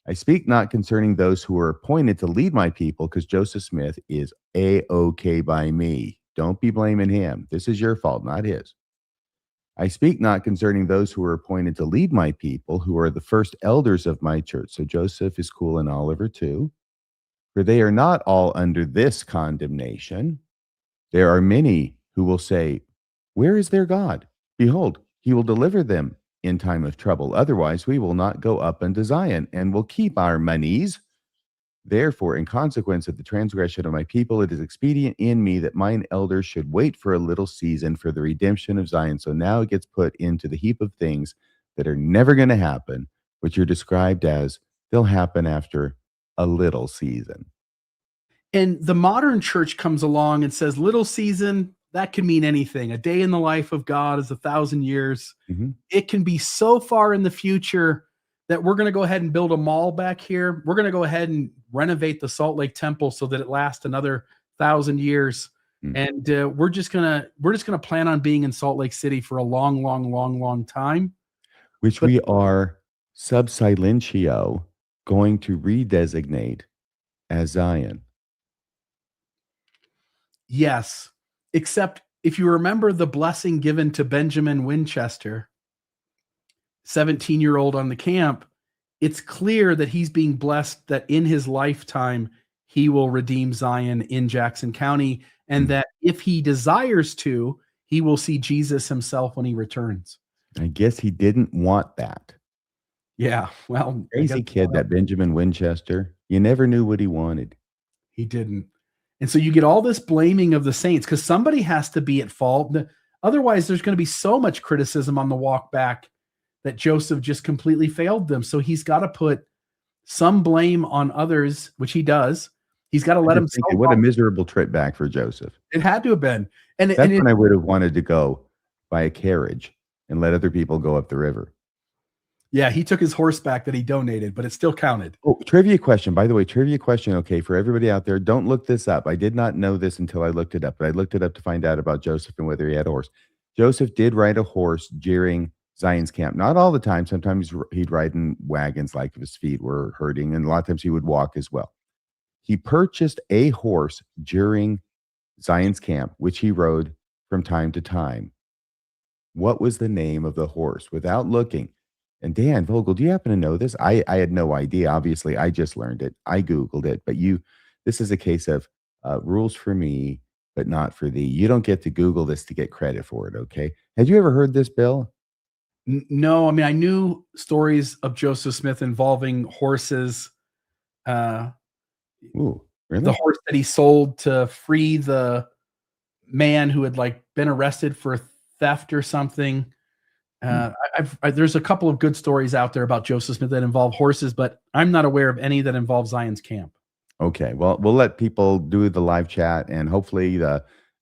I speak not concerning those who are appointed to lead my people, because Joseph Smith is A-OK by me. Don't be blaming him. This is your fault, not his. I speak not concerning those who are appointed to lead my people, who are the first elders of my church. So Joseph is cool and Oliver too. For they are not all under this condemnation. There are many who will say, where is their God? Behold, he will deliver them in time of trouble. Otherwise, we will not go up unto Zion, and will keep our monies. Therefore, in consequence of the transgression of my people, it is expedient in me that mine elders should wait for a little season for the redemption of Zion. So now it gets put into the heap of things that are never going to happen, which are described as they'll happen after a little season. And the modern church comes along and says, little season, that can mean anything. A day in the life of God is 1,000 years. Mm-hmm. It can be so far in the future that we're going to go ahead and build a mall back here. We're going to go ahead and renovate the Salt Lake Temple so that it lasts another 1,000 years. Mm-hmm. And we're just gonna plan on being in Salt Lake City for a long time. Which we are sub silentio going to redesignate as Zion. Yes. Except if you remember the blessing given to Benjamin Winchester, 17-year-old on the camp, it's clear that he's being blessed that in his lifetime, he will redeem Zion in Jackson County, and that if he desires to, he will see Jesus himself when he returns. I guess he didn't want that. Yeah, well. Crazy kid, that Benjamin Winchester. You never knew what he wanted. He didn't. And so you get all this blaming of the saints because somebody has to be at fault. Otherwise, there's going to be so much criticism on the walk back that Joseph just completely failed them. So he's got to put some blame on others, which he does. He's got to let himself. What a miserable trip back for Joseph. It had to have been. And that's when I would have wanted to go by a carriage and let other people go up the river. Yeah, he took his horse back that he donated, but it still counted. Oh, trivia question. By the way, trivia question. Okay, for everybody out there, don't look this up. I did not know this until I looked it up, but I looked it up to find out about Joseph and whether he had a horse. Joseph did ride a horse during Zion's camp. Not all the time. Sometimes he'd ride in wagons like if his feet were hurting, and a lot of times he would walk as well. He purchased a horse during Zion's camp, which he rode from time to time. What was the name of the horse? Without looking. And Dan Vogel, do you happen to know this? I had no idea. Obviously, I just learned it. I Googled it. But this is a case of rules for me, but not for thee. You don't get to Google this to get credit for it, okay? Had you ever heard this, Bill? No. I mean, I knew stories of Joseph Smith involving horses. Ooh, really? The horse that he sold to free the man who had been arrested for theft or something. There's a couple of good stories out there about Joseph Smith that involve horses, but I'm not aware of any that involve Zion's camp. Okay, well, we'll let people do the live chat, and hopefully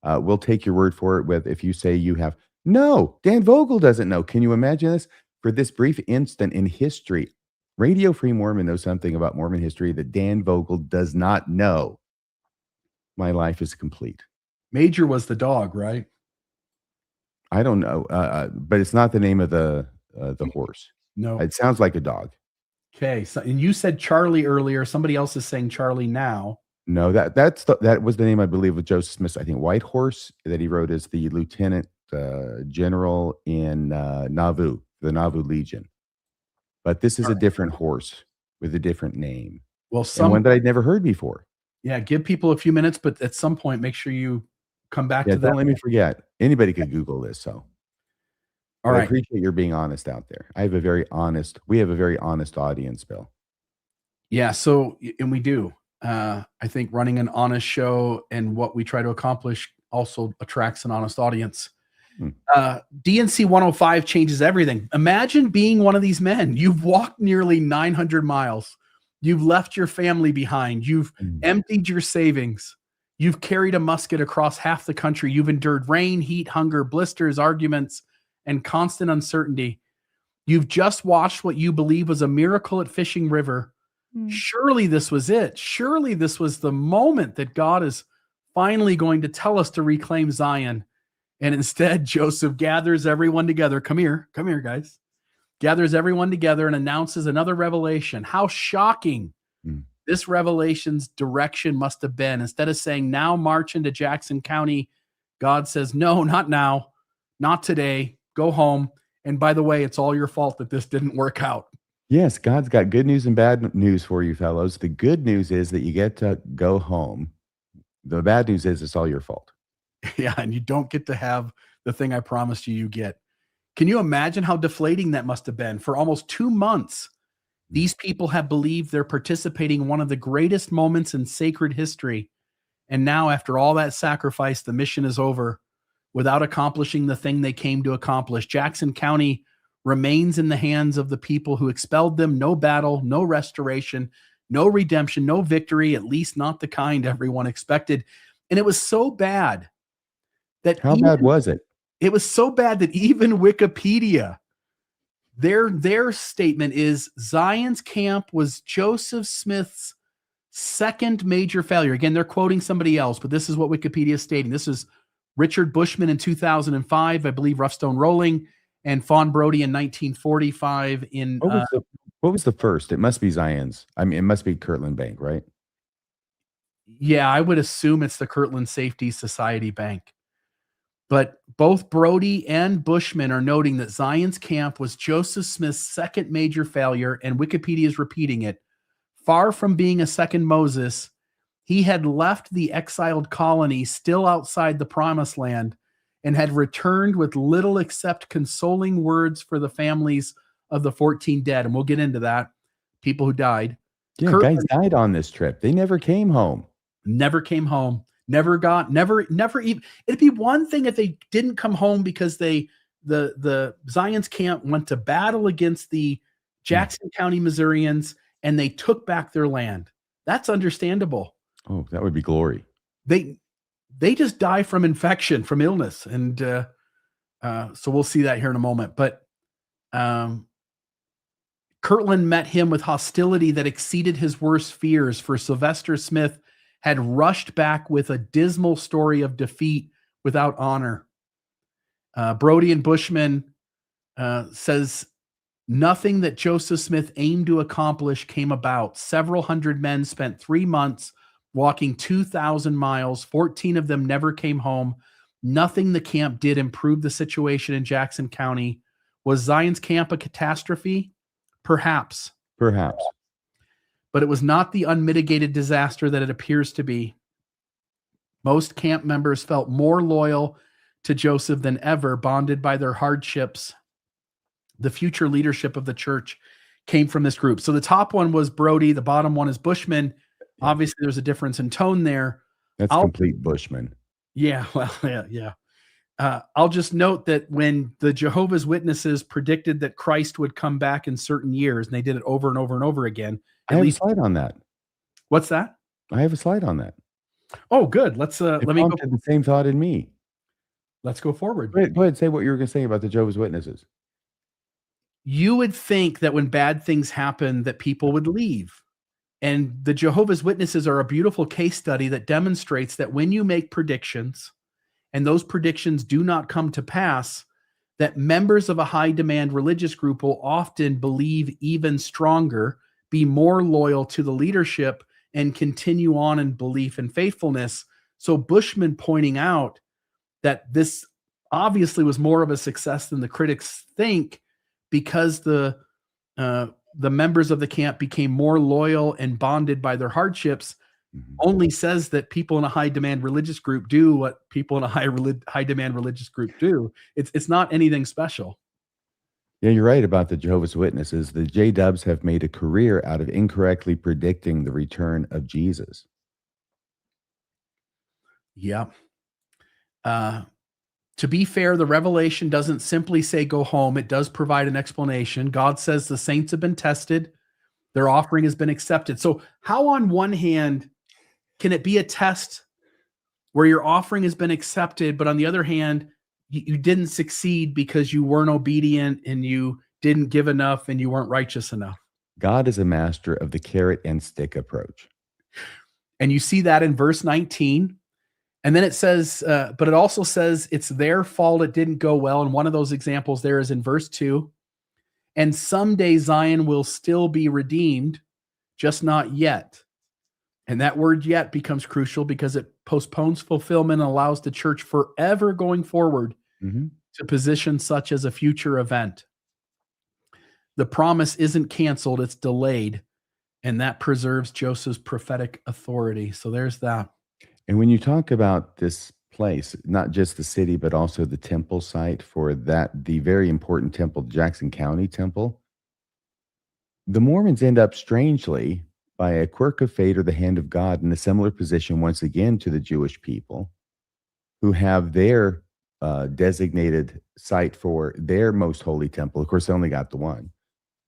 We'll take your word for it with if you say you have. No, Dan Vogel doesn't know. Can you imagine this? For this brief instant in history, Radio Free Mormon knows something about Mormon history that Dan Vogel does not know. My life is complete. Major was the dog, right? I don't know, but it's not the name of the horse. No. It sounds like a dog. Okay. So, and you said Charlie earlier. Somebody else is saying Charlie now. No, that was the name, I believe, of Joseph Smith. I think White Horse that he wrote as the lieutenant general in Nauvoo, the Nauvoo Legion. But this is a different horse with a different name. Well, and one that I'd never heard before. Yeah, give people a few minutes, but at some point, make sure you come back to that. Don't let me forget. Anybody could Google this. So, all right. I appreciate your being honest out there. We have a very honest audience, Bill. Yeah. So, and we do. I think running an honest show and what we try to accomplish also attracts an honest audience. DNC 105 changes everything. Imagine being one of these men. You've walked nearly 900 miles. You've left your family behind. You've emptied your savings. You've carried a musket across half the country. You've endured rain, heat, hunger, blisters, arguments, and constant uncertainty. You've just watched what you believe was a miracle at Fishing River. Surely this was it. Surely this was the moment that God is finally going to tell us to reclaim Zion. And instead, Joseph gathers everyone together. Come here, guys. Gathers everyone together and announces another revelation. How shocking this revelation's direction must have been. Instead of saying, now march into Jackson County, God says, no, not now, not today. Go home. And by the way, it's all your fault that this didn't work out. Yes, God's got good news and bad news for you, fellows. The good news is that you get to go home. The bad news is it's all your fault. Yeah, and you don't get to have the thing I promised you get. Can you imagine how deflating that must have been? For almost 2 months, these people have believed they're participating in one of the greatest moments in sacred history. And now, after all that sacrifice, the mission is over without accomplishing the thing they came to accomplish. Jackson County remains in the hands of the people who expelled them. No battle, no restoration, no redemption, no victory, at least not the kind everyone expected. And it was so bad that How bad was it? It was so bad that even Wikipedia, their statement is Zion's camp was Joseph Smith's second major failure. Again, they're quoting somebody else, but this is what Wikipedia is stating. This is Richard Bushman in 2005, I believe Rough Stone Rolling, and Fawn Brody in 1945 in... What was the first? It must be Zion's. I mean, it must be Kirtland Bank, right? Yeah, I would assume it's the Kirtland Safety Society Bank. But both Brody and Bushman are noting that Zion's camp was Joseph Smith's second major failure, and Wikipedia is repeating it. Far from being a second Moses, he had left the exiled colony still outside the promised land and had returned with little except consoling words for the families of the 14 dead. And we'll get into that. People who died. Yeah, Kirtland guys died on this trip. They never came home. Never came home. Never even. It'd be one thing if they didn't come home because the Zion's camp went to battle against the Jackson County Missourians and they took back their land. That's understandable. Oh, that would be glory. They just die from infection, from illness. And so we'll see that here in a moment. But Kirtland met him with hostility that exceeded his worst fears, for Sylvester Smith had rushed back with a dismal story of defeat without honor. Brody and Bushman says, nothing that Joseph Smith aimed to accomplish came about. Several hundred men spent 3 months walking 2,000 miles. 14 of them never came home. Nothing the camp did improve the situation in Jackson County. Was Zion's camp a catastrophe? Perhaps. But it was not the unmitigated disaster that it appears to be. Most camp members felt more loyal to Joseph than ever, bonded by their hardships. The future leadership of the church came from this group. So the top one was Brody. The bottom one is Bushman. Obviously, there's a difference in tone there. That's complete Bushman. Yeah, well, yeah. I'll just note that when the Jehovah's Witnesses predicted that Christ would come back in certain years, and they did it over and over and over again. I have a slide on that. What's that? I have a slide on that. Oh, good. Let's It let me go. prompted the same thought in me. Let's go forward. Go ahead, say what you were gonna say about the Jehovah's Witnesses. You would think that when bad things happen, that people would leave. And the Jehovah's Witnesses are a beautiful case study that demonstrates that when you make predictions and those predictions do not come to pass, that members of a high demand religious group will often believe even stronger, be more loyal to the leadership, and continue on in belief and faithfulness. So Bushman pointing out that this obviously was more of a success than the critics think, because the members of the camp became more loyal and bonded by their hardships, Mhm. only says that people in a high demand religious group do what people in a high demand religious group do. It's not anything special. Yeah, you're right about the Jehovah's Witnesses. The J-Dubs have made a career out of incorrectly predicting the return of Jesus. Yeah. To be fair, the revelation doesn't simply say go home. It does provide an explanation. God says the saints have been tested, their offering has been accepted. So how, on one hand, can it be a test where your offering has been accepted, but on the other hand, you didn't succeed because you weren't obedient and you didn't give enough and you weren't righteous enough? God is a master of the carrot and stick approach. And you see that in verse 19. And then it says, but it also says it's their fault it didn't go well. And one of those examples there is in verse 2. And someday Zion will still be redeemed, just not yet. And that word yet becomes crucial because it postpones fulfillment and allows the church forever going forward Mhm. to position such as a future event. The promise isn't canceled, it's delayed. And that preserves Joseph's prophetic authority. So there's that. And when you talk about this place, not just the city, but also the temple site for that, the very important temple, Jackson County Temple, the Mormons end up strangely, by a quirk of fate or the hand of God, in a similar position once again to the Jewish people, who have their designated site for their most holy temple. Of course, they only got the one,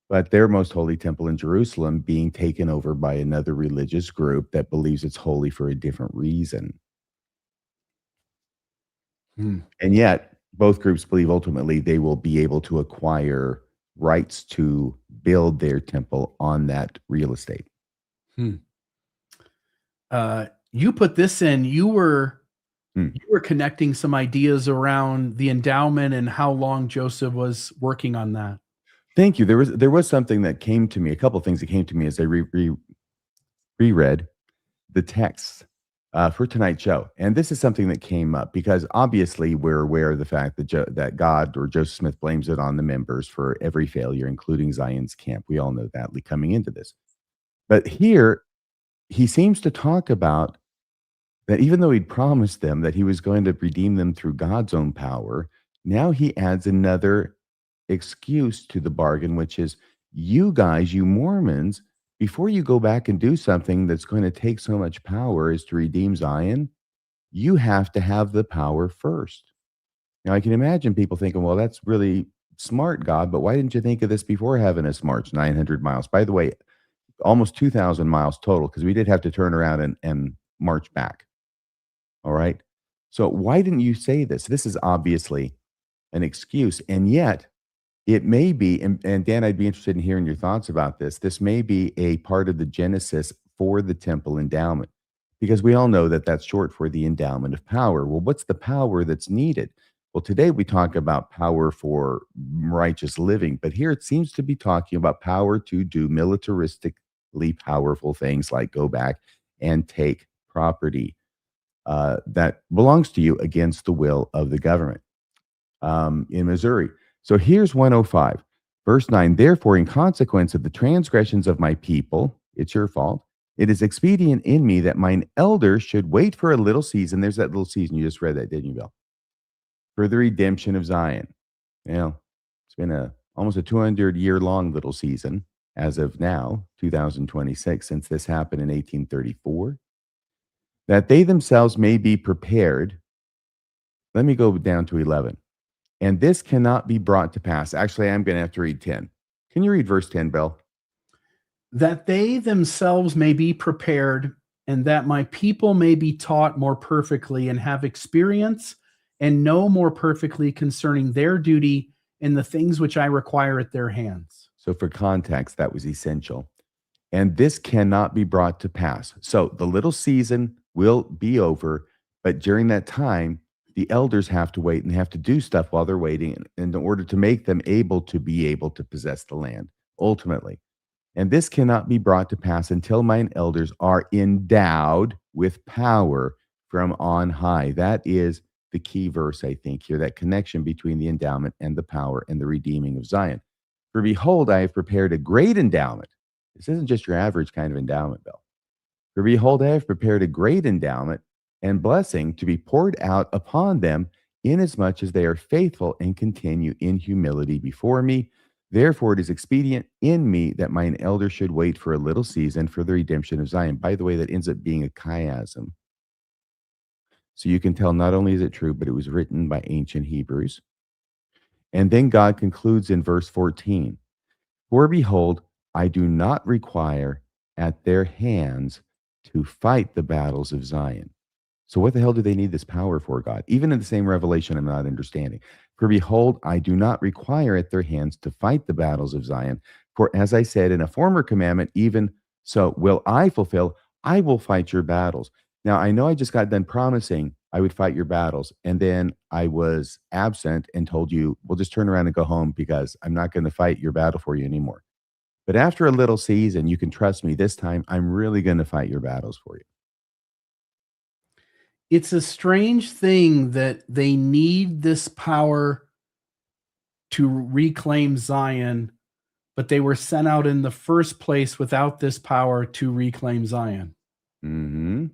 but their most holy temple in Jerusalem being taken over by another religious group that believes it's holy for a different reason. Hmm. And yet, both groups believe ultimately they will be able to acquire rights to build their temple on that real estate. Hmm. You put this in, you were connecting some ideas around the endowment and how long Joseph was working on that. Thank you. There was something that came to me, a couple of things that came to me as I reread the text for tonight's show. And this is something that came up because obviously we're aware of the fact that that God or Joseph Smith blames it on the members for every failure, including Zion's camp. We all know that coming into this. But here, he seems to talk about that even though he'd promised them that he was going to redeem them through God's own power, now he adds another excuse to the bargain, which is, you guys, you Mormons, before you go back and do something that's going to take so much power as to redeem Zion, you have to have the power first. Now, I can imagine people thinking, well, that's really smart, God, but why didn't you think of this before having us march 900 miles? By the way, almost 2,000 miles total, because we did have to turn around and march back. All right. So why didn't you say this? This is obviously an excuse. And yet it may be, and Dan, I'd be interested in hearing your thoughts about this. This may be a part of the genesis for the temple endowment, because we all know that that's short for the endowment of power. Well, what's the power that's needed? Well, today we talk about power for righteous living, but here it seems to be talking about power to do militaristically powerful things like go back and take property that belongs to you against the will of the government in Missouri. So here's 105, verse 9. Therefore, in consequence of the transgressions of my people, it's your fault. It is expedient in me that mine elders should wait for a little season. There's that little season. You just read that, didn't you, Bill? For the redemption of Zion. Well, it's been almost a 200-year-long little season as of now, 2026, since this happened in 1834. That they themselves may be prepared. Let me go down to 11. And this cannot be brought to pass. Actually, I'm going to have to read 10. Can you read verse 10, Bill? That they themselves may be prepared and that my people may be taught more perfectly and have experience and know more perfectly concerning their duty and the things which I require at their hands. So for context, that was essential. And this cannot be brought to pass. So the little season will be over, but during that time, the elders have to wait and have to do stuff while they're waiting in order to make them able to possess the land ultimately. And this cannot be brought to pass until mine elders are endowed with power from on high. That is the key verse, I think, here, that connection between the endowment and the power and the redeeming of Zion. For behold, I have prepared a great endowment. This isn't just your average kind of endowment, Bill. For behold, I have prepared a great endowment and blessing to be poured out upon them, inasmuch as they are faithful and continue in humility before me. Therefore, it is expedient in me that mine elder should wait for a little season for the redemption of Zion. By the way, that ends up being a chiasm. So you can tell not only is it true, but it was written by ancient Hebrews. And then God concludes in verse 14, for behold, I do not require at their hands to fight the battles of Zion. So what the hell do they need this power for, God? Even in the same revelation, I'm not understanding. For behold, I do not require at their hands to fight the battles of Zion. For as I said in a former commandment, even so will I fulfill, I will fight your battles. Now, I know I just got done promising I would fight your battles, and then I was absent and told you, well, just turn around and go home because I'm not going to fight your battle for you anymore. But after a little season, you can trust me, this time I'm really going to fight your battles for you. It's a strange thing that they need this power to reclaim Zion, but they were sent out in the first place without this power to reclaim Zion. Mm-hmm.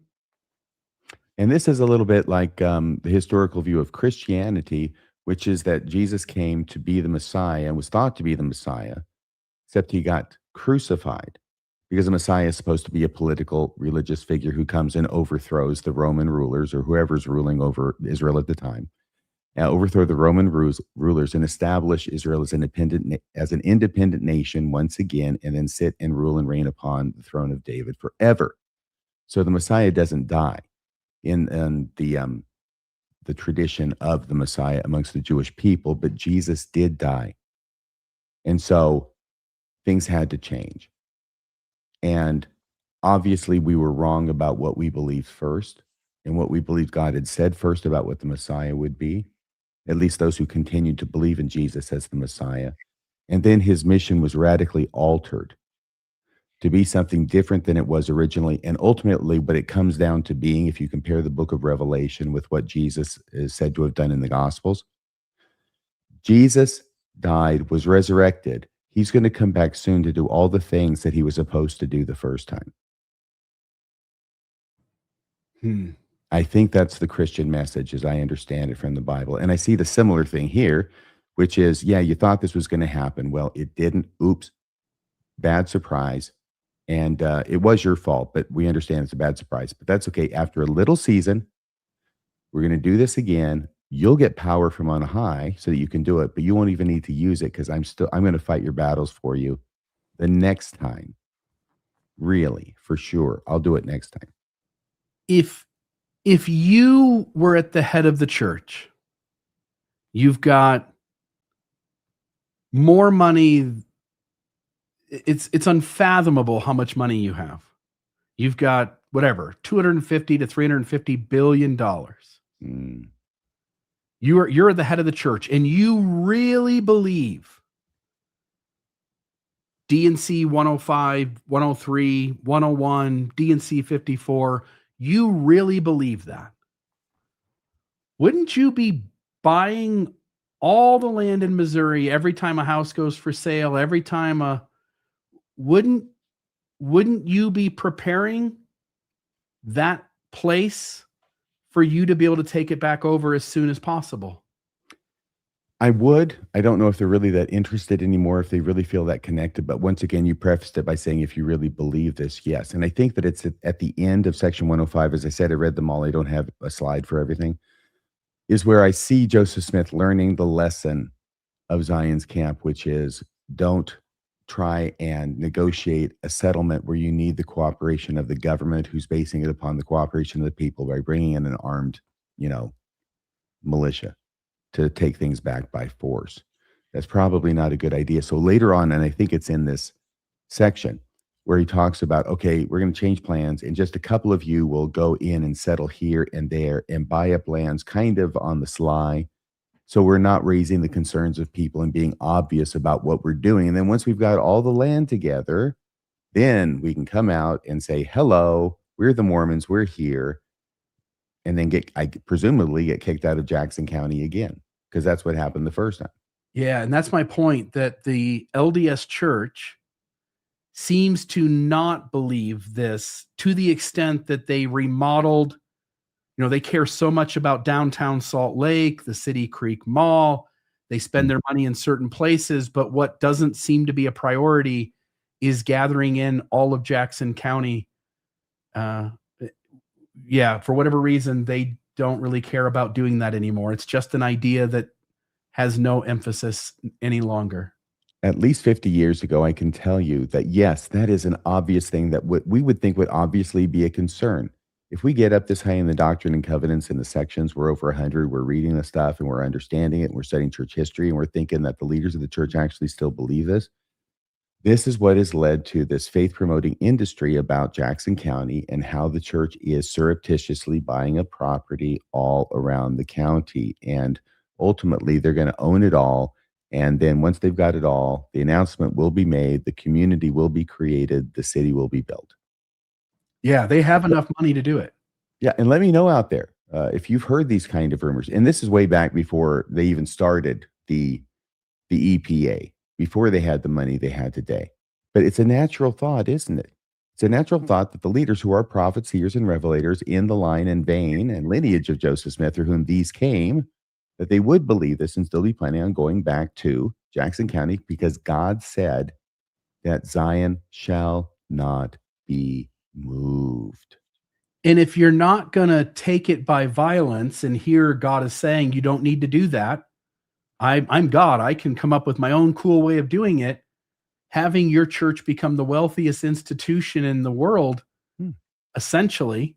And this is a little bit like the historical view of Christianity, which is that Jesus came to be the Messiah and was thought to be the Messiah, except he got crucified, because the Messiah is supposed to be a political, religious figure who comes and overthrows the Roman rulers or whoever's ruling over Israel at the time. Overthrow the Roman rulers and establish Israel as an independent nation once again, and then sit and rule and reign upon the throne of David forever. So the Messiah doesn't die in the tradition of the Messiah amongst the Jewish people, but Jesus did die. And so things had to change. And obviously we were wrong about what we believed first and what we believed God had said first about what the Messiah would be, at least those who continued to believe in Jesus as the Messiah. And then his mission was radically altered to be something different than it was originally. And ultimately, what it comes down to being, if you compare the book of Revelation with what Jesus is said to have done in the Gospels, Jesus died, was resurrected. He's going to come back soon to do all the things that he was supposed to do the first time. I think that's the Christian message as I understand it from the Bible. And I see the similar thing here, which is, yeah, you thought this was going to happen. Well, it didn't. Oops. Bad surprise. And it was your fault, but we understand it's a bad surprise. But that's okay. After a little season, we're going to do this again. You'll get power from on high so that you can do it, but you won't even need to use it because I'm going to fight your battles for you the next time. Really, for sure. I'll do it next time. If you were at the head of the church, you've got more money. It's unfathomable how much money you have. You've got whatever, $250 to $350 billion. You're the head of the church, and you really believe D&C 105, 103, 101, D&C 54. You really believe that. Wouldn't you be buying all the land in Missouri every time a house goes for sale, every time wouldn't you be preparing that place for you to be able to take it back over as soon as possible? I would. I don't know if they're really that interested anymore, if they really feel that connected. But once again, you prefaced it by saying, if you really believe this, yes. And I think that it's at the end of section 105. As I said, I read them all. I don't have a slide for everything. Is where I see Joseph Smith learning the lesson of Zion's camp, which is don't try and negotiate a settlement where you need the cooperation of the government, who's basing it upon the cooperation of the people by bringing in an armed, militia to take things back by force. That's probably not a good idea. So later on, and I think it's in this section where he talks about, okay, we're going to change plans, and just a couple of you will go in and settle here and there and buy up lands kind of on the sly. So we're not raising the concerns of people and being obvious about what we're doing. And then once we've got all the land together, then we can come out and say, hello, we're the Mormons, we're here. And then presumably get kicked out of Jackson County again, because that's what happened the first time. Yeah, and that's my point, that the LDS Church seems to not believe this to the extent that they remodeled. They care so much about downtown Salt Lake, the City Creek Mall. They spend their money in certain places, but what doesn't seem to be a priority is gathering in all of Jackson County. For whatever reason, they don't really care about doing that anymore. It's just an idea that has no emphasis any longer. At least 50 years ago, I can tell you that, yes, that is an obvious thing that we would think would obviously be a concern. If we get up this high in the Doctrine and Covenants in the sections, we're over 100, we're reading the stuff and we're understanding it, and we're studying church history, and we're thinking that the leaders of the church actually still believe this. This is what has led to this faith-promoting industry about Jackson County and how the church is surreptitiously buying up property all around the county. And ultimately, they're going to own it all. And then once they've got it all, the announcement will be made, the community will be created, the city will be built. Yeah, they have enough money to do it. Yeah, and let me know out there if you've heard these kind of rumors. And this is way back before they even started the EPA, before they had the money they had today. But it's a natural thought, isn't it? It's a natural thought that the leaders who are prophets, seers, and revelators in the line and vein and lineage of Joseph Smith, through whom these came, that they would believe this and still be planning on going back to Jackson County, because God said that Zion shall not be moved. And if you're not going to take it by violence, and here God is saying you don't need to do that, I'm God, I can come up with my own cool way of doing it. Having your church become the wealthiest institution in the world, essentially,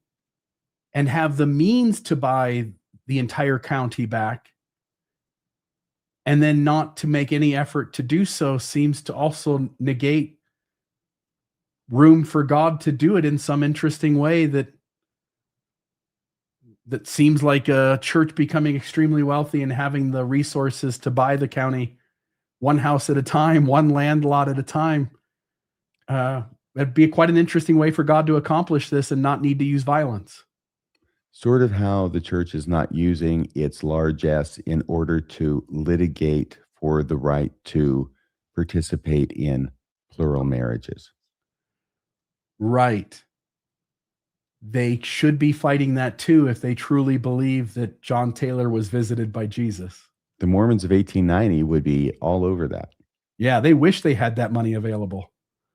and have the means to buy the entire county back, and then not to make any effort to do so, seems to also negate room for God to do it in some interesting way that seems like a church becoming extremely wealthy and having the resources to buy the county one house at a time, one land lot at a time. That'd be quite an interesting way for God to accomplish this and not need to use violence. Sort of how the church is not using its largesse in order to litigate for the right to participate in plural marriages. Right. They should be fighting that too if they truly believe that John Taylor was visited by Jesus. The Mormons of 1890 would be all over that. Yeah, they wish they had that money available.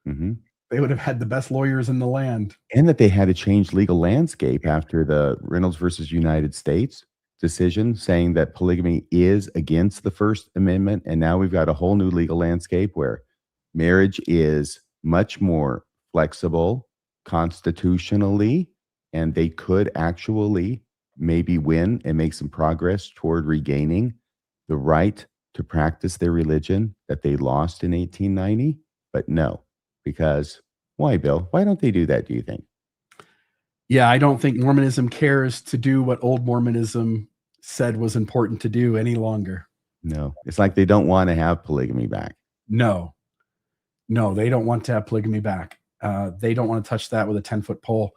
Mm-hmm. They would have had the best lawyers in the land. And that they had to change legal landscape after the Reynolds versus United States decision, saying that polygamy is against the First Amendment. And now we've got a whole new legal landscape where marriage is much more flexible constitutionally, and they could actually maybe win and make some progress toward regaining the right to practice their religion that they lost in 1890. But no, because why, Bill? Why don't they do that, do you think? Yeah, I don't think Mormonism cares to do what old Mormonism said was important to do any longer. No, it's like they don't want to have polygamy back. No, they don't want to have polygamy back. They don't want to touch that with a 10-foot pole.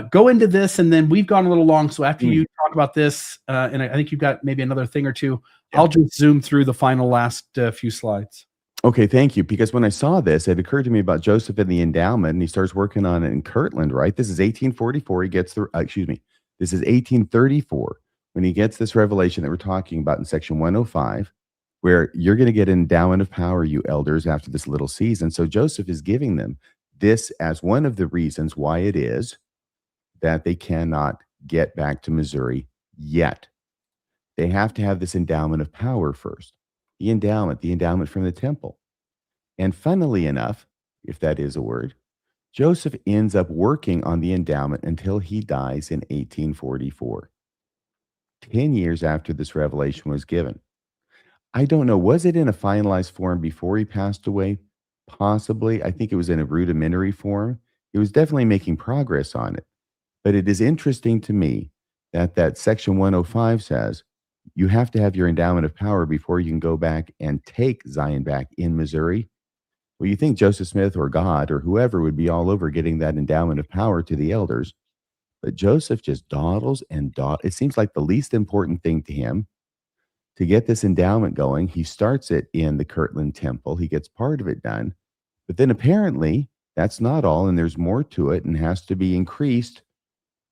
Go into this, and then we've gone a little long. So after you talk about this, and I think you've got maybe another thing or two, I'll just zoom through the final last few slides. Okay, thank you. Because when I saw this, it occurred to me about Joseph and the endowment, and he starts working on it in Kirtland, right? This is 1844. He gets the, this is 1834 when he gets this revelation that we're talking about in section 105, where you're going to get an endowment of power, you elders, after this little season. So Joseph is giving them this as one of the reasons why it is that they cannot get back to Missouri yet. They have to have this endowment of power first. The endowment from the temple. And funnily enough, if that is a word, Joseph ends up working on the endowment until he dies in 1844, 10 years after this revelation was given. I don't know, was it in a finalized form before he passed away? Possibly. I think it was in a rudimentary form. He was definitely making progress on it. But it is interesting to me that section 105 says you have to have your endowment of power before you can go back and take Zion back in Missouri. Well, you think Joseph Smith or God or whoever would be all over getting that endowment of power to the elders. But Joseph just dawdles and dawdles. It seems like the least important thing to him to get this endowment going. He starts it in the Kirtland Temple. He gets part of it done. But then apparently that's not all, and there's more to it and has to be increased.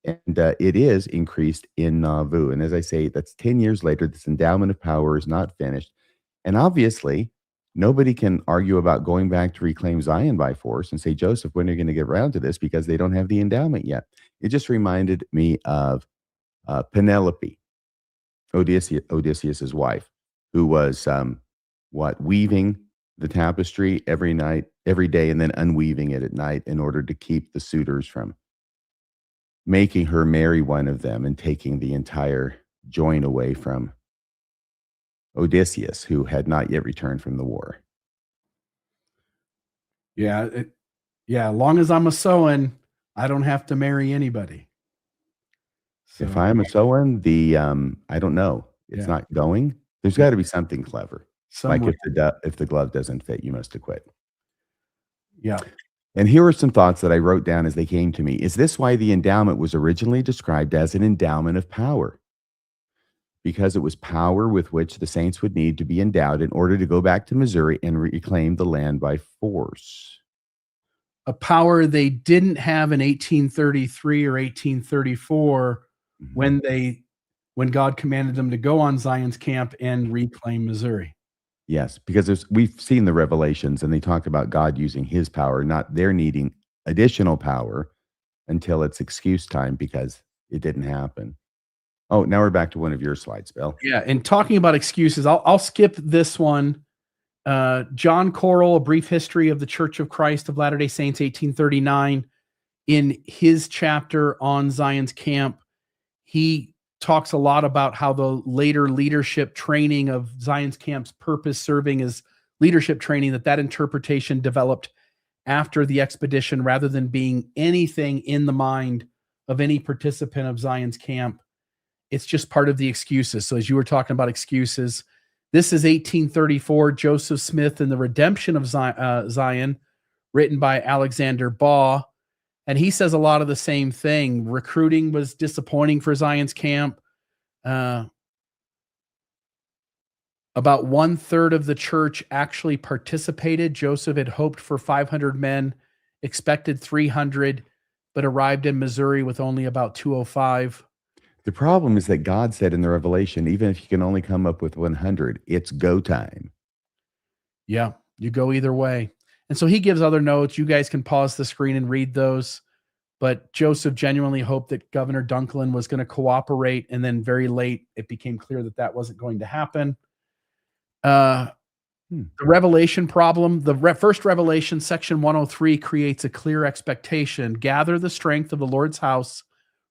And it is increased in Nauvoo. And as I say, that's 10 years later. This endowment of power is not finished. And obviously, nobody can argue about going back to reclaim Zion by force and say, Joseph, when are you going to get around to this? Because they don't have the endowment yet. It just reminded me of Penelope, Odysseus's wife, who was weaving the tapestry every day, and then unweaving it at night in order to keep the suitors from making her marry one of them and taking the entire joint away from Odysseus, who had not yet returned from the war. Yeah, as long as I'm a Soan, I don't have to marry anybody. So, if I'm a Soan, I don't know. It's not going. There's got to be something clever. Like if the glove doesn't fit, you must acquit. Yeah. And here are some thoughts that I wrote down as they came to me. Is this why the endowment was originally described as an endowment of power? Because it was power with which the saints would need to be endowed in order to go back to Missouri and reclaim the land by force. A power they didn't have in 1833 or 1834 when God commanded them to go on Zion's camp and reclaim Missouri. Yes, because we've seen the revelations and they talk about God using his power, not their needing additional power until it's excuse time because it didn't happen. Oh, now we're back to one of your slides, Bill. Yeah, and talking about excuses, I'll skip this one. John Correll, A Brief History of the Church of Christ of Latter-day Saints, 1839. In his chapter on Zion's camp, he talks a lot about how the later leadership training of Zion's camp's purpose serving as leadership training, that interpretation developed after the expedition rather than being anything in the mind of any participant of Zion's camp. It's just part of the excuses. So as you were talking about excuses, this is 1834, Joseph Smith and the Redemption of Zion, written by Alexander Baugh. And he says a lot of the same thing. Recruiting was disappointing for Zion's camp. About 1/3 of the church actually participated. Joseph had hoped for 500 men, expected 300, but arrived in Missouri with only about 205. The problem is that God said in the Revelation, even if you can only come up with 100, it's go time. Yeah, you go either way. And so he gives other notes. You guys can pause the screen and read those. But Joseph genuinely hoped that Governor Dunklin was going to cooperate. And then very late, it became clear that wasn't going to happen. The revelation problem, first revelation, section 103, creates a clear expectation. Gather the strength of the Lord's house,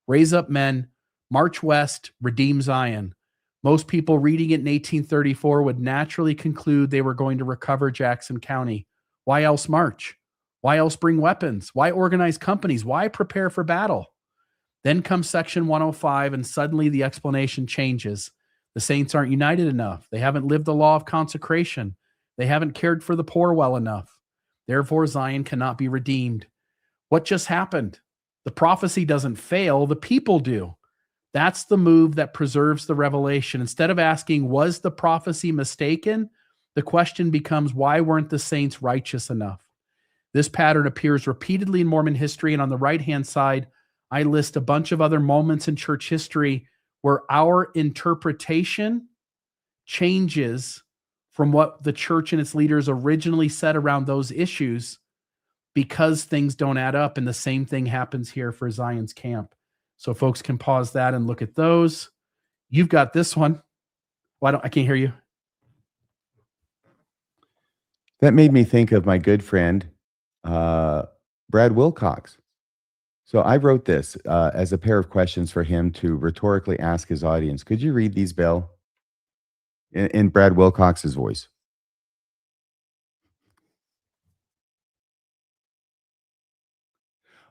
raise up men, march west, redeem Zion. Most people reading it in 1834 would naturally conclude they were going to recover Jackson County. Why else march? Why else bring weapons? Why organize companies? Why prepare for battle? Then comes section 105, and suddenly the explanation changes. The saints aren't united enough. They haven't lived the law of consecration. They haven't cared for the poor well enough. Therefore, Zion cannot be redeemed. What just happened? The prophecy doesn't fail. The people do. That's the move that preserves the revelation. Instead of asking, was the prophecy mistaken? The question becomes, why weren't the saints righteous enough? This pattern appears repeatedly in Mormon history, and on the right-hand side, I list a bunch of other moments in church history where our interpretation changes from what the church and its leaders originally said around those issues because things don't add up, and the same thing happens here for Zion's camp. So folks can pause that and look at those. You've got this one. I can't hear you. That made me think of my good friend, Brad Wilcox. So I wrote this as a pair of questions for him to rhetorically ask his audience. Could you read these, Bill, in Brad Wilcox's voice?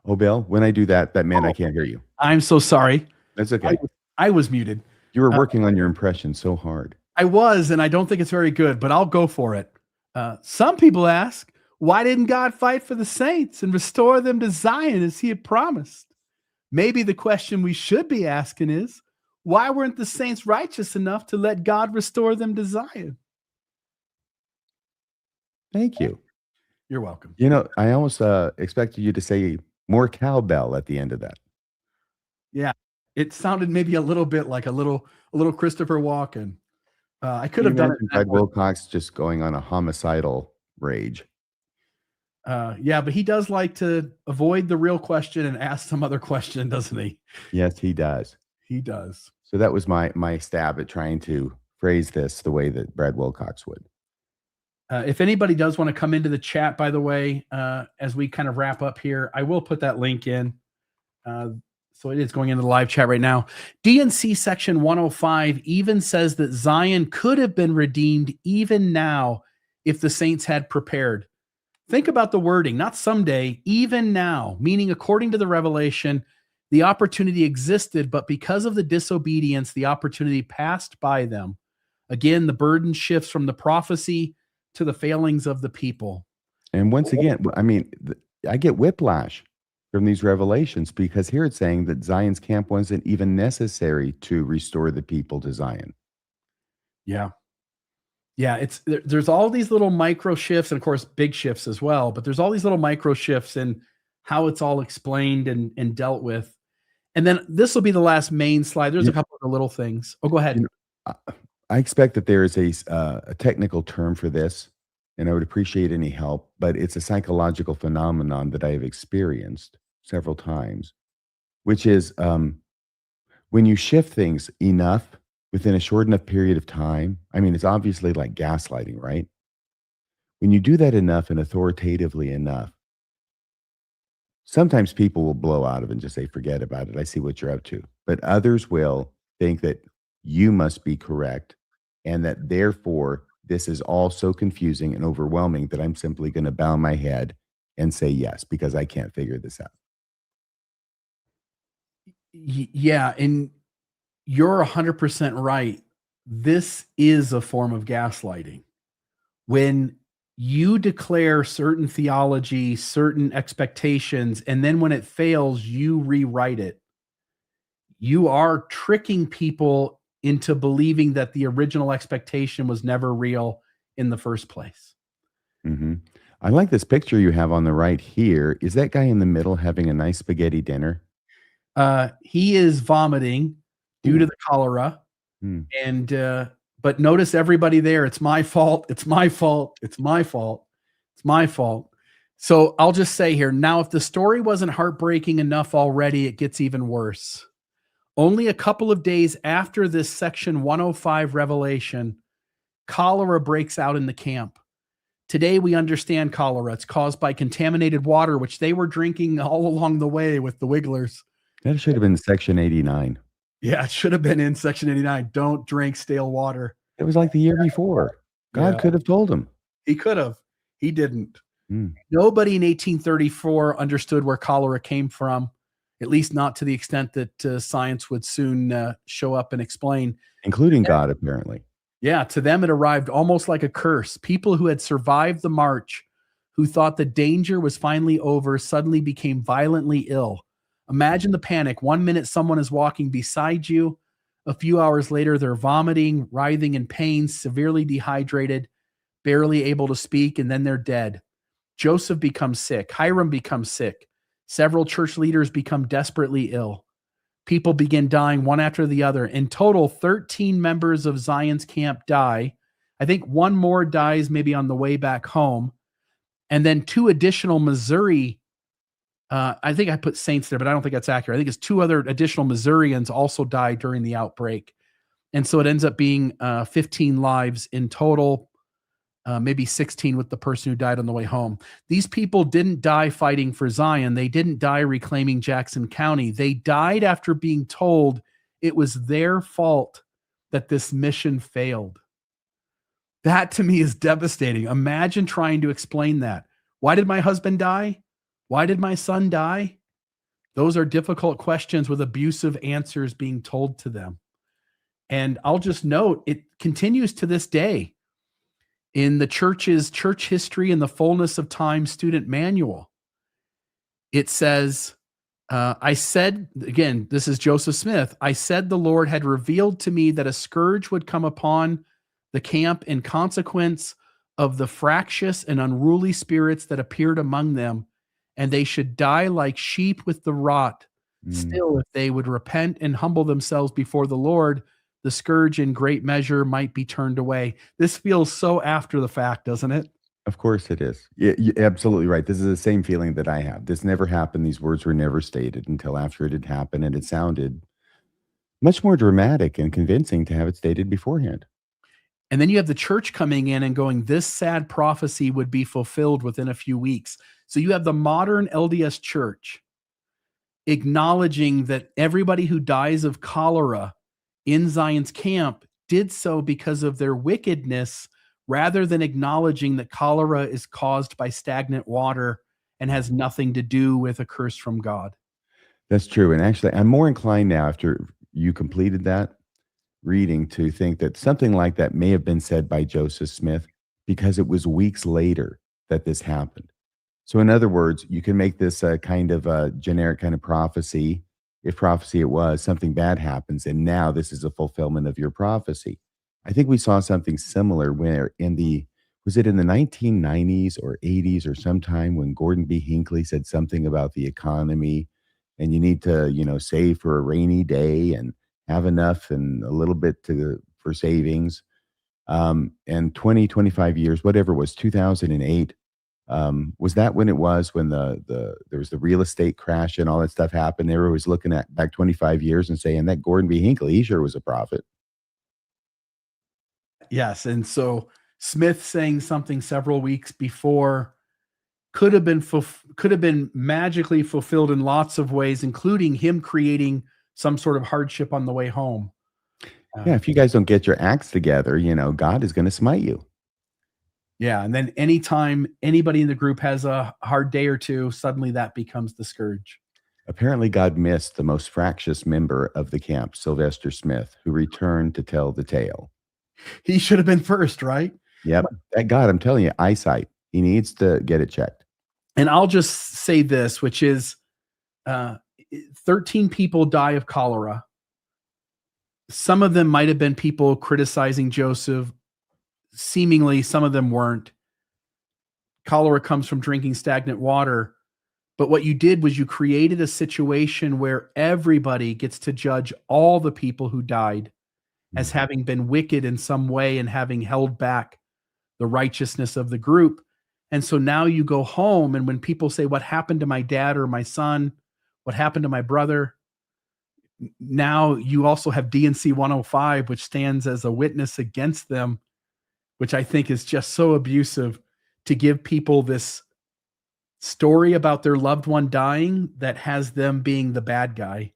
Oh, Bill, when I do that, that meant I can't hear you. I'm so sorry. That's okay. I was muted. You were working on your impression so hard. I was, and I don't think it's very good, but I'll go for it. Some people ask, why didn't God fight for the saints and restore them to Zion as he had promised? Maybe the question we should be asking is, why weren't the saints righteous enough to let God restore them to Zion? Thank you. You're welcome. You know, I almost expected you to say more cowbell at the end of that. Yeah, it sounded maybe a little bit like a little Christopher Walken. I could have done it. Brad Wilcox just going on a homicidal rage. Yeah, but he does like to avoid the real question and ask some other question, doesn't he? Yes, he does. He does. So that was my stab at trying to phrase this the way that Brad Wilcox would. If anybody does want to come into the chat, by the way, as we kind of wrap up here, I will put that link in. So it is going into the live chat right now. DNC section 105 even says that Zion could have been redeemed even now if the saints had prepared. Think about the wording, not someday, even now, meaning according to the revelation, the opportunity existed, but because of the disobedience, the opportunity passed by them. Again, the burden shifts from the prophecy to the failings of the people. And once again, I mean, I get whiplash from these revelations because here it's saying that Zion's camp wasn't even necessary to restore the people to Zion. Yeah. Yeah, there's all these little micro shifts and of course big shifts as well, but there's all these little micro shifts in how it's all explained and dealt with. And then this will be the last main slide. There's a couple of little things. Oh, go ahead. I expect that there is a technical term for this, and I would appreciate any help, but it's a psychological phenomenon that I have experienced several times, which is when you shift things enough within a short enough period of time. I mean, it's obviously like gaslighting, right? When you do that enough and authoritatively enough, sometimes people will blow out of it and just say, forget about it. I see what you're up to. But others will think that you must be correct and that therefore this is all so confusing and overwhelming that I'm simply going to bow my head and say yes, because I can't figure this out. Yeah, and you're 100% right. This is a form of gaslighting. When you declare certain theology, certain expectations, and then when it fails, you rewrite it. You are tricking people into believing that the original expectation was never real in the first place. Mm-hmm. I like this picture you have on the right here. Is that guy in the middle having a nice spaghetti dinner? He is vomiting due to the cholera. And but notice everybody there. It's my fault. It's my fault. It's my fault. It's my fault. So I'll just say here now, if the story wasn't heartbreaking enough already, it gets even worse. Only a couple of days after this section 105 revelation, cholera breaks out in the camp. Today we understand cholera. It's caused by contaminated water, which they were drinking all along the way with the wigglers. That should have been section 89. Yeah, it should have been in section 89. Don't drink stale water. It was like the year before. God could have told him. He could have. He didn't. Nobody in 1834 understood where cholera came from, at least not to the extent that science would soon show up and explain. Including God, apparently. Yeah, to them it arrived almost like a curse. People who had survived the march, who thought the danger was finally over, suddenly became violently ill. Imagine the panic. 1 minute someone is walking beside you. A few hours later, they're vomiting, writhing in pain, severely dehydrated, barely able to speak, and then they're dead. Joseph becomes sick. Hiram becomes sick. Several church leaders become desperately ill. People begin dying one after the other. In total, 13 members of Zion's camp die. I think one more dies maybe on the way back home. And then two additional Missouri, I think I put saints there, but I don't think that's accurate. I think it's two other additional Missourians also died during the outbreak. And so it ends up being 15 lives in total. maybe 16 with the person who died on the way home. These people didn't die fighting for Zion. They didn't die reclaiming Jackson County. They died after being told it was their fault that this mission failed. That to me is devastating. Imagine trying to explain that. Why did my husband die? Why did my son die? Those are difficult questions with abusive answers being told to them. And I'll just note, it continues to this day in the church's Church History in the Fullness of Time student manual. It says, I said, again, this is Joseph Smith, I said the Lord had revealed to me that a scourge would come upon the camp in consequence of the fractious and unruly spirits that appeared among them, and they should die like sheep with the rot. Still, if they would repent and humble themselves before the Lord, the scourge in great measure might be turned away. This feels so after the fact, doesn't it? Of course it is. You're absolutely right. This is the same feeling that I have. This never happened. These words were never stated until after it had happened, and it sounded much more dramatic and convincing to have it stated beforehand. And then you have the church coming in and going, this sad prophecy would be fulfilled within a few weeks. So you have the modern LDS church acknowledging that everybody who dies of cholera in Zion's camp did so because of their wickedness, rather than acknowledging that cholera is caused by stagnant water and has nothing to do with a curse from God. That's true. And actually, I'm more inclined now, after you completed that reading, to think that something like that may have been said by Joseph Smith, because it was weeks later that this happened. So in other words, you can make this a kind of a generic kind of prophecy. If prophecy it was, something bad happens, and now this is a fulfillment of your prophecy. I think we saw something similar where was it in the 1990s or 80s or sometime, when Gordon B. Hinckley said something about the economy, and you need to, save for a rainy day and have enough and a little bit for savings. And 20, 25 years, whatever it was, 2008, was that when it was when there was the real estate crash and all that stuff happened? They were always looking at back 25 years and saying that Gordon B. Hinckley, he sure was a prophet. Yes. And so Smith saying something several weeks before could have been magically fulfilled in lots of ways, including him creating some sort of hardship on the way home. Yeah, if you guys don't get your acts together, God is going to smite you. Yeah, and then anytime anybody in the group has a hard day or two, suddenly that becomes the scourge. Apparently, God missed the most fractious member of the camp, Sylvester Smith, who returned to tell the tale. He should have been first, right? Yep. That God, I'm telling you, eyesight. He needs to get it checked. And I'll just say this, which is 13 people die of cholera. Some of them might have been people criticizing Joseph. Seemingly, some of them weren't. Cholera comes from drinking stagnant water. But what you did was you created a situation where everybody gets to judge all the people who died as having been wicked in some way and having held back the righteousness of the group. And so now you go home, and when people say, what happened to my dad or my son? What happened to my brother? Now you also have D&C 105, which stands as a witness against them, which I think is just so abusive, to give people this story about their loved one dying that has them being the bad guy.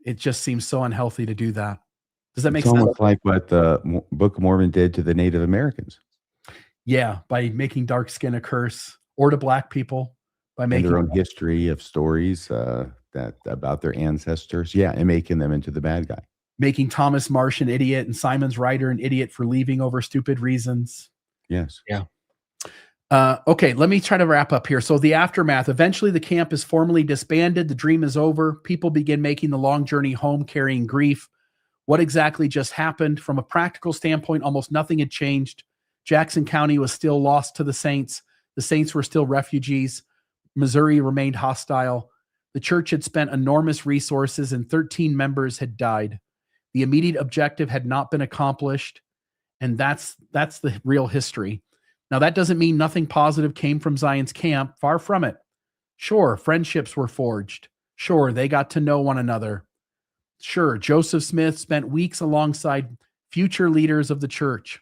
It just seems so unhealthy to do that. Does that make sense? It's almost like what the Book of Mormon did to the Native Americans. Yeah, by making dark skin a curse, or to black people by making their own history of stories that about their ancestors. Yeah, and making them into the bad guy. Making Thomas Marsh an idiot and Simon's Ryder an idiot for leaving over stupid reasons. Yes. Yeah. Okay, let me try to wrap up here. So the aftermath, eventually the camp is formally disbanded. The dream is over. People begin making the long journey home carrying grief. What exactly just happened? From a practical standpoint, almost nothing had changed. Jackson County was still lost to the Saints. The Saints were still refugees. Missouri remained hostile. The church had spent enormous resources and 13 members had died. The immediate objective had not been accomplished. And that's the real history. Now, that doesn't mean nothing positive came from Zion's camp. Far from it. Sure, friendships were forged. Sure, they got to know one another. Sure, Joseph Smith spent weeks alongside future leaders of the church.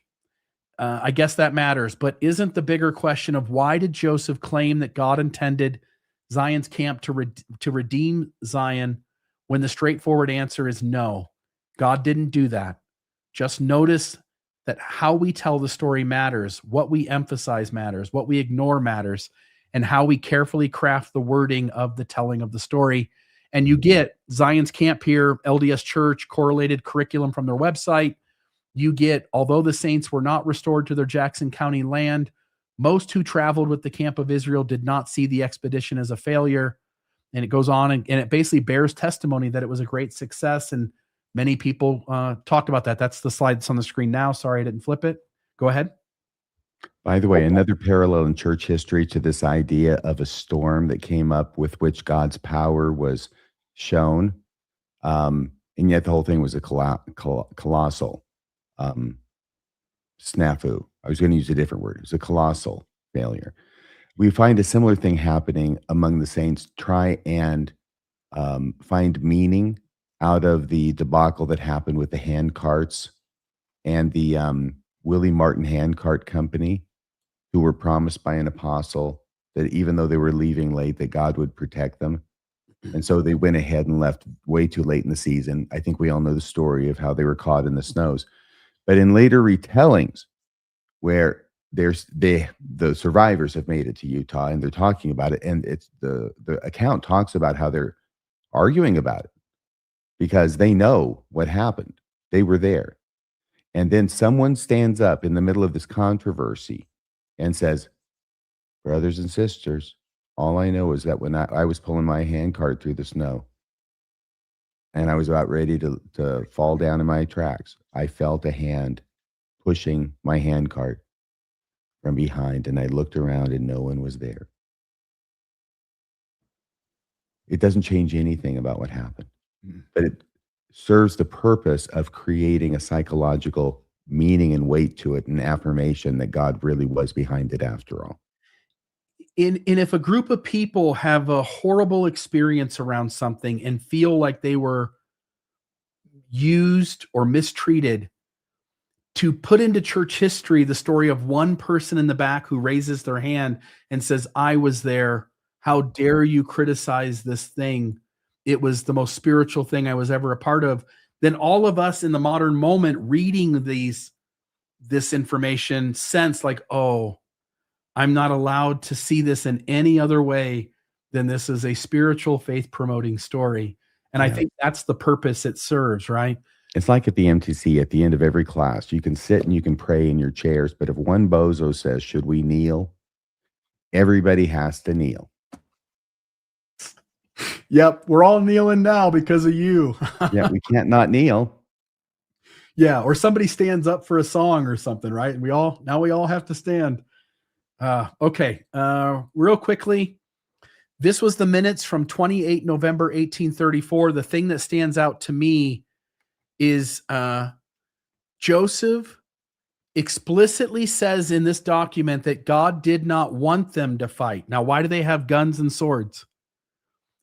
I guess that matters. But isn't the bigger question of why did Joseph claim that God intended Zion's camp to redeem Zion when the straightforward answer is no? God didn't do that. Just notice that how we tell the story matters, what we emphasize matters, what we ignore matters, and how we carefully craft the wording of the telling of the story. And you get Zion's camp here, LDS Church, correlated curriculum from their website. You get, although the saints were not restored to their Jackson County land, most who traveled with the camp of Israel did not see the expedition as a failure. And it goes on and it basically bears testimony that it was a great success. And many people talked about that. That's the slide that's on the screen now. Sorry, I didn't flip it. Go ahead. By the way, another parallel in church history to this idea of a storm that came up with which God's power was shown. And yet the whole thing was a colossal snafu. I was going to use a different word. It was a colossal failure. We find a similar thing happening among the saints. Try and find meaning out of the debacle that happened with the hand carts and the Willie Martin Hand Cart Company, who were promised by an apostle that even though they were leaving late, that God would protect them. And so they went ahead and left way too late in the season. I think we all know the story of how they were caught in the snows. But in later retellings, where the survivors have made it to Utah and they're talking about it, and it's the account talks about how they're arguing about it because they know what happened. They were there. And then someone stands up in the middle of this controversy and says, brothers and sisters, all I know is that when I was pulling my hand cart through the snow and I was about ready to fall down in my tracks, I felt a hand pushing my hand cart from behind, and I looked around and no one was there. It doesn't change anything about what happened, but it serves the purpose of creating a psychological meaning and weight to it, and affirmation that God really was behind it after all. And if a group of people have a horrible experience around something and feel like they were used or mistreated, to put into church history the story of one person in the back who raises their hand and says, I was there. How dare you criticize this thing? It was the most spiritual thing I was ever a part of. Then all of us in the modern moment reading this information sense like, oh, I'm not allowed to see this in any other way than this is a spiritual faith promoting story. And I think that's the purpose it serves, right? It's like at the MTC, at the end of every class, you can sit and you can pray in your chairs, but if one bozo says, should we kneel? Everybody has to kneel. Yep, we're all kneeling now because of you. Yeah, we can't not kneel. Yeah, or somebody stands up for a song or something, right? And we all have to stand. Okay, real quickly, this was the minutes from 28 November 1834. The thing that stands out to me is Joseph explicitly says in this document that God did not want them to fight. Now, why do they have guns and swords?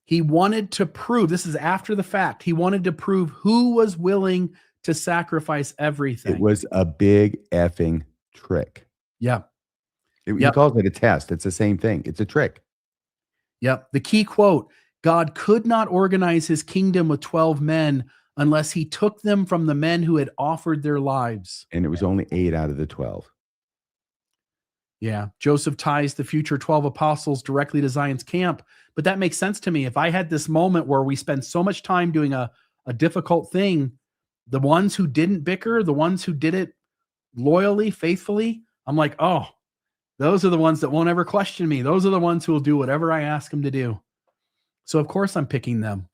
He wanted to prove, this is after the fact, he wanted to prove who was willing to sacrifice everything. It was a big effing trick. Yeah. He calls it a test. It's the same thing. It's a trick. Yep. The key quote, God could not organize his kingdom with 12 men unless he took them from the men who had offered their lives. And it was only 8 out of the 12. Yeah. Joseph ties the future 12 apostles directly to Zion's camp. But that makes sense to me. If I had this moment where we spend so much time doing a difficult thing, the ones who didn't bicker, the ones who did it loyally, faithfully, I'm like, oh, those are the ones that won't ever question me. Those are the ones who will do whatever I ask them to do. So of course I'm picking them.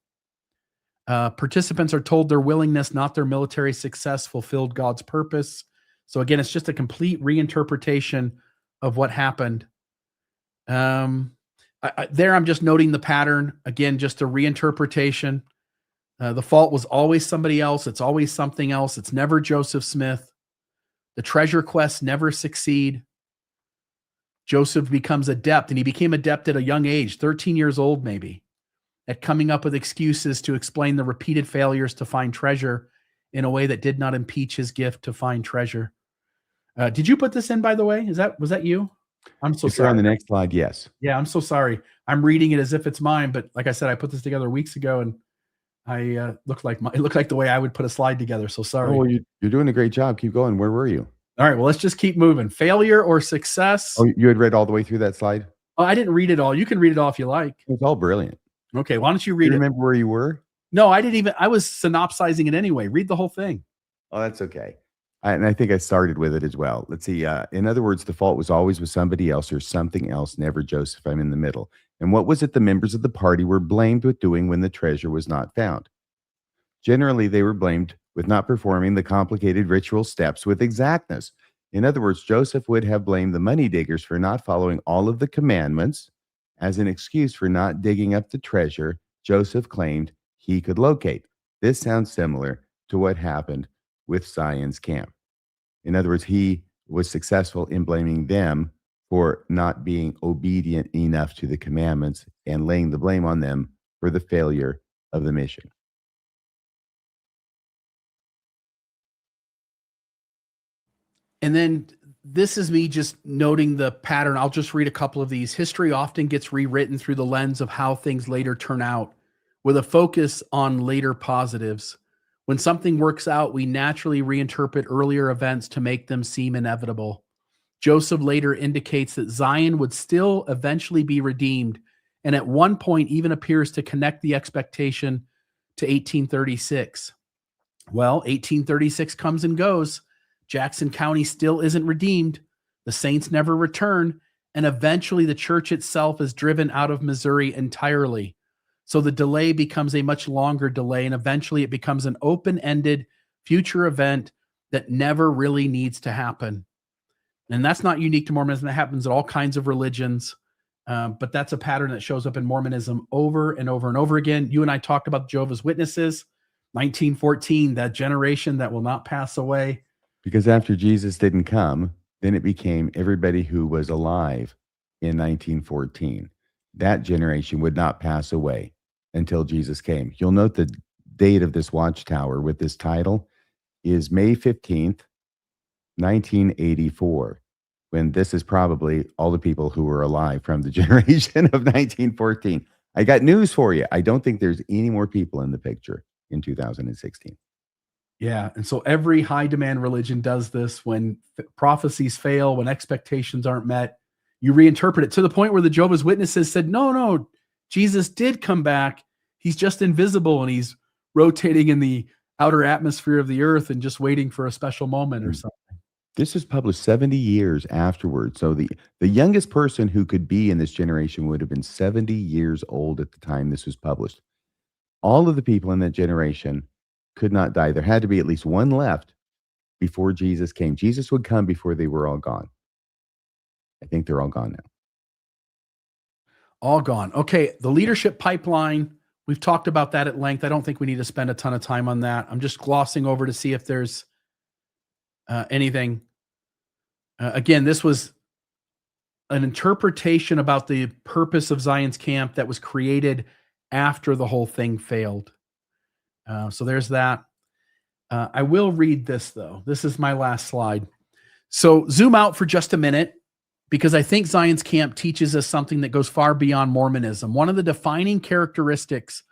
Participants are told their willingness, not their military success, fulfilled God's purpose. So again, it's just a complete reinterpretation of what happened. There, I'm just noting the pattern. Again, just a reinterpretation. The fault was always somebody else. It's always something else. It's never Joseph Smith. The treasure quests never succeed. Joseph becomes adept, and he became adept at a young age, 13 years old maybe, at coming up with excuses to explain the repeated failures to find treasure in a way that did not impeach his gift to find treasure. Did you put this in, by the way? Was that you? I'm so If you're sorry. on the next slide, yes. Yeah, I'm so sorry. I'm reading it as if it's mine, but like I said, I put this together weeks ago, and it looked like the way I would put a slide together. So sorry. Oh, well, you're doing a great job. Keep going. Where were you? All right. Well, let's just keep moving. Failure or success? Oh, you had read all the way through that slide? Oh, I didn't read it all. You can read it all if you like. It's all brilliant. Okay. Why don't you Do read you it? remember where you were? No, I didn't even. I was synopsizing it anyway. Read the whole thing. Oh, that's okay. And I think I started with it as well. Let's see. In other words, the fault was always with somebody else or something else, never Joseph. I'm in the middle. And what was it the members of the party were blamed with doing when the treasure was not found? Generally, they were blamed with not performing the complicated ritual steps with exactness. In other words, Joseph would have blamed the money diggers for not following all of the commandments. As an excuse for not digging up the treasure Joseph claimed he could locate. This sounds similar to what happened with Zion's camp. In other words, he was successful in blaming them for not being obedient enough to the commandments and laying the blame on them for the failure of the mission. And then this is me just noting the pattern. I'll just read a couple of these. History often gets rewritten through the lens of how things later turn out, with a focus on later positives. When something works out, we naturally reinterpret earlier events to make them seem inevitable. Joseph later indicates that Zion would still eventually be redeemed, and at one point even appears to connect the expectation to 1836. Well, 1836 comes and goes. Jackson County still isn't redeemed. The saints never return, and eventually the church itself is driven out of Missouri entirely. So the delay becomes a much longer delay, and eventually it becomes an open-ended future event that never really needs to happen. And that's not unique to Mormonism. That happens in all kinds of religions, but that's a pattern that shows up in Mormonism over and over and over again. You and I talked about Jehovah's Witnesses, 1914, that generation that will not pass away. Because after Jesus didn't come, then it became everybody who was alive in 1914. That generation would not pass away until Jesus came. You'll note the date of this watchtower with this title is May 15th, 1984, when this is probably all the people who were alive from the generation of 1914. I got news for you. I don't think there's any more people in the picture in 2016. Yeah. And so every high demand religion does this. When prophecies fail, when expectations aren't met, you reinterpret it to the point where the Jehovah's Witnesses said, no, Jesus did come back. He's just invisible and he's rotating in the outer atmosphere of the earth and just waiting for a special moment or something. This was published 70 years afterwards. So the youngest person who could be in this generation would have been 70 years old at the time this was published. All of the people in that generation could not die. There had to be at least one left before Jesus came. Jesus would come before they were all gone. I think they're all gone now. All gone. Okay. The leadership pipeline, we've talked about that at length. I don't think we need to spend a ton of time on that. I'm just glossing over to see if there's anything. Again, this was an interpretation about the purpose of Zion's camp that was created after the whole thing failed. So there's that. I will read this, though. This is my last slide. So zoom out for just a minute, because I think Zion's camp teaches us something that goes far beyond Mormonism. One of the defining characteristics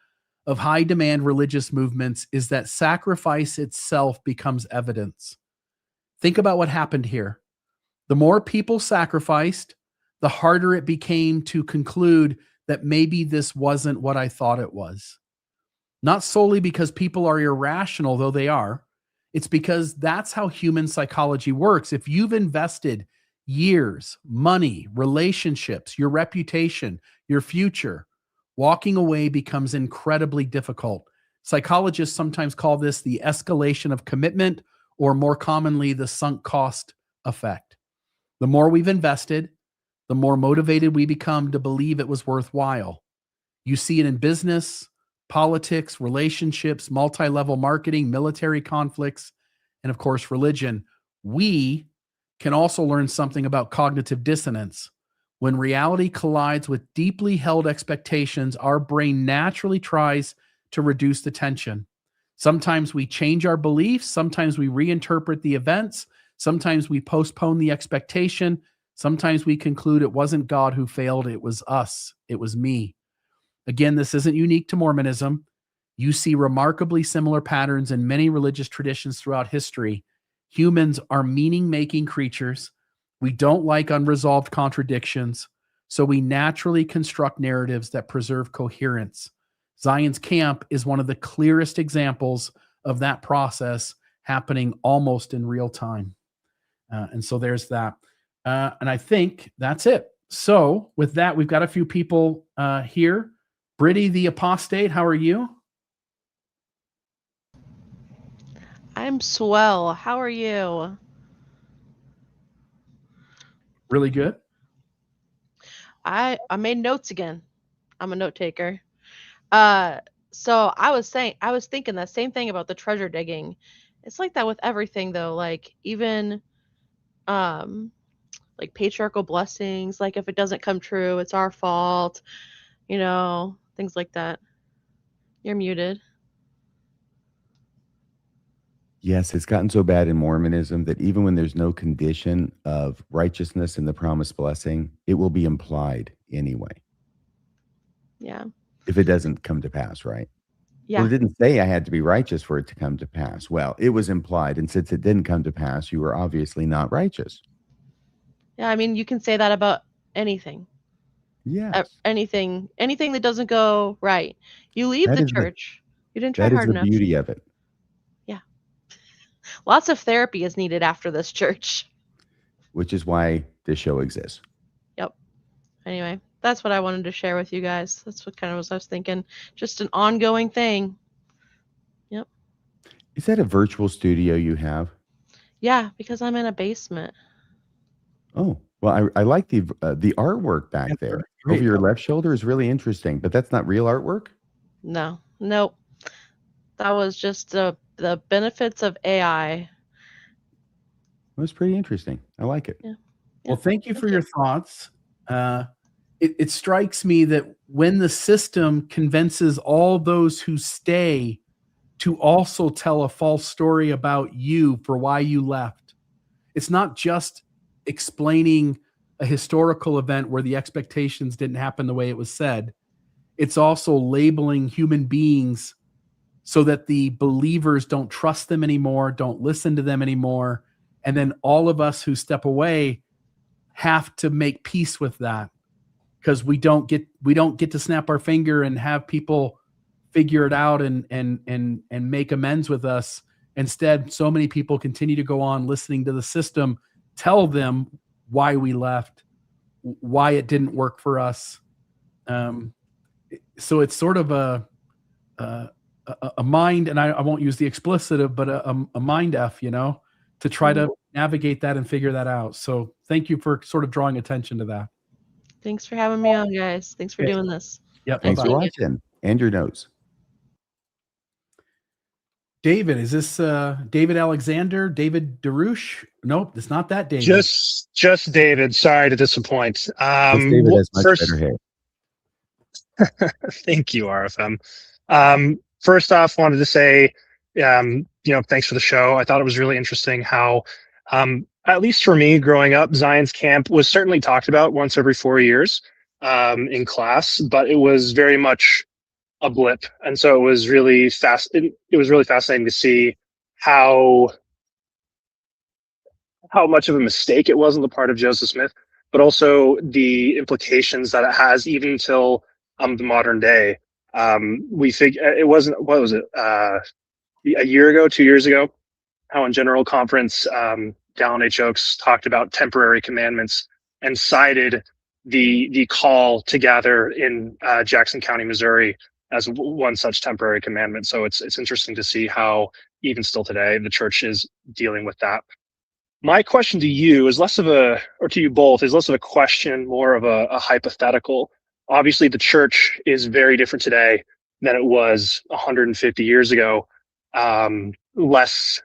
of high demand religious movements is that sacrifice itself becomes evidence. Think about what happened here. The more people sacrificed, the harder it became to conclude that maybe this wasn't what I thought it was. Not solely because people are irrational, though they are. It's because that's how human psychology works. If you've invested years, money, relationships, your reputation, your future, walking away becomes incredibly difficult. Psychologists sometimes call this the escalation of commitment, or more commonly, the sunk cost effect. The more we've invested, the more motivated we become to believe it was worthwhile. You see it in business, politics, relationships, multi-level marketing, military conflicts, and of course, religion. We can also learn something about cognitive dissonance. When reality collides with deeply held expectations, our brain naturally tries to reduce the tension. Sometimes we change our beliefs, sometimes we reinterpret the events, Sometimes we postpone the expectation. Sometimes we conclude it wasn't God who failed, it was us, it was me. Again, this isn't unique to Mormonism. You see remarkably similar patterns in many religious traditions throughout history. Humans are meaning-making creatures. We don't like unresolved contradictions, so we naturally construct narratives that preserve coherence. Zion's camp is one of the clearest examples of that process happening almost in real time. And so there's that. And I think that's it. So with that, we've got a few people here. Brittany the Apostate, how are you? I'm swell. How are you? Really good. I made notes again. I'm a note taker. So I was thinking that same thing about the treasure digging. It's like that with everything though, like even like patriarchal blessings, like if it doesn't come true, it's our fault, things like that. You're muted. Yes, it's gotten so bad in Mormonism that even when there's no condition of righteousness in the promised blessing, it will be implied anyway. Yeah. If it doesn't come to pass, right? Yeah. Well, it didn't say I had to be righteous for it to come to pass. Well, it was implied. And since it didn't come to pass, you were obviously not righteous. Yeah, I mean, you can say that about anything. Yes. Anything that doesn't go right. You leave the church. You didn't try hard enough. That is the beauty of it. Yeah. Lots of therapy is needed after this church. Which is why this show exists. Yep. Anyway, that's what I wanted to share with you guys. That's what kind of was I was thinking. Just an ongoing thing. Yep. Is that a virtual studio you have? Yeah, because I'm in a basement. Oh, well, I like the artwork back there. Over your left shoulder is really interesting, but that's not real artwork? No, nope. That was just the benefits of AI. That's pretty interesting. I like it. Yeah. Well, thank you for your thoughts. It strikes me that when the system convinces all those who stay to also tell a false story about you for why you left, it's not just explaining a historical event where the expectations didn't happen the way it was said. It's also labeling human beings so that the believers don't trust them anymore, don't listen to them anymore. And then all of us who step away have to make peace with that, because we don't get to snap our finger and have people figure it out and make amends with us. Instead, so many people continue to go on listening to the system tell them why we left, why it didn't work for us. So it's sort of a mind, and I won't use the explicitive, but a mind F, to try to navigate that and figure that out. So thank you for sort of drawing attention to that. Thanks for having me on, guys. Thanks for doing this. Yep. Thanks for watching. And your notes. David, is this David Alexander, David DeRouche? Nope, it's not that David. Just David. Sorry to disappoint. David has much better hair. Thank you, RFM. First off, wanted to say, thanks for the show. I thought it was really interesting how, at least for me growing up, Zion's camp was certainly talked about once every 4 years in class, but it was very much a blip. And so it was really it was really fascinating to see how much of a mistake it was on the part of Joseph Smith, but also the implications that it has even till the modern day. We figure it wasn't, what was it, a year ago, 2 years ago, how in General Conference, Dallin H. Oaks talked about temporary commandments and cited the call to gather in Jackson County, Missouri, as one such temporary commandment. So it's interesting to see how even still today the church is dealing with that. My question to you is or to you both, is less of a question, more of a hypothetical. Obviously, the church is very different today than it was 150 years ago. Less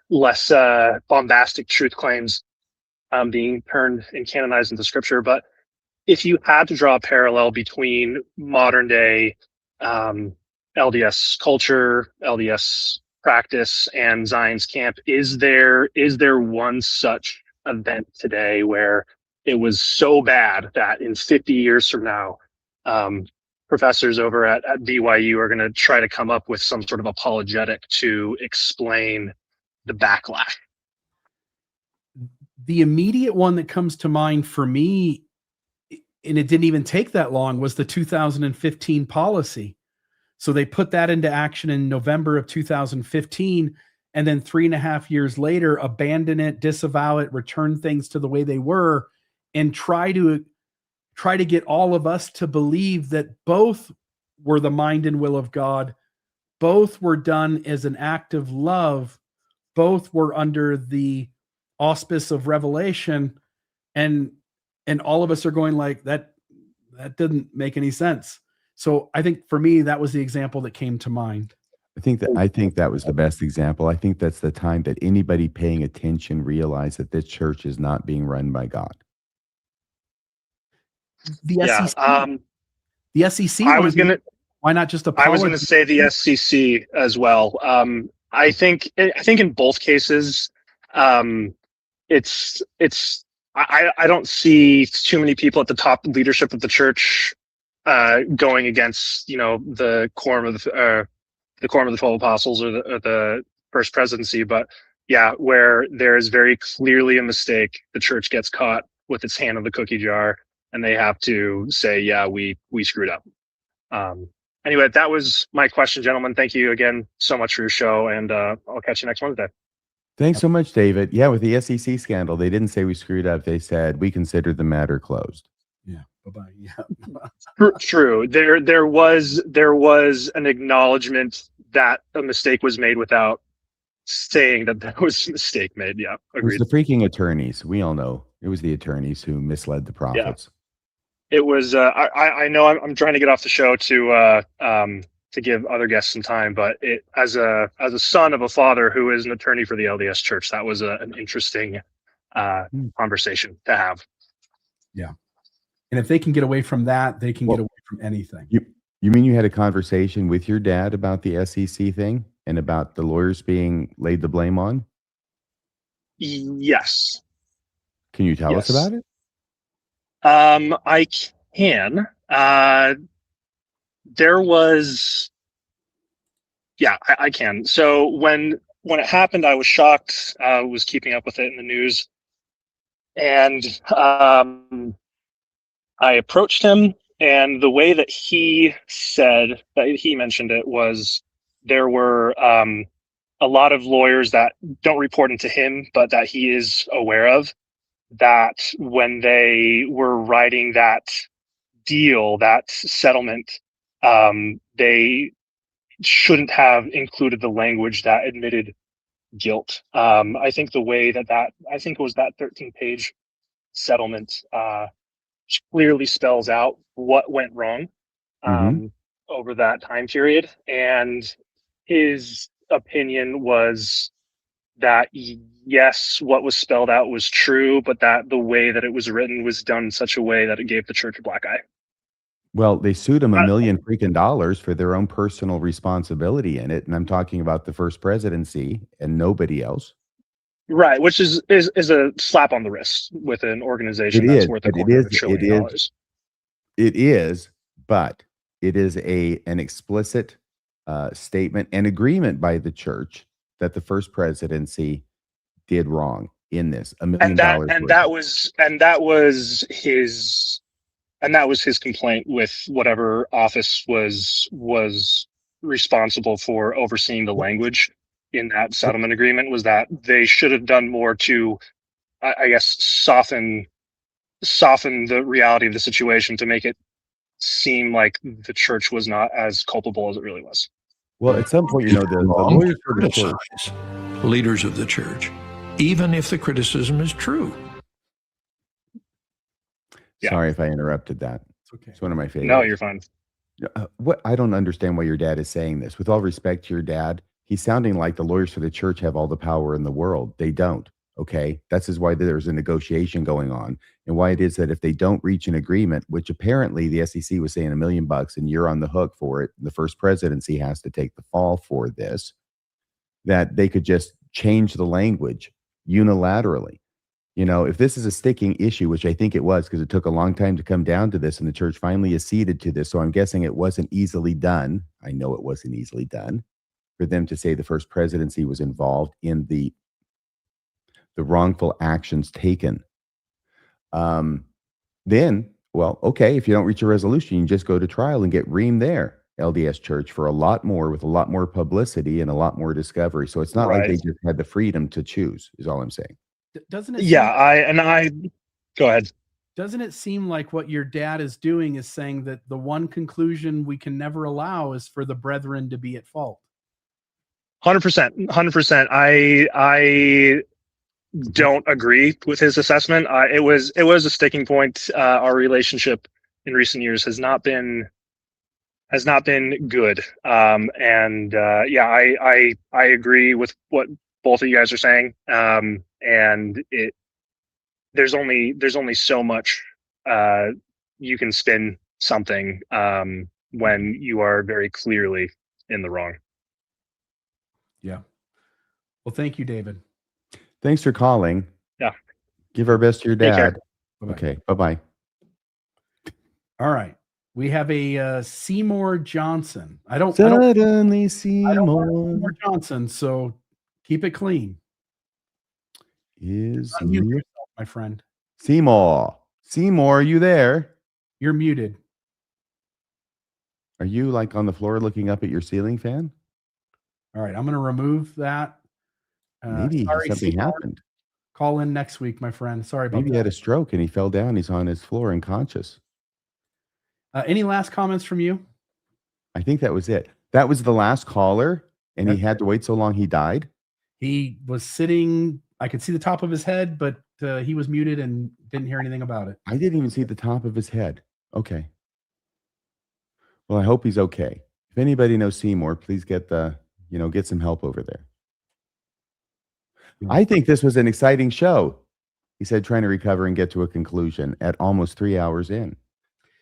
bombastic truth claims being turned and canonized into scripture. But if you had to draw a parallel between modern day LDS culture, LDS practice, and Zion's camp, is there one such event today where it was so bad that in 50 years from now, professors over at BYU are going to try to come up with some sort of apologetic to explain the backlash. The immediate one that comes to mind for me, and it didn't even take that long, was the 2015 policy. So they put that into action in November of 2015, and then 3.5 years later, abandon it, disavow it, return things to the way they were, and try to get all of us to believe that both were the mind and will of God, both were done as an act of love, both were under the auspice of revelation, and all of us are going like that didn't make any sense. So I think for me, that was the example that came to mind. I think that was the best example. I think that's the time that anybody paying attention realized that this church is not being run by God. The Yeah, SEC. The SEC. Why not just apologize? I was going to say the SEC as well. I think in both cases, I don't see too many people at the top leadership of the church going against the quorum of the 12 apostles or the first presidency. But yeah, where there is very clearly a mistake, the church gets caught with its hand on the cookie jar, and they have to say, yeah, we screwed up. Anyway, that was my question, gentlemen. Thank you again so much for your show, and I'll catch you next Wednesday. Thanks so much, David. Yeah, with the SEC scandal, they didn't say we screwed up. They said we consider the matter closed. Yeah. Bye-bye. Yeah. True. There was an acknowledgement that a mistake was made without saying that there was a mistake made. Yeah, agreed. It was the freaking attorneys. We all know it was the attorneys who misled the prophets. Yeah. It was. I know I'm trying to get off the show to give other guests some time, but as a son of a father who is an attorney for the LDS Church, that was an interesting conversation to have. Yeah. And if they can get away from that, they can get away from anything. You mean you had a conversation with your dad about the SEC thing and about the lawyers being laid the blame on? Yes. Can you tell us about it? I can. There was, I can. So when it happened, I was shocked. I was keeping up with it in the news, and I approached him, and the way that he mentioned it was there were a lot of lawyers that don't report into him, but that he is aware of, that when they were writing that deal, that settlement, they shouldn't have included the language that admitted guilt. I think the way I think it was that 13-page settlement clearly spells out what went wrong over that time period. And his opinion was that yes, what was spelled out was true, but that the way that it was written was done in such a way that it gave the church a black eye. Well, they sued him $1 million freaking dollars for their own personal responsibility in it. And I'm talking about the first presidency and nobody else. Right, which is a slap on the wrist with an organization that's worth $250 billion. It is, but it is an explicit statement and agreement by the church that the first presidency did wrong in this $1 million. And that was his complaint with whatever office was responsible for overseeing the language in that settlement agreement, was that they should have done more to, I guess, soften the reality of the situation to make it seem like the church was not as culpable as it really was. Well, at some point, the lawyers for the church, leaders of the church, even if the criticism is true. Yeah. Sorry if I interrupted that. It's okay. It's one of my favorites. No, you're fine. I don't understand why your dad is saying this. With all respect to your dad, he's sounding like the lawyers for the church have all the power in the world. They don't. Okay. That's why there's a negotiation going on, and why it is that if they don't reach an agreement, which apparently the SEC was saying $1 million and you're on the hook for it, the first presidency has to take the fall for this, that they could just change the language unilaterally. If this is a sticking issue, which I think it was, because it took a long time to come down to this, and the church finally acceded to this. So I'm guessing it wasn't easily done. I know it wasn't easily done for them to say the first presidency was involved in the wrongful actions taken. Then, well, okay, if you don't reach a resolution, you can just go to trial and get reamed there, LDS Church, for a lot more, with a lot more publicity and a lot more discovery. So it's not like they just had the freedom to choose, is all I'm saying. Doesn't it? Yeah, go ahead. Doesn't it seem like what your dad is doing is saying that the one conclusion we can never allow is for the brethren to be at fault? 100%. I don't agree with his assessment. It was a sticking point. Our relationship in recent years has not been good. I agree with what both of you guys are saying. And there's only so much you can spin something when you are very clearly in the wrong. Yeah. Well, thank you, David. Thanks for calling. Yeah. Give our best to your Take care. dad. Bye-bye. Okay. Bye-bye. All right. We have a Seymour Johnson. I don't Suddenly want Seymour Johnson, so keep it clean. is Unmute yourself, my friend. Seymour. Seymour, are you there? You're muted. Are you like on the floor looking up at your ceiling fan? All right. I'm going to remove that. Maybe sorry, something Seymour. happened. Call in next week, my friend. Sorry about Maybe he that. had a stroke and he fell down. He's on his floor unconscious. Any last comments from you? I think that was it. That was the last caller, and he had to wait so long he died. He was sitting, I could see the top of his head, but he was muted and didn't hear anything about it. I didn't even see the top of his head. Okay. Well, I hope he's okay. If anybody knows Seymour, please get some help over there. I think this was an exciting show. He said, trying to recover and get to a conclusion at almost 3 hours in.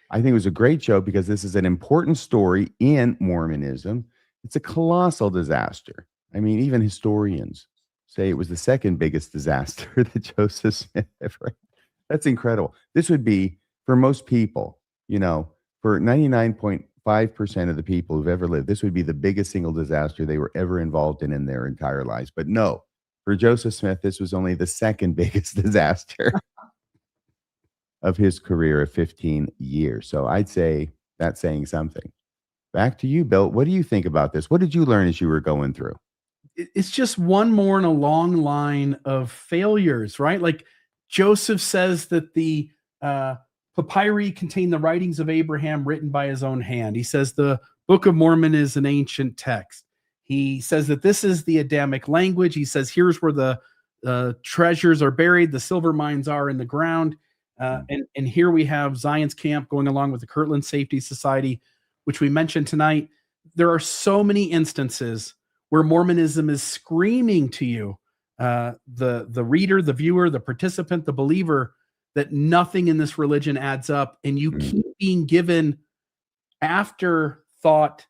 I think it was a great show because this is an important story in Mormonism. It's a colossal disaster. I mean, even historians say it was the second biggest disaster that Joseph Smith ever had. That's incredible. This would be, for most people, for 99.5% of the people who've ever lived, this would be the biggest single disaster they were ever involved in their entire lives. But no, for Joseph Smith, this was only the second biggest disaster of his career of 15 years. So I'd say that's saying something. Back to you, Bill. What do you think about this? What did you learn as you were going through? It's just one more in a long line of failures, right? Like Joseph says that the papyri contain the writings of Abraham written by his own hand. He says the Book of Mormon is an ancient text. He says that this is the Adamic language. He says here's where the treasures are buried, the silver mines are in the ground. And here we have Zion's Camp going along with the Kirtland Safety Society, which we mentioned tonight. There are so many instances where Mormonism is screaming to you, the reader, the viewer, the participant, the believer, that nothing in this religion adds up, and you keep being given afterthought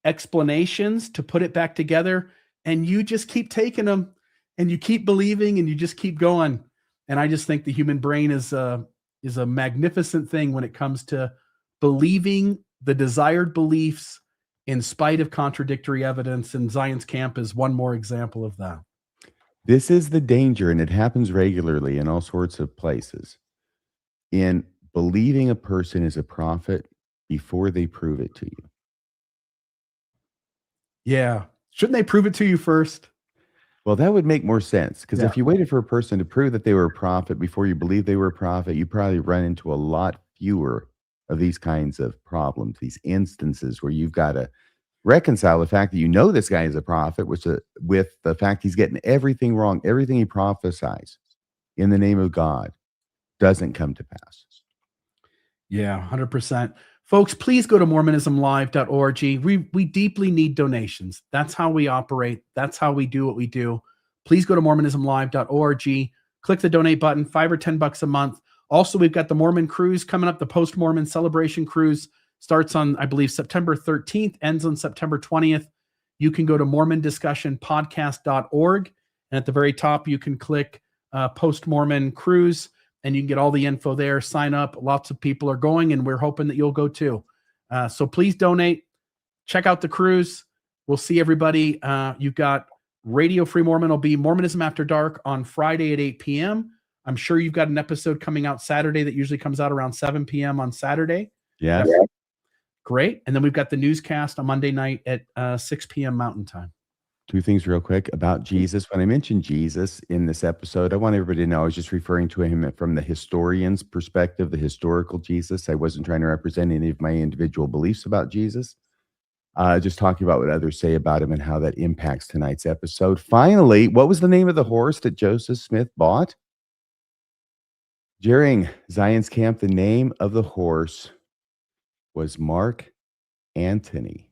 explanations to put it back together, and you just keep taking them, and you keep believing, and you just keep going. And I just think the human brain is a magnificent thing when it comes to believing the desired beliefs in spite of contradictory evidence. And Zion's Camp is one more example of that. This is the danger, and it happens regularly in all sorts of places, in believing a person is a prophet before they prove it to you. Yeah. Shouldn't they prove it to you first? Well, that would make more sense, because if you waited for a person to prove that they were a prophet before you believe they were a prophet, you probably run into a lot fewer of these kinds of problems, these instances where you've got to reconcile the fact that you know this guy is a prophet with the fact he's getting everything wrong. Everything he prophesies in the name of God doesn't come to pass. Yeah, 100%. Folks, please go to MormonismLive.org. We deeply need donations. That's how we operate. That's how we do what we do. Please go to MormonismLive.org. Click the donate button, $5 or $10 a month. Also, we've got the Mormon Cruise coming up. The Post-Mormon Celebration Cruise starts on, I believe, September 13th, ends on September 20th. You can go to MormonDiscussionPodcast.org. And at the very top, you can click post-Mormon cruise, and you can get all the info there. Sign up. Lots of people are going, and we're hoping that you'll go too. So please donate. Check out the cruise. We'll see everybody. You've got Radio Free Mormon will be Mormonism After Dark on Friday at 8 p.m. I'm sure you've got an episode coming out Saturday that usually comes out around 7 p.m. on Saturday. Yeah. Great. And then we've got the newscast on Monday night at 6 p.m. Mountain Time. Two things real quick about Jesus. When I mentioned Jesus in this episode, I want everybody to know I was just referring to him from the historian's perspective, the historical Jesus. I wasn't trying to represent any of my individual beliefs about Jesus. Just talking about what others say about him and how that impacts tonight's episode. Finally, what was the name of the horse that Joseph Smith bought? During Zion's camp, the name of the horse was Mark Antony.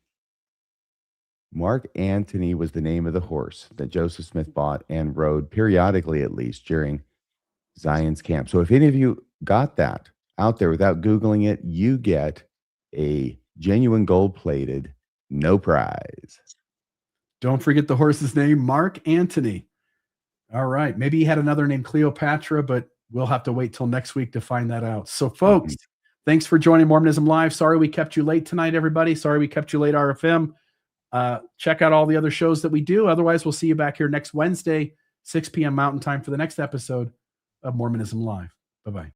Mark Antony was the name of the horse that Joseph Smith bought and rode periodically, at least, during Zion's camp. So if any of you got that out there without Googling it, you get a genuine gold-plated no prize. Don't forget the horse's name, Mark Antony. All right. Maybe he had another name, Cleopatra, but we'll have to wait till next week to find that out. So, folks, thanks for joining Mormonism Live. Sorry we kept you late tonight, everybody. Sorry we kept you late, RFM. Check out all the other shows that we do. Otherwise, we'll see you back here next Wednesday, 6 p.m. Mountain Time for the next episode of Mormonism Live. Bye-bye.